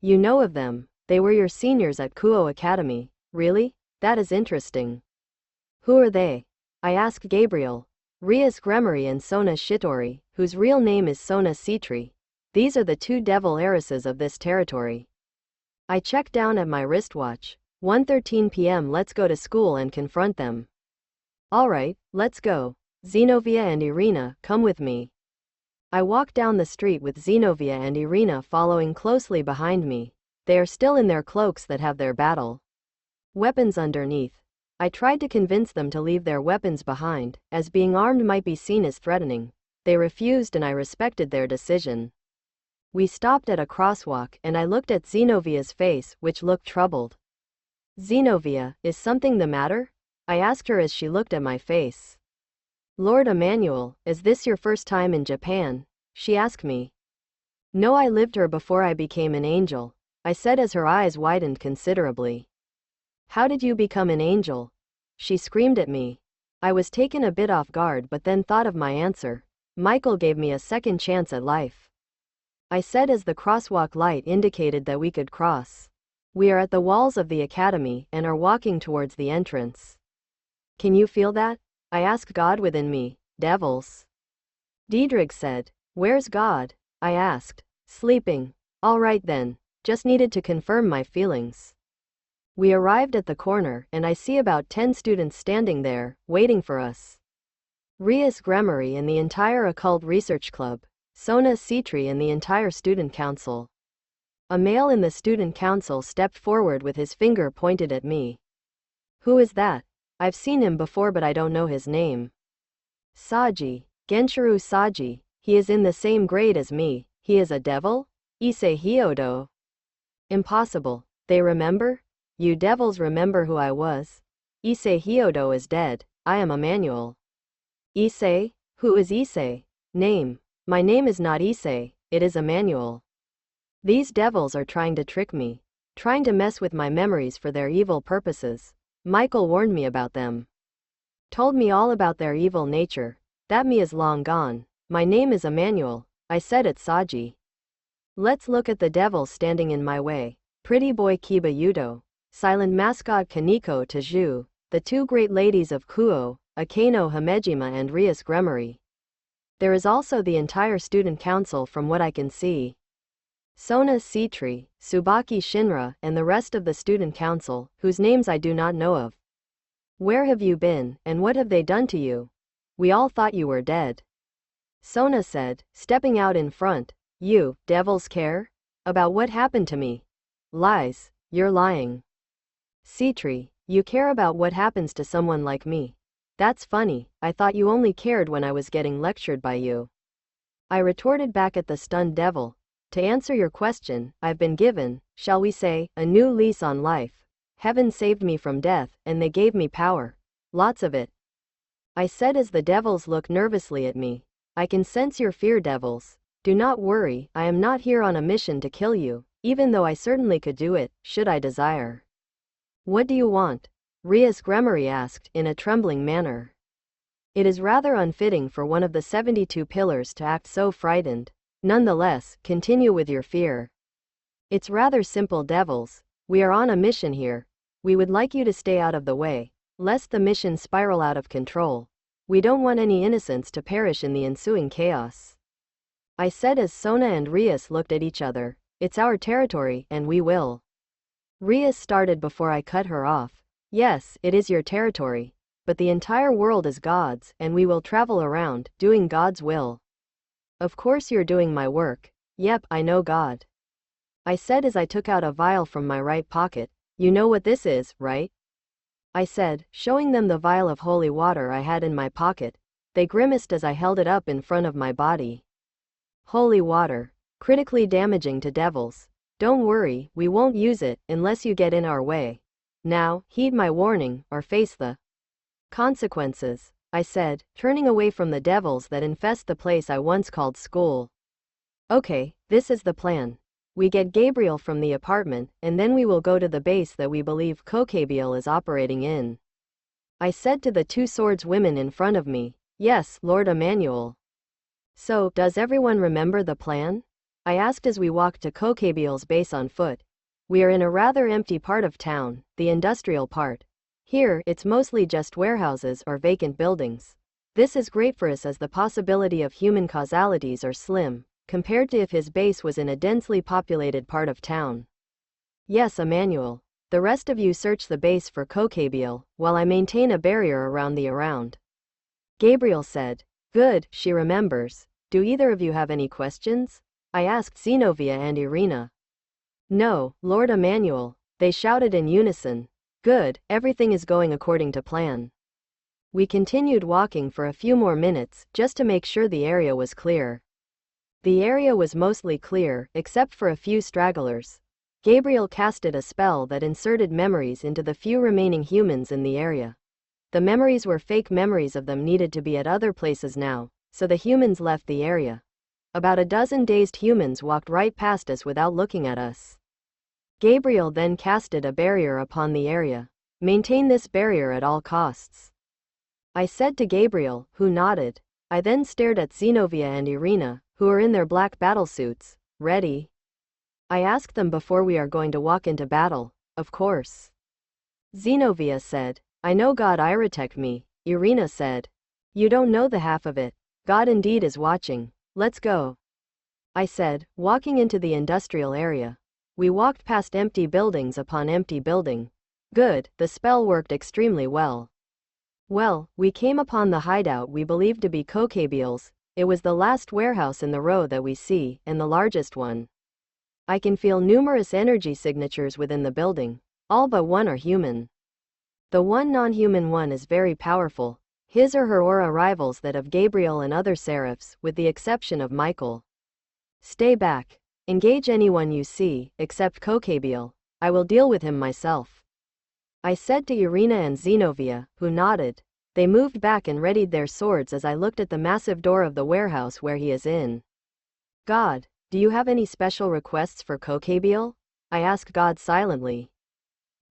You know of them, they were your seniors at Kuo Academy. Really? That is interesting. Who are they? I asked Gabriel. Rias Gremory and Sona Shitori, whose real name is Sona Citri. These are the two devil heiresses of this territory. I checked down at my wristwatch. 1:13 p.m. Let's go to school and confront them. Alright, let's go. Zenobia and Irina, come with me. I walked down the street with Zenobia and Irina following closely behind me. They are still in their cloaks that have their battle weapons underneath. I tried to convince them to leave their weapons behind, as being armed might be seen as threatening. They refused and I respected their decision. We stopped at a crosswalk and I looked at Zenovia's face, which looked troubled. Zenobia, is something the matter? I asked her as she looked at my face. Lord Emmanuel, is this your first time in Japan? She asked me. No, I lived here before I became an angel, I said as her eyes widened considerably. How did you become an angel? She screamed at me. I was taken a bit off guard but then thought of my answer. Michael gave me a second chance at life. I said as the crosswalk light indicated that we could cross. We are at the walls of the academy and are walking towards the entrance. Can you feel that? I asked God within me. Devils. Diedrich said. Where's God? I asked. Sleeping. All right then. Just needed to confirm my feelings. We arrived at the corner and I see about 10 students standing there, waiting for us. Rias Gremory and the entire Occult Research Club, Sona Citri and the entire student council. A male in the student council stepped forward with his finger pointed at me. Who is that? I've seen him before but I don't know his name. Saji, Genshiro Saji, he is in the same grade as me, he is a devil? Issei Hyodo. Impossible, they remember? You devils remember who I was? Issei Hyodo is dead, I am Emmanuel. Issei? Who is Issei? Name. My name is not Issei, it is Emmanuel. These devils are trying to trick me, trying to mess with my memories for their evil purposes. Michael warned me about them. Told me all about their evil nature. That me is long gone. My name is Emmanuel, I said at Saji. Let's look at the devils standing in my way. Pretty boy Kiba Yudo. Silent mascot Kaneko Taju, the two great ladies of Kuo, Akeno Hamejima and Rias Gremory. There is also the entire student council from what I can see. Sona Citri, Tsubaki Shinra and the rest of the student council, whose names I do not know of. Where have you been, and what have they done to you? We all thought you were dead. Sona said, stepping out in front. You, devils care? About what happened to me? Lies, you're lying. Citri, you care about what happens to someone like me. That's funny, I thought you only cared when I was getting lectured by you. I retorted back at the stunned devil. To answer your question, I've been given, shall we say, a new lease on life. Heaven saved me from death, and they gave me power. Lots of it. I said as the devils looked nervously at me. I can sense your fear, devils. Do not worry, I am not here on a mission to kill you, even though I certainly could do it, should I desire. What do you want? Rias Gremory asked, in a trembling manner. It is rather unfitting for one of the 72 pillars to act so frightened. Nonetheless, continue with your fear. It's rather simple, devils. We are on a mission here. We would like you to stay out of the way, lest the mission spiral out of control. We don't want any innocents to perish in the ensuing chaos. I said as Sona and Rias looked at each other. It's our territory, and we will. Rias started before I cut her off. Yes, it is your territory. But the entire world is God's, and we will travel around, doing God's will. Of course you're doing my work. Yep, I know God. I said as I took out a vial from my right pocket. You know what this is, right? I said, showing them the vial of holy water I had in my pocket. They grimaced as I held it up in front of my body. Holy water. Critically damaging to devils. Don't worry, we won't use it unless you get in our way. Now, heed my warning, or face the consequences, I said, turning away from the devils that infest the place I once called school. Okay, this is the plan. We get Gabriel from the apartment, and then we will go to the base that we believe Kokabiel is operating in. I said to the two swords women in front of me. Yes, Lord Emmanuel. So, does everyone remember the plan? I asked as we walked to Kokabiel's base on foot. We are in a rather empty part of town, the industrial part. Here, it's mostly just warehouses or vacant buildings. This is great for us as the possibility of human causalities are slim, compared to if his base was in a densely populated part of town. Yes, Emmanuel. The rest of you search the base for Kokabiel, while I maintain a barrier around the around. Gabriel said. Good, she remembers. Do either of you have any questions? I asked Zenobia and Irina. No, Lord Emmanuel, they shouted in unison. Good, everything is going according to plan. We continued walking for a few more minutes, just to make sure the area was clear. The area was mostly clear, except for a few stragglers. Gabriel casted a spell that inserted memories into the few remaining humans in the area. The memories were fake memories of them needed to be at other places now, so the humans left the area. About a dozen dazed humans walked right past us without looking at us. Gabriel then casted a barrier upon the area. Maintain this barrier at all costs. I said to Gabriel, who nodded. I then stared at Zenobia and Irina, who are in their black battlesuits. Ready? I asked them before we are going to walk into battle. Of course. Zenobia said. I know God irritect me. Irina said. You don't know the half of it. God indeed is watching. Let's go. I said, walking into the industrial area. We walked past empty buildings upon empty building. Good, the spell worked extremely well. Well, we came upon the hideout we believed to be Kokabiel's. It was the last warehouse in the row that we see, and the largest one. I can feel numerous energy signatures within the building. All but one are human. The one non-human one is very powerful. His or her aura rivals that of Gabriel and other seraphs, with the exception of Michael. Stay back. Engage anyone you see, except Kokabiel. I will deal with him myself. I said to Irina and Zenobia, who nodded. They moved back and readied their swords as I looked at the massive door of the warehouse where he is in. God, do you have any special requests for Kokabiel? I asked God silently.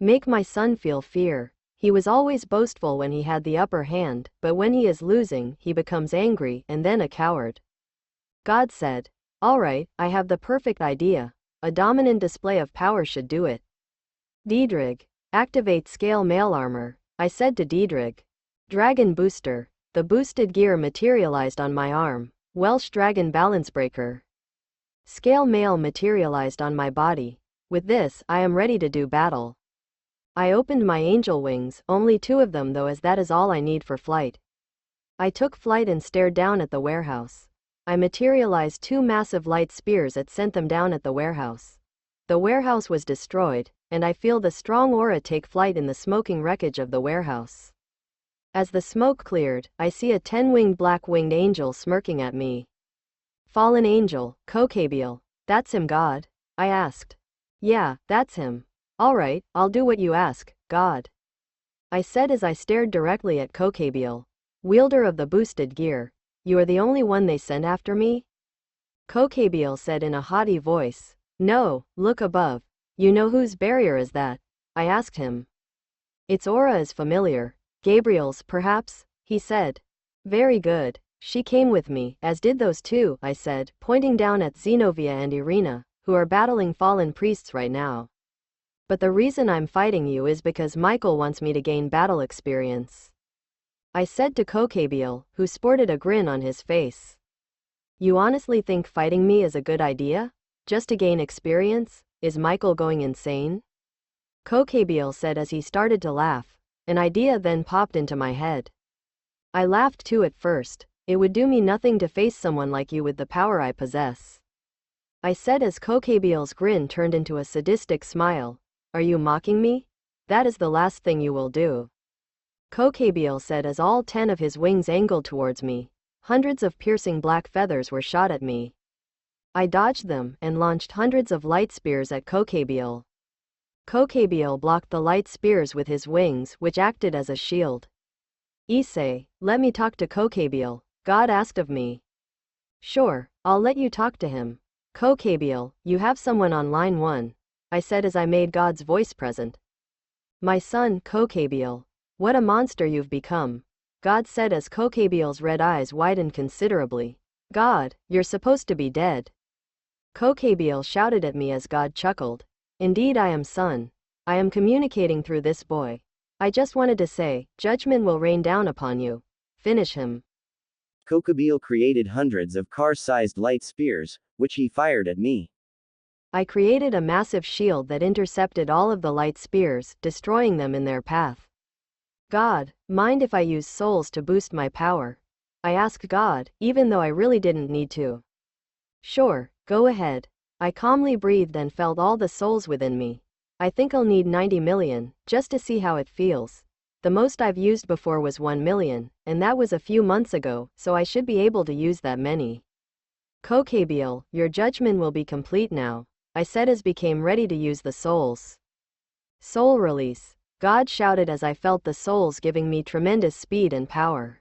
Make my son feel fear. He was always boastful when he had the upper hand, but when he is losing, he becomes angry and then a coward. God said, all right, I have the perfect idea. A dominant display of power should do it. Diedrich, activate scale mail armor, I said to Diedrich. Dragon booster. The boosted gear materialized on my arm. Welsh dragon balance breaker. Scale mail materialized on my body. With this, I am ready to do battle. I opened my angel wings, only 2 of them though, as that is all I need for flight. I took flight and stared down at the warehouse. I materialized 2 massive light spears that sent them down at the warehouse. The warehouse was destroyed, and I feel the strong aura take flight in the smoking wreckage of the warehouse. As the smoke cleared, I see a 10-winged black-winged angel smirking at me. Fallen angel, Kokabiel. That's him, God? I asked. Yeah, that's him. All right, I'll do what you ask, God. I said as I stared directly at Kokabiel. Wielder of the boosted gear. You are the only one they sent after me? Kokabiel said in a haughty voice. No, look above. You know whose barrier is that? I asked him. Its aura is familiar. Gabriel's, perhaps? He said. Very good. She came with me, as did those 2, I said, pointing down at Zenobia and Irina, who are battling fallen priests right now. But the reason I'm fighting you is because Michael wants me to gain battle experience. I said to Kokabiel, who sported a grin on his face. You honestly think fighting me is a good idea? Just to gain experience? Is Michael going insane? Kokabiel said as he started to laugh. An idea then popped into my head. I laughed too at first. It would do me nothing to face someone like you with the power I possess. I said as Kokabiel's grin turned into a sadistic smile. Are you mocking me? That is the last thing you will do. Kokabiel said as all 10 of his wings angled towards me. Hundreds of piercing black feathers were shot at me. I dodged them and launched hundreds of light spears at Kokabiel. Kokabiel blocked the light spears with his wings, which acted as a shield. ISSEI, let me talk to Kokabiel, God asked of me. Sure, I'll let you talk to him. Kokabiel, you have someone on line 1, I said as I made God's voice present. My son, Kokabiel. What a monster you've become, God said as Kokabiel's red eyes widened considerably. God, you're supposed to be dead. Kokabiel shouted at me as God chuckled. Indeed I am, son. I am communicating through this boy. I just wanted to say, judgment will rain down upon you. Finish him. Kokabiel created hundreds of car-sized light spears, which he fired at me. I created a massive shield that intercepted all of the light spears, destroying them in their path. God, mind if I use souls to boost my power? I asked God, even though I really didn't need to. Sure, go ahead. I calmly breathed and felt all the souls within me. I think I'll need 90 million, just to see how it feels. The most I've used before was 1 million, and that was a few months ago, so I should be able to use that many. Kokabiel, your judgment will be complete now, I said as became ready to use the souls. Soul release, God shouted as I felt the souls giving me tremendous speed and power.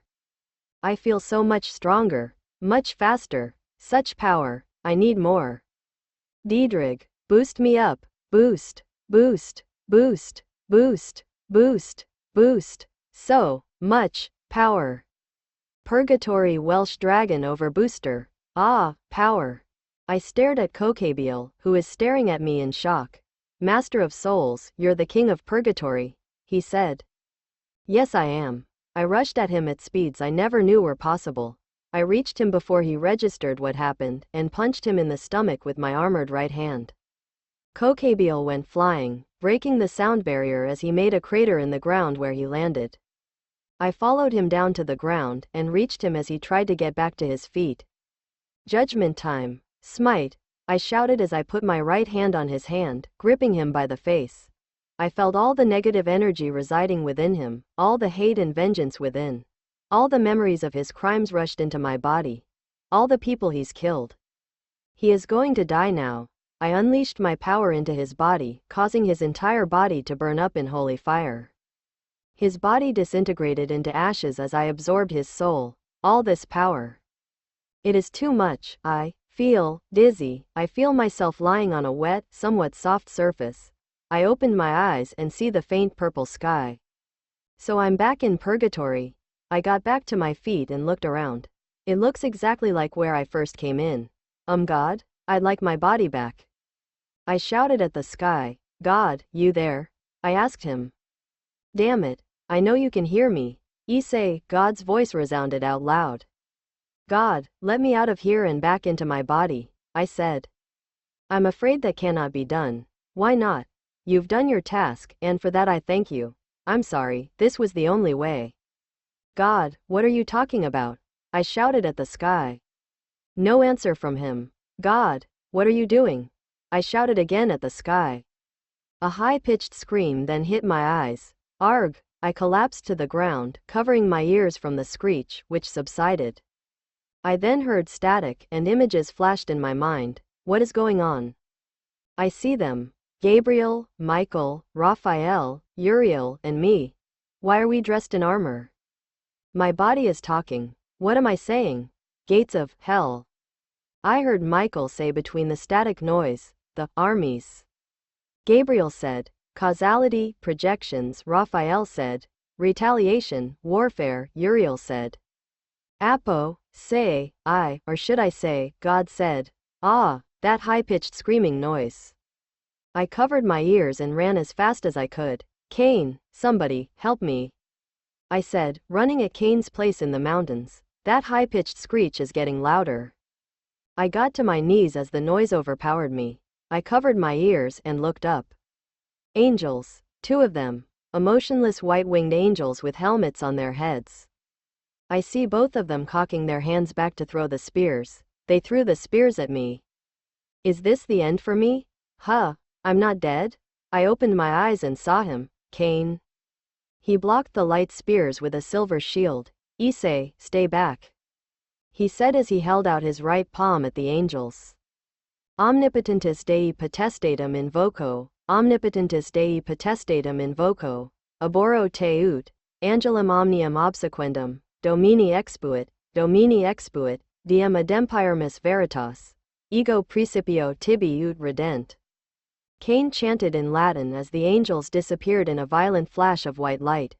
I feel so much stronger, much faster, such power, I need more. Diedrich, boost me up, boost, boost, boost, boost, boost, boost, so much power. Purgatory Welsh Dragon over Booster, ah, power. I stared at Kokabiel, who is staring at me in shock. Master of Souls, you're the king of Purgatory, he said. Yes I am. I rushed at him at speeds I never knew were possible. I reached him before he registered what happened and punched him in the stomach with my armored right hand. Kokabiel went flying, breaking the sound barrier as he made a crater in the ground where he landed. I followed him down to the ground and reached him as he tried to get back to his feet. Judgment time, smite, I shouted as I put my right hand on his hand, gripping him by the face. I felt all the negative energy residing within him, all the hate and vengeance within. All the memories of his crimes rushed into my body. All the people he's killed. He is going to die now. I unleashed my power into his body, causing his entire body to burn up in holy fire. His body disintegrated into ashes as I absorbed his soul. All this power. It is too much. I feel dizzy. I feel myself lying on a wet, somewhat soft surface. I opened my eyes and see the faint purple sky. So I'm back in Purgatory. I got back to my feet and looked around. It looks exactly like where I first came in. God, I'd like my body back. I shouted at the sky. God, you there? I asked him. Damn it, I know you can hear me. ISSEI, God's voice resounded out loud. God, let me out of here and back into my body, I said. I'm afraid that cannot be done. Why not? You've done your task, and for that I thank you. I'm sorry, this was the only way. God, what are you talking about? I shouted at the sky. No answer from him. God, what are you doing? I shouted again at the sky. A high-pitched scream then hit my eyes. Arg! I collapsed to the ground, covering my ears from the screech, which subsided. I then heard static and images flashed in my mind. What is going on? I see them. Gabriel, Michael, Raphael, Uriel, and me. Why are we dressed in armor? My body is talking. What am I saying? Gates of hell. I heard Michael say between the static noise, the armies. Gabriel said, causality, projections. Raphael said, retaliation, warfare. Uriel said, Apo, say, or should I say, God said, ah, that high-pitched screaming noise. I covered my ears and ran as fast as I could. Cain, somebody, help me. I said, running at Cain's place in the mountains. That high-pitched screech is getting louder. I got to my knees as the noise overpowered me. I covered my ears and looked up. Angels, 2 of them, emotionless white-winged angels with helmets on their heads. I see both of them cocking their hands back to throw the spears. They threw the spears at me. Is this the end for me? Huh, I'm not dead? I opened my eyes and saw him, Cain. He blocked the light spears with a silver shield. ISSEI, stay back, he said as he held out his right palm at the angels. Omnipotentis Dei potestatem invoco, omnipotentis Dei potestatem invoco, aboro te ut, angelum omnium obsequendum, domini expuit, diem adempirmus veritas, ego principio tibi ut redent. Cain chanted in Latin as the angels disappeared in a violent flash of white light.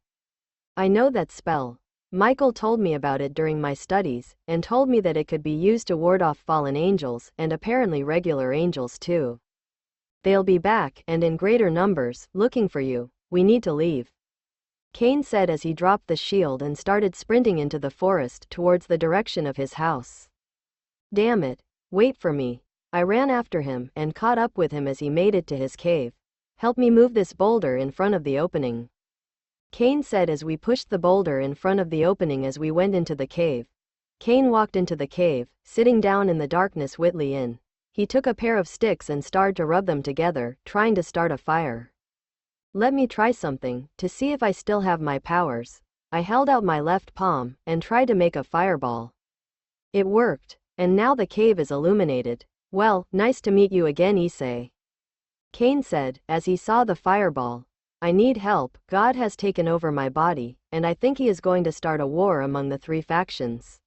I know that spell. Michael told me about it during my studies, and told me that it could be used to ward off fallen angels and apparently regular angels too. They'll be back, and in greater numbers, looking for you. We need to leave, Cain said as he dropped the shield and started sprinting into the forest towards the direction of his house. Damn it, wait for me. I ran after him and caught up with him as he made it to his cave. Help me move this boulder in front of the opening, Cain said as we pushed the boulder in front of the opening as we went into the cave. Cain walked into the cave, sitting down in the darkness Whitley in. He took a pair of sticks and started to rub them together, trying to start a fire. Let me try something, to see if I still have my powers. I held out my left palm, and tried to make a fireball. It worked, and now the cave is illuminated. Well, nice to meet you again, ISSEI, Cain said, as he saw the fireball. I need help. God has taken over my body, and I think he is going to start a war among the three factions.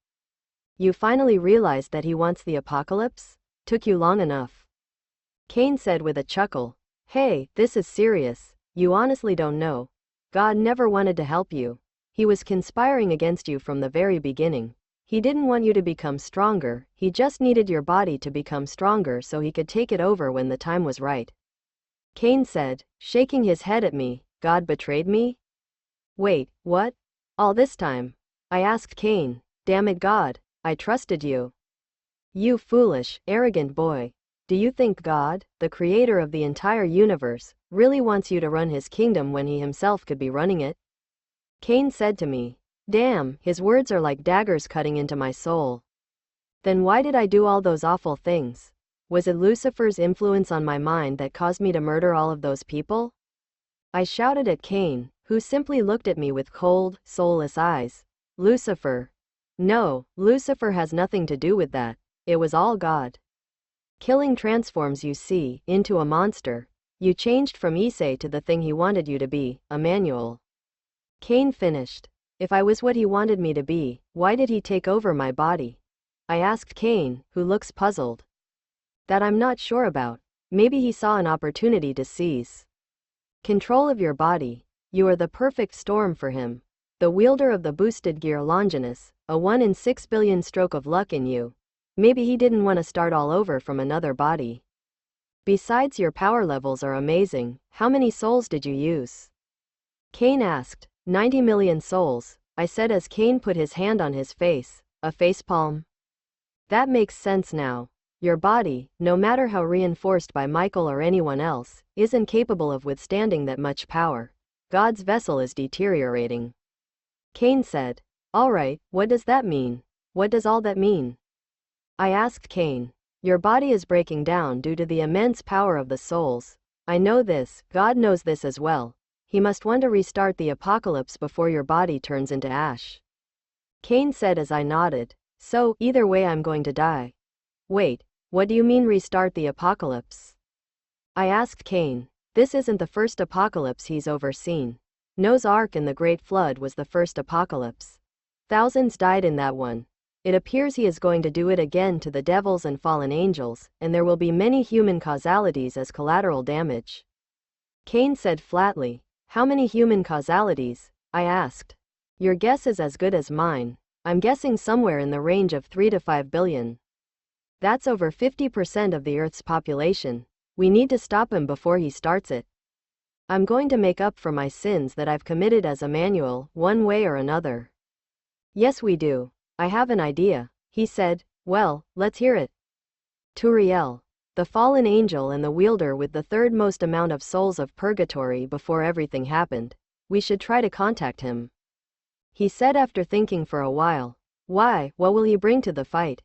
You finally realized that he wants the apocalypse? Took you long enough, Cain said with a chuckle. Hey, this is serious. You honestly don't know. God never wanted to help you. He was conspiring against you from the very beginning. He didn't want you to become stronger, he just needed your body to become stronger so he could take it over when the time was right, Cain said, shaking his head at me. God betrayed me? Wait, what? All this time? I asked Cain. Damn it, God, I trusted you. You foolish, arrogant boy. Do you think God, the creator of the entire universe, really wants you to run his kingdom when he himself could be running it? Cain said to me. Damn, his words are like daggers cutting into my soul. Then why did I do all those awful things? Was it Lucifer's influence on my mind that caused me to murder all of those people? I shouted at Cain, who simply looked at me with cold, soulless eyes. Lucifer. No, Lucifer has nothing to do with that. It was all God. Killing transforms you see, into a monster. You changed from ISSEI to the thing he wanted you to be, Emmanuel. Cain finished. If I was what he wanted me to be, why did he take over my body? I asked Cain, who looks puzzled. That I'm not sure about. Maybe he saw an opportunity to seize control of your body. You are the perfect storm for him. The wielder of the boosted gear Longinus, a 1 in 6 billion stroke of luck in you. Maybe he didn't want to start all over from another body. Besides, your power levels are amazing. How many souls did you use? Cain asked. 90 million souls, I said as Cain put his hand on his face, a facepalm. That makes sense now. Your body, no matter how reinforced by Michael or anyone else, isn't capable of withstanding that much power. God's vessel is deteriorating. Cain said. Alright, what does that mean? What does all that mean? I asked Cain. Your body is breaking down due to the immense power of the souls. I know this, God knows this as well. He must want to restart the apocalypse before your body turns into ash. Cain said as I nodded. So, either way I'm going to die. Wait, what do you mean restart the apocalypse? I asked Cain. This isn't the first apocalypse he's overseen. Noah's Ark in the Great Flood was the first apocalypse. Thousands died in that one. It appears he is going to do it again to the devils and fallen angels, and there will be many human causalities as collateral damage. Cain said flatly. How many human causalities? I asked. Your guess is as good as mine. I'm guessing somewhere in the range of 3 to 5 billion. That's over 50% of the Earth's population. We need to stop him before he starts it. I'm going to make up for my sins that I've committed as Emmanuel, one way or another. Yes, we do. I have an idea, he said. Well, let's hear it. Turiel, the fallen angel and the wielder with the third most amount of souls of Purgatory before everything happened. We should try to contact him, he said after thinking for a while. Why, what will he bring to the fight?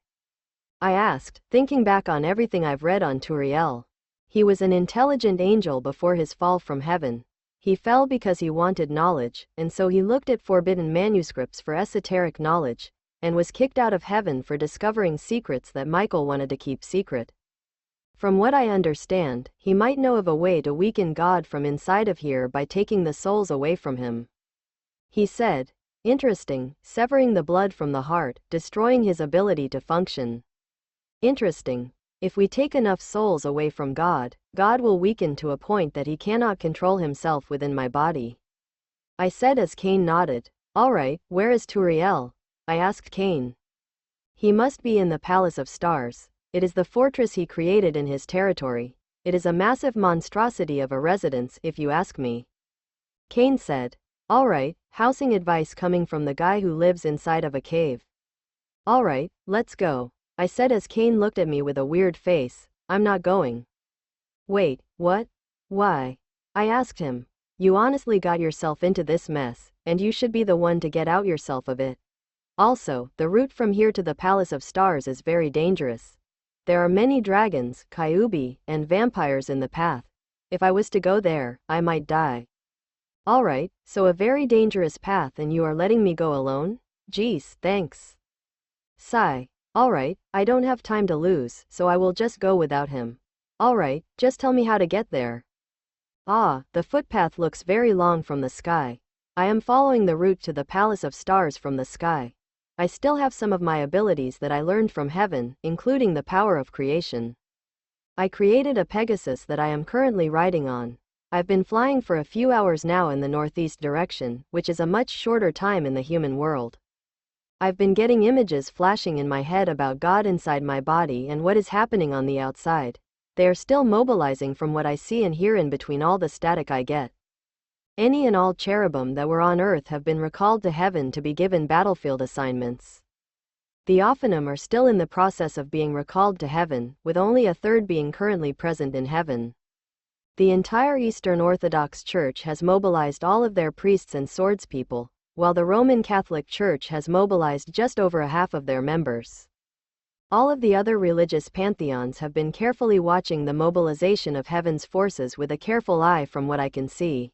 I asked, thinking back on everything I've read on Turiel. He was an intelligent angel before his fall from heaven. He fell because he wanted knowledge, and so he looked at forbidden manuscripts for esoteric knowledge, and was kicked out of heaven for discovering secrets that Michael wanted to keep secret. From what I understand, he might know of a way to weaken God from inside of here by taking the souls away from him. He said, interesting, severing the blood from the heart, destroying his ability to function. Interesting. If we take enough souls away from God, God will weaken to a point that he cannot control himself within my body. I said as Cain nodded. Alright, where is Turiel? I asked Cain. He must be in the Palace of Stars. It is the fortress he created in his territory. It is a massive monstrosity of a residence, if you ask me. Cain said. Alright, housing advice coming from the guy who lives inside of a cave. Alright, let's go. I said as Cain looked at me with a weird face. I'm not going. Wait, what? Why? I asked him. You honestly got yourself into this mess, and you should be the one to get out yourself of it. Also, the route from here to the Palace of Stars is very dangerous. There are many dragons, Kyuubi, and vampires in the path. If I was to go there, I might die. Alright, so a very dangerous path and you are letting me go alone? Geez, thanks. Sigh. Alright, I don't have time to lose, so I will just go without him. Alright, just tell me how to get there. Ah, the footpath looks very long from the sky. I am following the route to the Palace of Stars from the sky. I still have some of my abilities that I learned from heaven, including the power of creation. I created a Pegasus that I am currently riding on. I've been flying for a few hours now in the northeast direction, which is a much shorter time in the human world. I've been getting images flashing in my head about God inside my body and what is happening on the outside. They are still mobilizing from what I see and hear in between all the static I get. Any and all cherubim that were on earth have been recalled to heaven to be given battlefield assignments. The Ophanim are still in the process of being recalled to heaven, with only a third being currently present in heaven. The entire Eastern Orthodox Church has mobilized all of their priests and swordspeople, while the Roman Catholic Church has mobilized just over a half of their members. All of the other religious pantheons have been carefully watching the mobilization of heaven's forces with a careful eye from what I can see.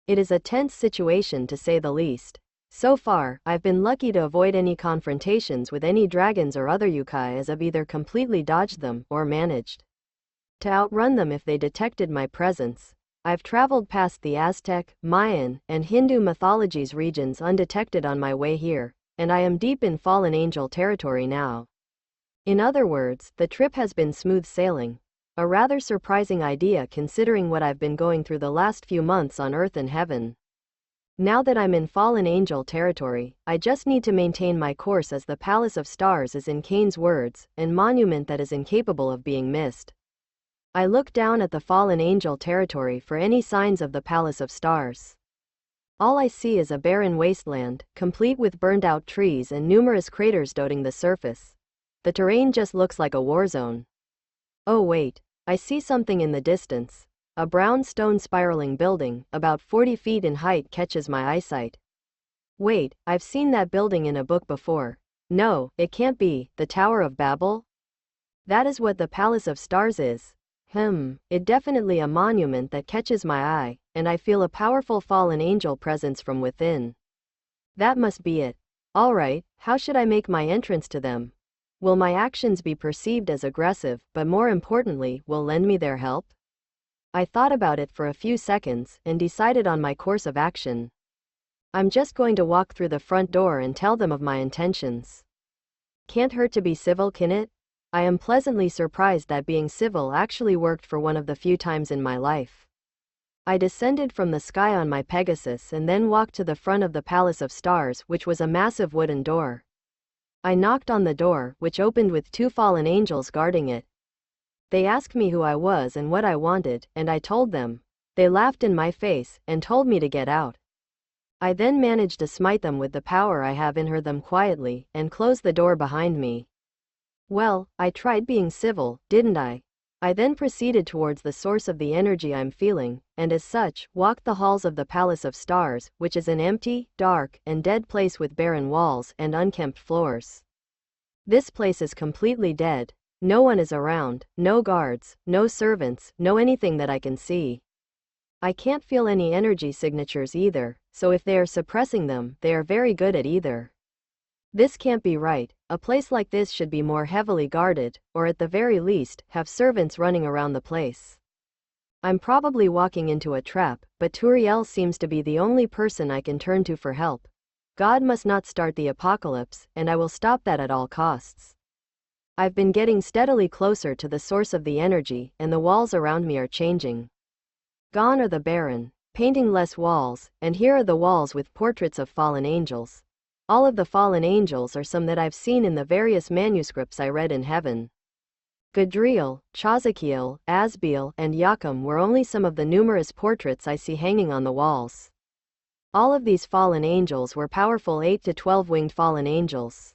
It is a tense situation to say the least. So far, I've been lucky to avoid any confrontations with any dragons or other yokai as I've either completely dodged them or managed to outrun them if they detected my presence. I've traveled past the Aztec, Mayan, and Hindu mythologies regions undetected on my way here, and I am deep in fallen angel territory now. In other words, the trip has been smooth sailing. A rather surprising idea considering what I've been going through the last few months on Earth and Heaven. Now that I'm in fallen angel territory, I just need to maintain my course as the Palace of Stars is in Cain's words, a monument that is incapable of being missed. I look down at the fallen angel territory for any signs of the Palace of Stars. All I see is a barren wasteland, complete with burned-out trees and numerous craters dotting the surface. The terrain just looks like a war zone. Oh wait. I see something in the distance. A brown stone spiraling building, about 40 feet in height, catches my eyesight. Wait, I've seen that building in a book before. No, it can't be, the Tower of Babel? That is what the Palace of Stars is. It definitely a monument that catches my eye, and I feel a powerful fallen angel presence from within. That must be it. Alright, how should I make my entrance to them? Will my actions be perceived as aggressive, but more importantly, will lend me their help? I thought about it for a few seconds, and decided on my course of action. I'm just going to walk through the front door and tell them of my intentions. Can't hurt to be civil, can it? I am pleasantly surprised that being civil actually worked for one of the few times in my life. I descended from the sky on my Pegasus and then walked to the front of the Palace of Stars, which was a massive wooden door. I knocked on the door, which opened with 2 fallen angels guarding it. They asked me who I was and what I wanted, and I told them. They laughed in my face, and told me to get out. I then managed to smite them with the power I have in them quietly, and close the door behind me. Well, I tried being civil, didn't I? I then proceeded towards the source of the energy I'm feeling, and as such, walked the halls of the Palace of Stars, which is an empty, dark, and dead place with barren walls and unkempt floors. This place is completely dead. No one is around, no guards, no servants, no anything that I can see. I can't feel any energy signatures either, so if they are suppressing them, they are very good at either. This can't be right. A place like this should be more heavily guarded, or at the very least, have servants running around the place. I'm probably walking into a trap, but Turiel seems to be the only person I can turn to for help. God must not start the apocalypse, and I will stop that at all costs. I've been getting steadily closer to the source of the energy, and the walls around me are changing. Gone are the barren, painting less walls, and here are the walls with portraits of fallen angels. All of the fallen angels are some that I've seen in the various manuscripts I read in heaven. Gadriel, Chazakiel, Asbiel, and Yakum were only some of the numerous portraits I see hanging on the walls. All of these fallen angels were powerful 8 to 12 winged fallen angels.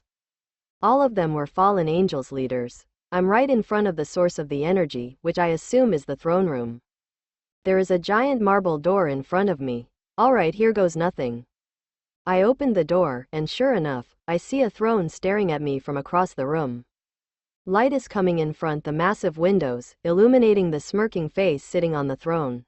All of them were fallen angels leaders. I'm right in front of the source of the energy, which I assume is the throne room. There is a giant marble door in front of me. Alright, here goes nothing. I opened the door, and sure enough, I see a throne staring at me from across the room. Light is coming in front the massive windows, illuminating the smirking face sitting on the throne.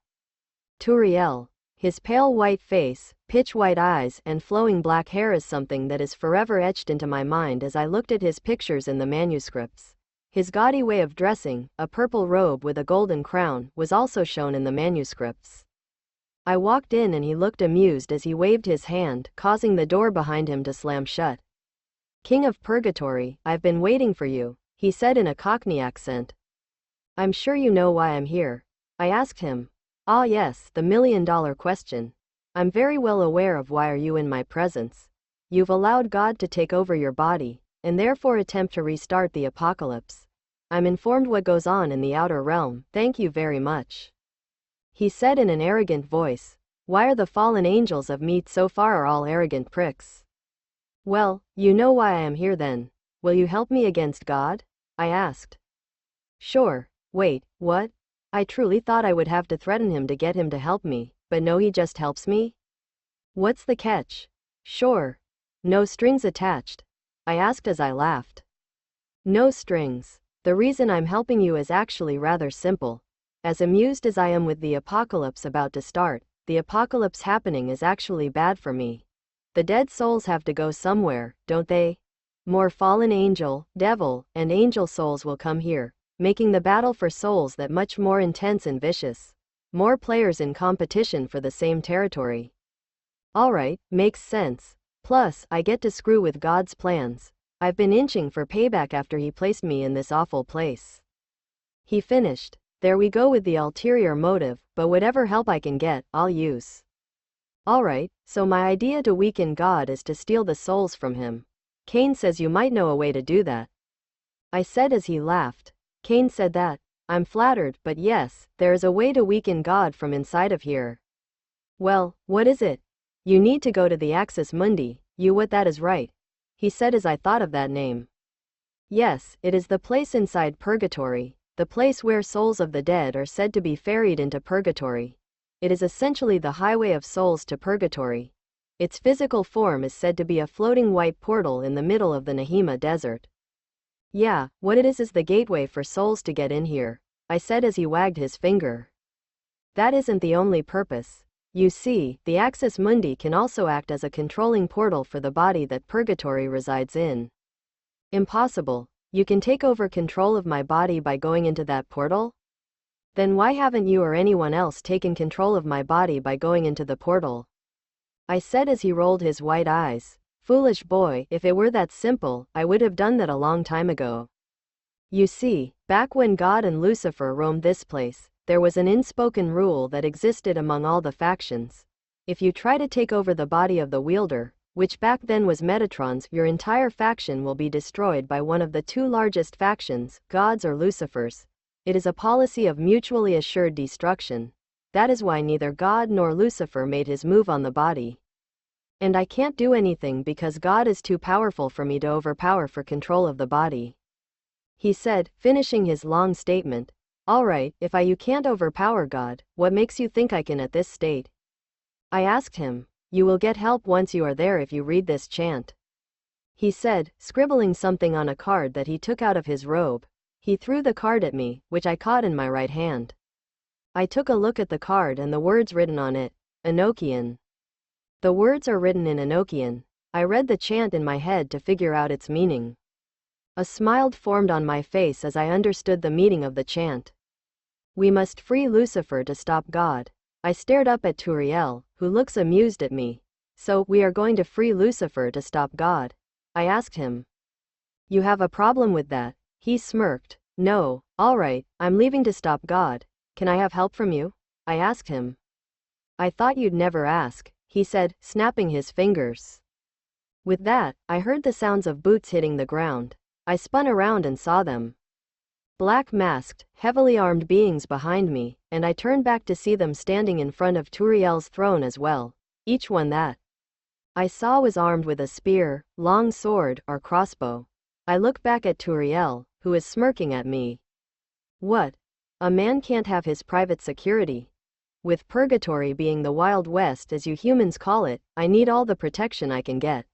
Turiel. His pale white face, pitch white eyes, and flowing black hair is something that is forever etched into my mind as I looked at his pictures in the manuscripts. His gaudy way of dressing, a purple robe with a golden crown, was also shown in the manuscripts. I walked in and he looked amused as he waved his hand, causing the door behind him to slam shut. King of Purgatory, I've been waiting for you, he said in a Cockney accent. I'm sure you know why I'm here. I asked him. Ah yes, the million-dollar question. I'm very well aware of why are you in my presence. You've allowed God to take over your body, and therefore attempt to restart the apocalypse. I'm informed what goes on in the outer realm, thank you very much. He said in an arrogant voice. Why are the fallen angels of meat so far are all arrogant pricks? Well, you know why I am here then. Will you help me against God? I asked. Sure. Wait, what? I truly thought I would have to threaten him to get him to help me, but no, he just helps me? What's the catch? Sure. No strings attached? I asked as I laughed. No strings. The reason I'm helping you is actually rather simple. As amused as I am with the apocalypse about to start, the apocalypse happening is actually bad for me. The dead souls have to go somewhere, don't they? More fallen angel, devil, and angel souls will come here, making the battle for souls that much more intense and vicious. More players in competition for the same territory. Alright, makes sense. Plus, I get to screw with God's plans. I've been inching for payback after he placed me in this awful place. He finished. There we go with the ulterior motive, but whatever help I can get, I'll use. Alright, so my idea to weaken God is to steal the souls from him. Cain says you might know a way to do that. I said as he laughed. Cain said that. I'm flattered, but yes, there is a way to weaken God from inside of here. Well, what is it? You need to go to the Axis Mundi, what that is right. He said as I thought of that name. Yes, it is the place inside Purgatory. The place where souls of the dead are said to be ferried into Purgatory. It is essentially the highway of souls to Purgatory. Its physical form is said to be a floating white portal in the middle of the Nahima desert. Yeah, what it is the gateway for souls to get in here, I said as he wagged his finger. That isn't the only purpose. You see, the Axis Mundi can also act as a controlling portal for the body that Purgatory resides in. Impossible. You can take over control of my body by going into that portal? Then why haven't you or anyone else taken control of my body by going into the portal? I said as he rolled his white eyes. Foolish boy, if it were that simple, I would have done that a long time ago. You see, back when God and Lucifer roamed this place, there was an unspoken rule that existed among all the factions. If you try to take over the body of the wielder, which back then was Metatron's, your entire faction will be destroyed by one of the two largest factions, God's or Lucifer's. It is a policy of mutually assured destruction. That is why neither God nor Lucifer made his move on the body. And I can't do anything because God is too powerful for me to overpower for control of the body. He said, finishing his long statement. Alright, if you can't overpower God, what makes you think I can at this state? I asked him. You will get help once you are there if you read this chant. he said, scribbling something on a card that he took out of his robe. He threw the card at me, which I caught in my right hand. I took a look at the card and the words written on it, Enochian. The words are written in Enochian. I read the chant in my head to figure out its meaning. A smile formed on my face as I understood the meaning of the chant. We must free Lucifer to stop God. I stared up at Turiel, who looks amused at me. So, we are going to free Lucifer to stop God? I asked him. You have a problem with that? He smirked. No, alright, I'm leaving to stop God. Can I have help from you? I asked him. I thought you'd never ask, he said, snapping his fingers. With that, I heard the sounds of boots hitting the ground. I spun around and saw them. Black masked, heavily armed beings behind me, and I turned back to see them standing in front of Turiel's throne as well. Each one that I saw was armed with a spear, long sword, or crossbow. I look back at Turiel, who is smirking at me. What? A man can't have his private security. With Purgatory being the Wild West as you humans call it, I need all the protection I can get,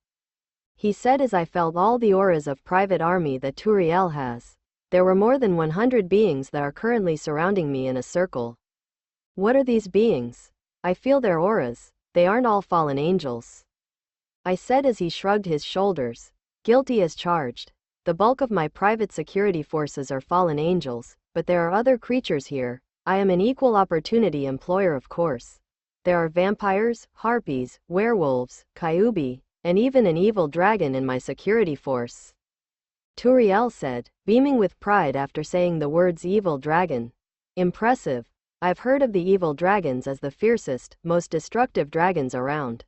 he said as I felt all the auras of private army that Turiel has. There were more than 100 beings that are currently surrounding me in a circle. What are these beings? I feel their auras. They aren't all fallen angels, I said as he shrugged his shoulders. Guilty as charged. The bulk of my private security forces are fallen angels, but there are other creatures here. I am an equal opportunity employer, of course. There are vampires, harpies, werewolves, kyubi, and even an evil dragon in my security force, Turiel said, beaming with pride after saying the words evil dragon. Impressive. I've heard of the evil dragons as the fiercest, most destructive dragons around.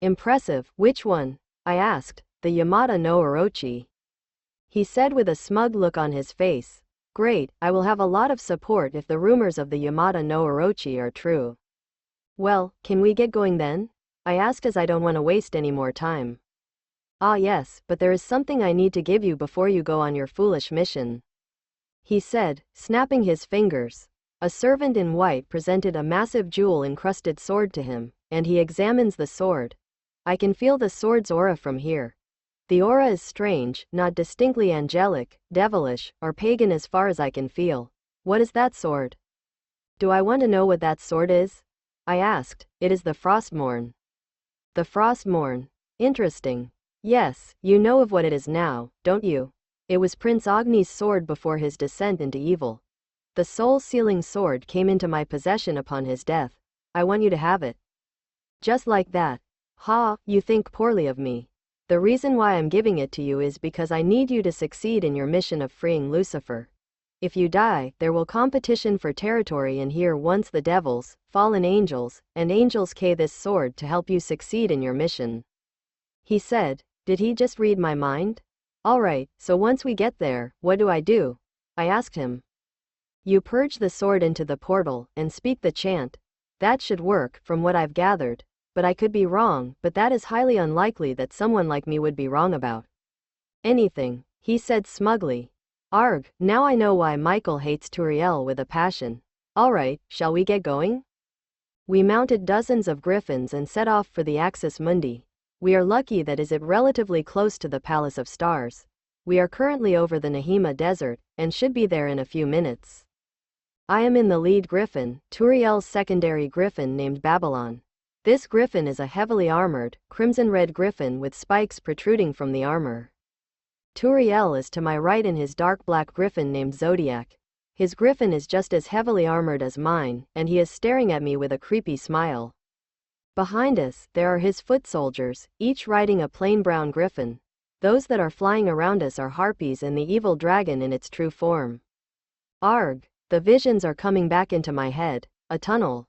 Impressive, which one? I asked. The Yamata no Orochi, he said with a smug look on his face. Great, I will have a lot of support if the rumors of the Yamata no Orochi are true. Well, can we get going then? I asked as I don't want to waste any more time. Ah yes, but there is something I need to give you before you go on your foolish mission, he said, snapping his fingers. A servant in white presented a massive jewel-encrusted sword to him, and he examines the sword. I can feel the sword's aura from here. The aura is strange, not distinctly angelic, devilish, or pagan as far as I can feel. What is that sword? Do I want to know what that sword is? I asked. It is the Frostmourne. The Frostmourne. Interesting. Yes, you know of what it is now, don't you? It was Prince Agni's sword before his descent into evil. The soul-sealing sword came into my possession upon his death. I want you to have it. Just like that. Ha, you think poorly of me. The reason why I'm giving it to you is because I need you to succeed in your mission of freeing Lucifer. If you die, there will competition for territory and here once the devils, fallen angels, and angels this sword to help you succeed in your mission. He said. Did he just read my mind? Alright, so once we get there, what do I do? I asked him. You purge the sword into the portal and speak the chant. That should work, from what I've gathered. But I could be wrong, but that is highly unlikely that someone like me would be wrong about anything, he said smugly. Arg, now I know why Michael hates Turiel with a passion. Alright, shall we get going? We mounted dozens of griffins and set off for the Axis Mundi. We are lucky that is it relatively close to the Palace of Stars. We are currently over the Nahima Desert, and should be there in a few minutes. I am in the lead griffin, Turiel's secondary griffin named Babylon. This griffin is a heavily armored, crimson-red griffin with spikes protruding from the armor. Turiel is to my right in his dark black griffin named Zodiac. His griffin is just as heavily armored as mine, and he is staring at me with a creepy smile. Behind us, there are his foot soldiers, each riding a plain brown griffin. Those that are flying around us are harpies and the evil dragon in its true form. Arg, the visions are coming back into my head. A tunnel.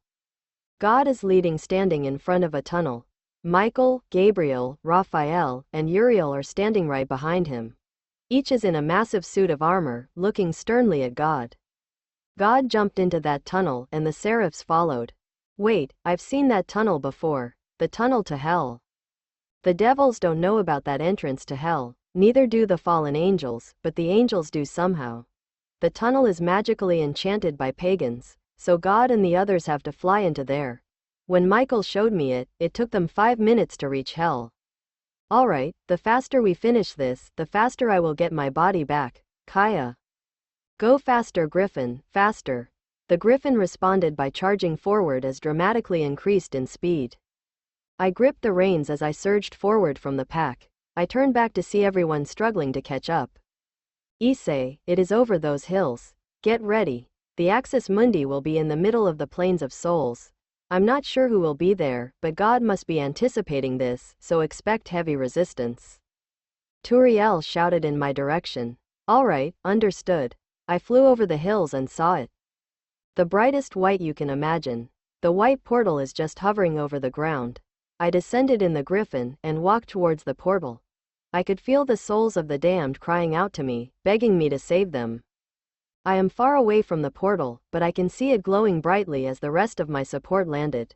God is leading standing in front of a tunnel. Michael, Gabriel, Raphael, and Uriel are standing right behind him. Each is in a massive suit of armor, looking sternly at God. God jumped into that tunnel and the seraphs followed. Wait, I've seen that tunnel before. The tunnel to hell. The devils don't know about that entrance to hell, neither do the fallen angels, but the angels do somehow. The tunnel is magically enchanted by pagans, so God and the others have to fly into there. When Michael showed me it, it took them 5 minutes to reach hell. Alright, the faster we finish this, the faster I will get my body back. Kaya. Go faster, Griffin, faster. The Griffin responded by charging forward as dramatically increased in speed. I gripped the reins as I surged forward from the pack. I turned back to see everyone struggling to catch up. ISSEI, it is over those hills. Get ready. The Axis Mundi will be in the middle of the Plains of Souls. I'm not sure who will be there, but God must be anticipating this, so expect heavy resistance. Turiel shouted in my direction. Alright, understood. I flew over the hills and saw it. The brightest white you can imagine. The white portal is just hovering over the ground. I descended in the Griffin and walked towards the portal. I could feel the souls of the damned crying out to me, begging me to save them. I am far away from the portal, but I can see it glowing brightly as the rest of my support landed.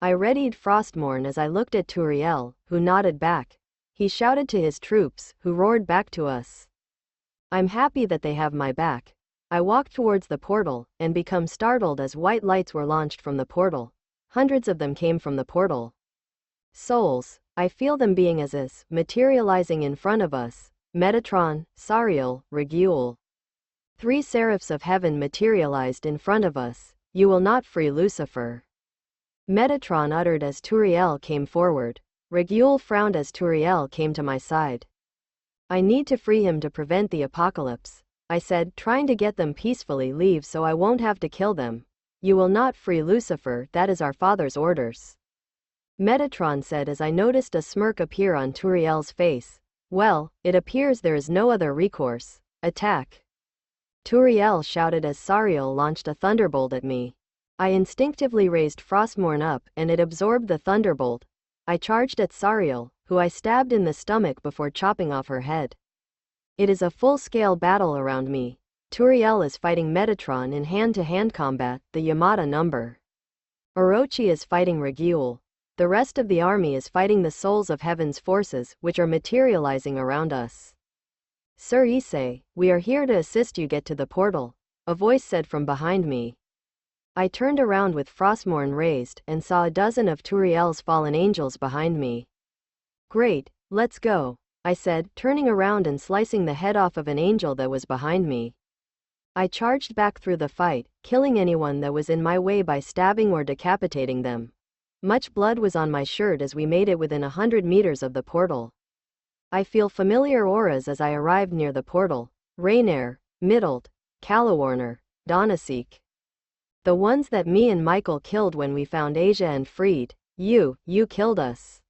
I readied Frostmourne as I looked at Turiel, who nodded back. He shouted to his troops, who roared back to us. I'm happy that they have my back. I walked towards the portal, and became startled as white lights were launched from the portal. Hundreds of them came from the portal. Souls, I feel them being as is, materializing in front of us. Metatron, Sariel, Regule. 3 seraphs of heaven materialized in front of us. You will not free Lucifer. Metatron uttered as Turiel came forward. Regule frowned as Turiel came to my side. I need to free him to prevent the apocalypse, I said, trying to get them peacefully leave so I won't have to kill them. You will not free Lucifer, that is our father's orders. Metatron said as I noticed a smirk appear on Turiel's face. Well, it appears there is no other recourse. Attack. Turiel shouted as Sariel launched a thunderbolt at me. I instinctively raised Frostmourne up and it absorbed the thunderbolt. I charged at Sariel, who I stabbed in the stomach before chopping off her head. It is a full-scale battle around me. Turiel is fighting Metatron in hand-to-hand combat, the Yamada number. Orochi is fighting Regule. The rest of the army is fighting the souls of heaven's forces, which are materializing around us. Sir ISSEI, we are here to assist you get to the portal, a voice said from behind me. I turned around with Frostmourne raised and saw a dozen of Turiel's fallen angels behind me. Great, let's go, I said, turning around and slicing the head off of an angel that was behind me. I charged back through the fight, killing anyone that was in my way by stabbing or decapitating them. Much blood was on my shirt as we made it within 100 meters of the portal. I feel familiar auras as I arrived near the portal. Rainier, Middled, Calawarner, Donaseek. The ones that me and Michael killed when we found Asia and freed. You killed us.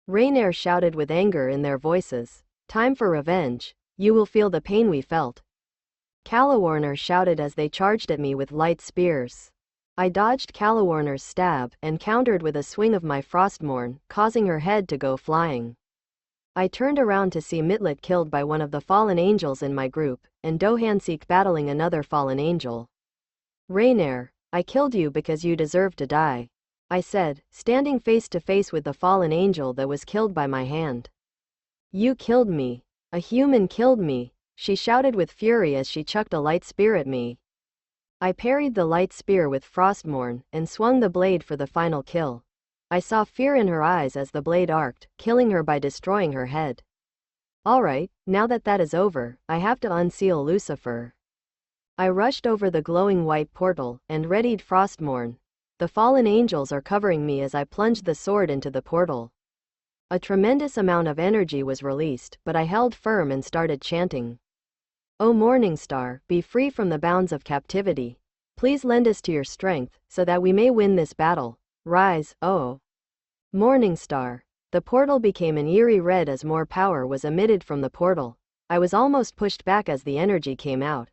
Rainier shouted with anger in their voices. Time for revenge. You will feel the pain we felt. Calawarner shouted as they charged at me with light spears. I dodged Calawarner's stab and countered with a swing of my Frostmourne, causing her head to go flying. I turned around to see Mitlet killed by one of the fallen angels in my group, and Dohanseek battling another fallen angel. Rainier, I killed you because you deserve to die, I said, standing face to face with the fallen angel that was killed by my hand. You killed me. A human killed me, she shouted with fury as she chucked a light spear at me. I parried the light spear with Frostmourne and swung the blade for the final kill. I saw fear in her eyes as the blade arced, killing her by destroying her head. Alright, now that that is over, I have to unseal Lucifer. I rushed over the glowing white portal and readied Frostmourne. The fallen angels are covering me as I plunged the sword into the portal. A tremendous amount of energy was released, but I held firm and started chanting. O Morningstar, be free from the bounds of captivity. Please lend us to your strength, so that we may win this battle. Rise, O Morningstar. The portal became an eerie red as more power was emitted from the portal. I was almost pushed back as the energy came out.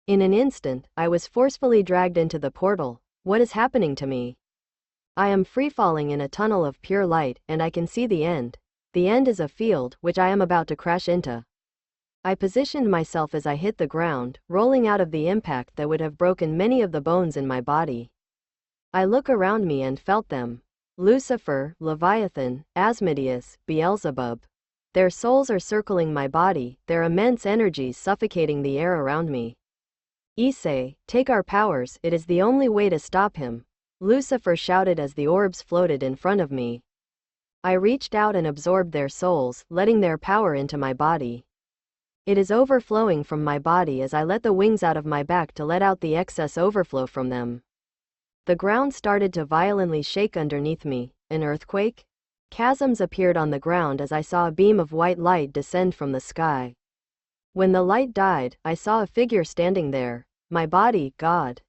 In an instant, I was forcefully dragged into the portal. What is happening to me? I am free-falling in a tunnel of pure light, and I can see the end. The end is a field, which I am about to crash into. I positioned myself as I hit the ground, rolling out of the impact that would have broken many of the bones in my body. I look around me and felt them. Lucifer, Leviathan, Asmodeus, Beelzebub. Their souls are circling my body, their immense energies suffocating the air around me. ISSEI, take our powers, it is the only way to stop him, Lucifer shouted as the orbs floated in front of me. I reached out and absorbed their souls, letting their power into my body. It is overflowing from my body as I let the wings out of my back to let out the excess overflow from them. The ground started to violently shake underneath me. An earthquake? Chasms appeared on the ground as I saw a beam of white light descend from the sky. When the light died, I saw a figure standing there. My body, God.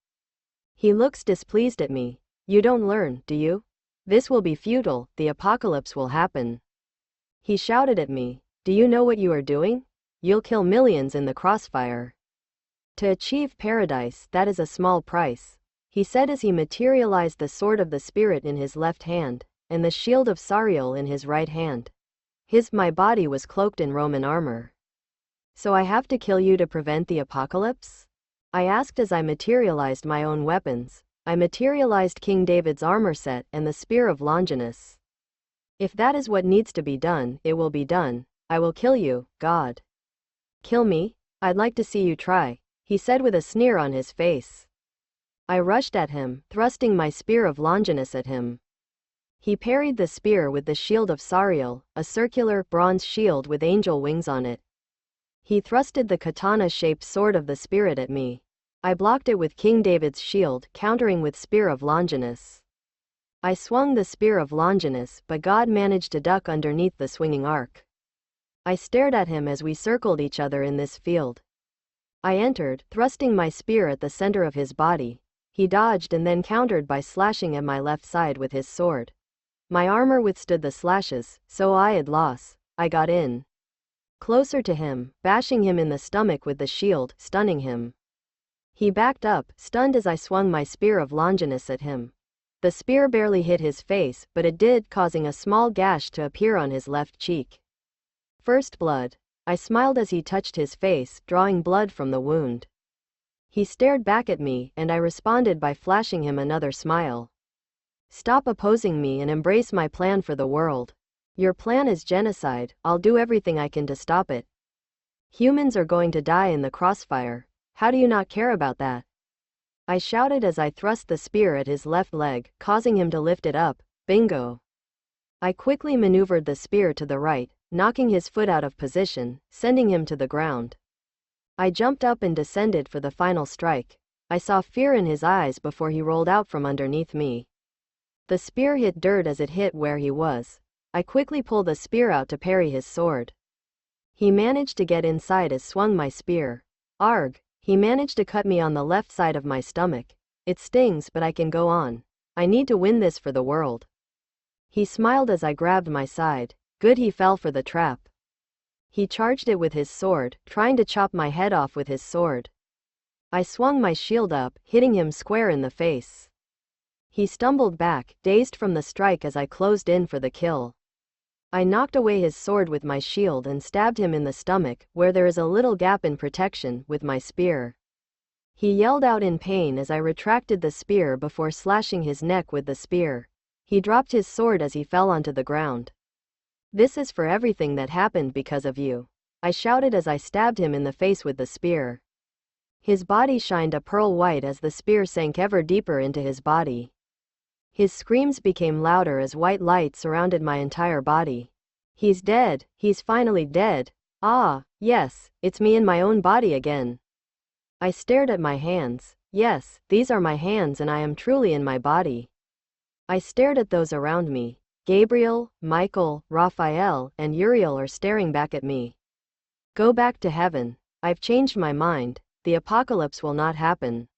He looks displeased at me. You don't learn, do you? This will be futile, the apocalypse will happen. He shouted at me. Do you know what you are doing? You'll kill millions in the crossfire. To achieve paradise, that is a small price, he said as he materialized the sword of the Spirit in his left hand, and the shield of Sariel in his right hand. My body was cloaked in Roman armor. So I have to kill you to prevent the apocalypse? I asked as I materialized my own weapons. I materialized King David's armor set and the spear of Longinus. If that is what needs to be done, it will be done. I will kill you, God. Kill me? I'd like to see you try, he said with a sneer on his face. I rushed at him, thrusting my spear of Longinus at him. He parried the spear with the shield of Sariel, a circular, bronze shield with angel wings on it. He thrusted the katana-shaped sword of the Spirit at me. I blocked it with King David's shield, countering with spear of Longinus. I swung the spear of Longinus, but God managed to duck underneath the swinging arc. I stared at him as we circled each other in this field. I entered, thrusting my spear at the center of his body. He dodged and then countered by slashing at my left side with his sword. My armor withstood the slashes, so I had loss. I got in closer to him, bashing him in the stomach with the shield, stunning him. He backed up, stunned as I swung my spear of Longinus at him. The spear barely hit his face, but it did, causing a small gash to appear on his left cheek. First blood. I smiled as he touched his face, drawing blood from the wound. He stared back at me, and I responded by flashing him another smile. Stop opposing me and embrace my plan for the world. Your plan is genocide. I'll do everything I can to stop it. Humans are going to die in the crossfire. How do you not care about that? I shouted as I thrust the spear at his left leg, causing him to lift it up. Bingo. I quickly maneuvered the spear to the right, knocking his foot out of position, sending him to the ground. I jumped up and descended for the final strike. I saw fear in his eyes before he rolled out from underneath me. The spear hit dirt as it hit where he was. I quickly pulled the spear out to parry his sword. He managed to get inside as swung my spear. Arg! He managed to cut me on the left side of my stomach. It stings, but I can go on. I need to win this for the world. He smiled as I grabbed my side. Good, he fell for the trap. He charged it with his sword, trying to chop my head off with his sword. I swung my shield up, hitting him square in the face. He stumbled back, dazed from the strike as I closed in for the kill. I knocked away his sword with my shield and stabbed him in the stomach, where there is a little gap in protection, with my spear. He yelled out in pain as I retracted the spear before slashing his neck with the spear. He dropped his sword as he fell onto the ground. This is for everything that happened because of you, I shouted as I stabbed him in the face with the spear. His body shined a pearl white as the spear sank ever deeper into his body. His screams became louder as white light surrounded my entire body. He's dead, he's finally dead. Ah, yes, it's me in my own body again. I stared at my hands. Yes, these are my hands and I am truly in my body. I stared at those around me. Gabriel, Michael, Raphael, and Uriel are staring back at me. Go back to heaven. I've changed my mind. The apocalypse will not happen,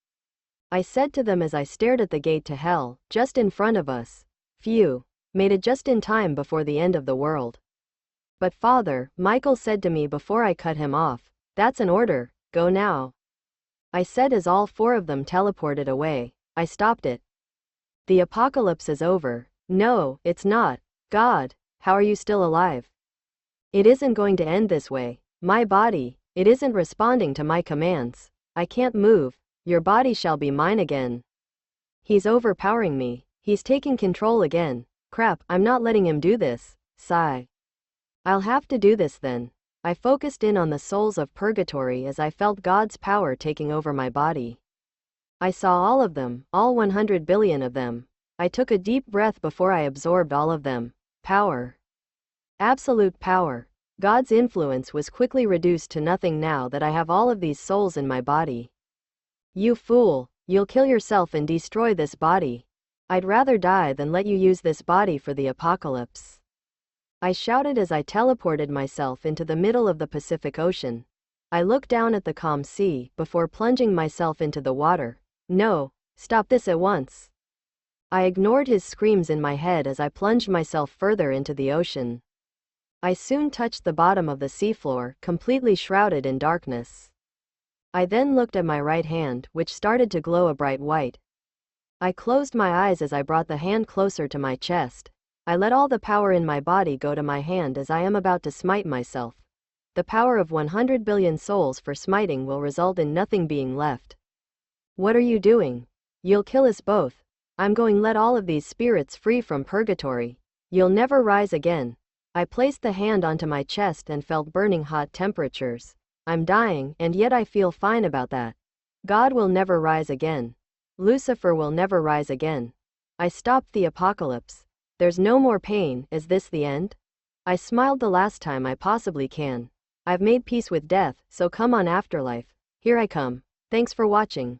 I said to them as I stared at the gate to hell, just in front of us. Phew. Made it just in time before the end of the world. But Father, Michael said to me before I cut him off, that's an order, go now. I said as all four of them teleported away. I stopped it. The apocalypse is over. No, it's not. God, how are you still alive? It isn't going to end this way. My body, it isn't responding to my commands. I can't move. Your body shall be mine again. He's overpowering me. He's taking control again. Crap, I'm not letting him do this. Sigh. I'll have to do this then. I focused in on the souls of Purgatory as I felt God's power taking over my body. I saw all of them, all 100 billion of them. I took a deep breath before I absorbed all of them. Power. Absolute power. God's influence was quickly reduced to nothing now that I have all of these souls in my body. You fool, you'll kill yourself and destroy this body. I'd rather die than let you use this body for the apocalypse. I shouted as I teleported myself into the middle of the Pacific Ocean. I looked down at the calm sea before plunging myself into the water. No, stop this at once. I ignored his screams in my head as I plunged myself further into the ocean. I soon touched the bottom of the seafloor, completely shrouded in darkness. I then looked at my right hand, which started to glow a bright white. I closed my eyes as I brought the hand closer to my chest. I let all the power in my body go to my hand as I am about to smite myself. The power of 100 billion souls for smiting will result in nothing being left. What are you doing? You'll kill us both. I'm going to let all of these spirits free from purgatory. You'll never rise again. I placed the hand onto my chest and felt burning hot temperatures. I'm dying, and yet I feel fine about that. God will never rise again. Lucifer will never rise again. I stopped the apocalypse. There's no more pain. Is this the end? I smiled the last time I possibly can. I've made peace with death, so come on afterlife. Here I come. Thanks for watching.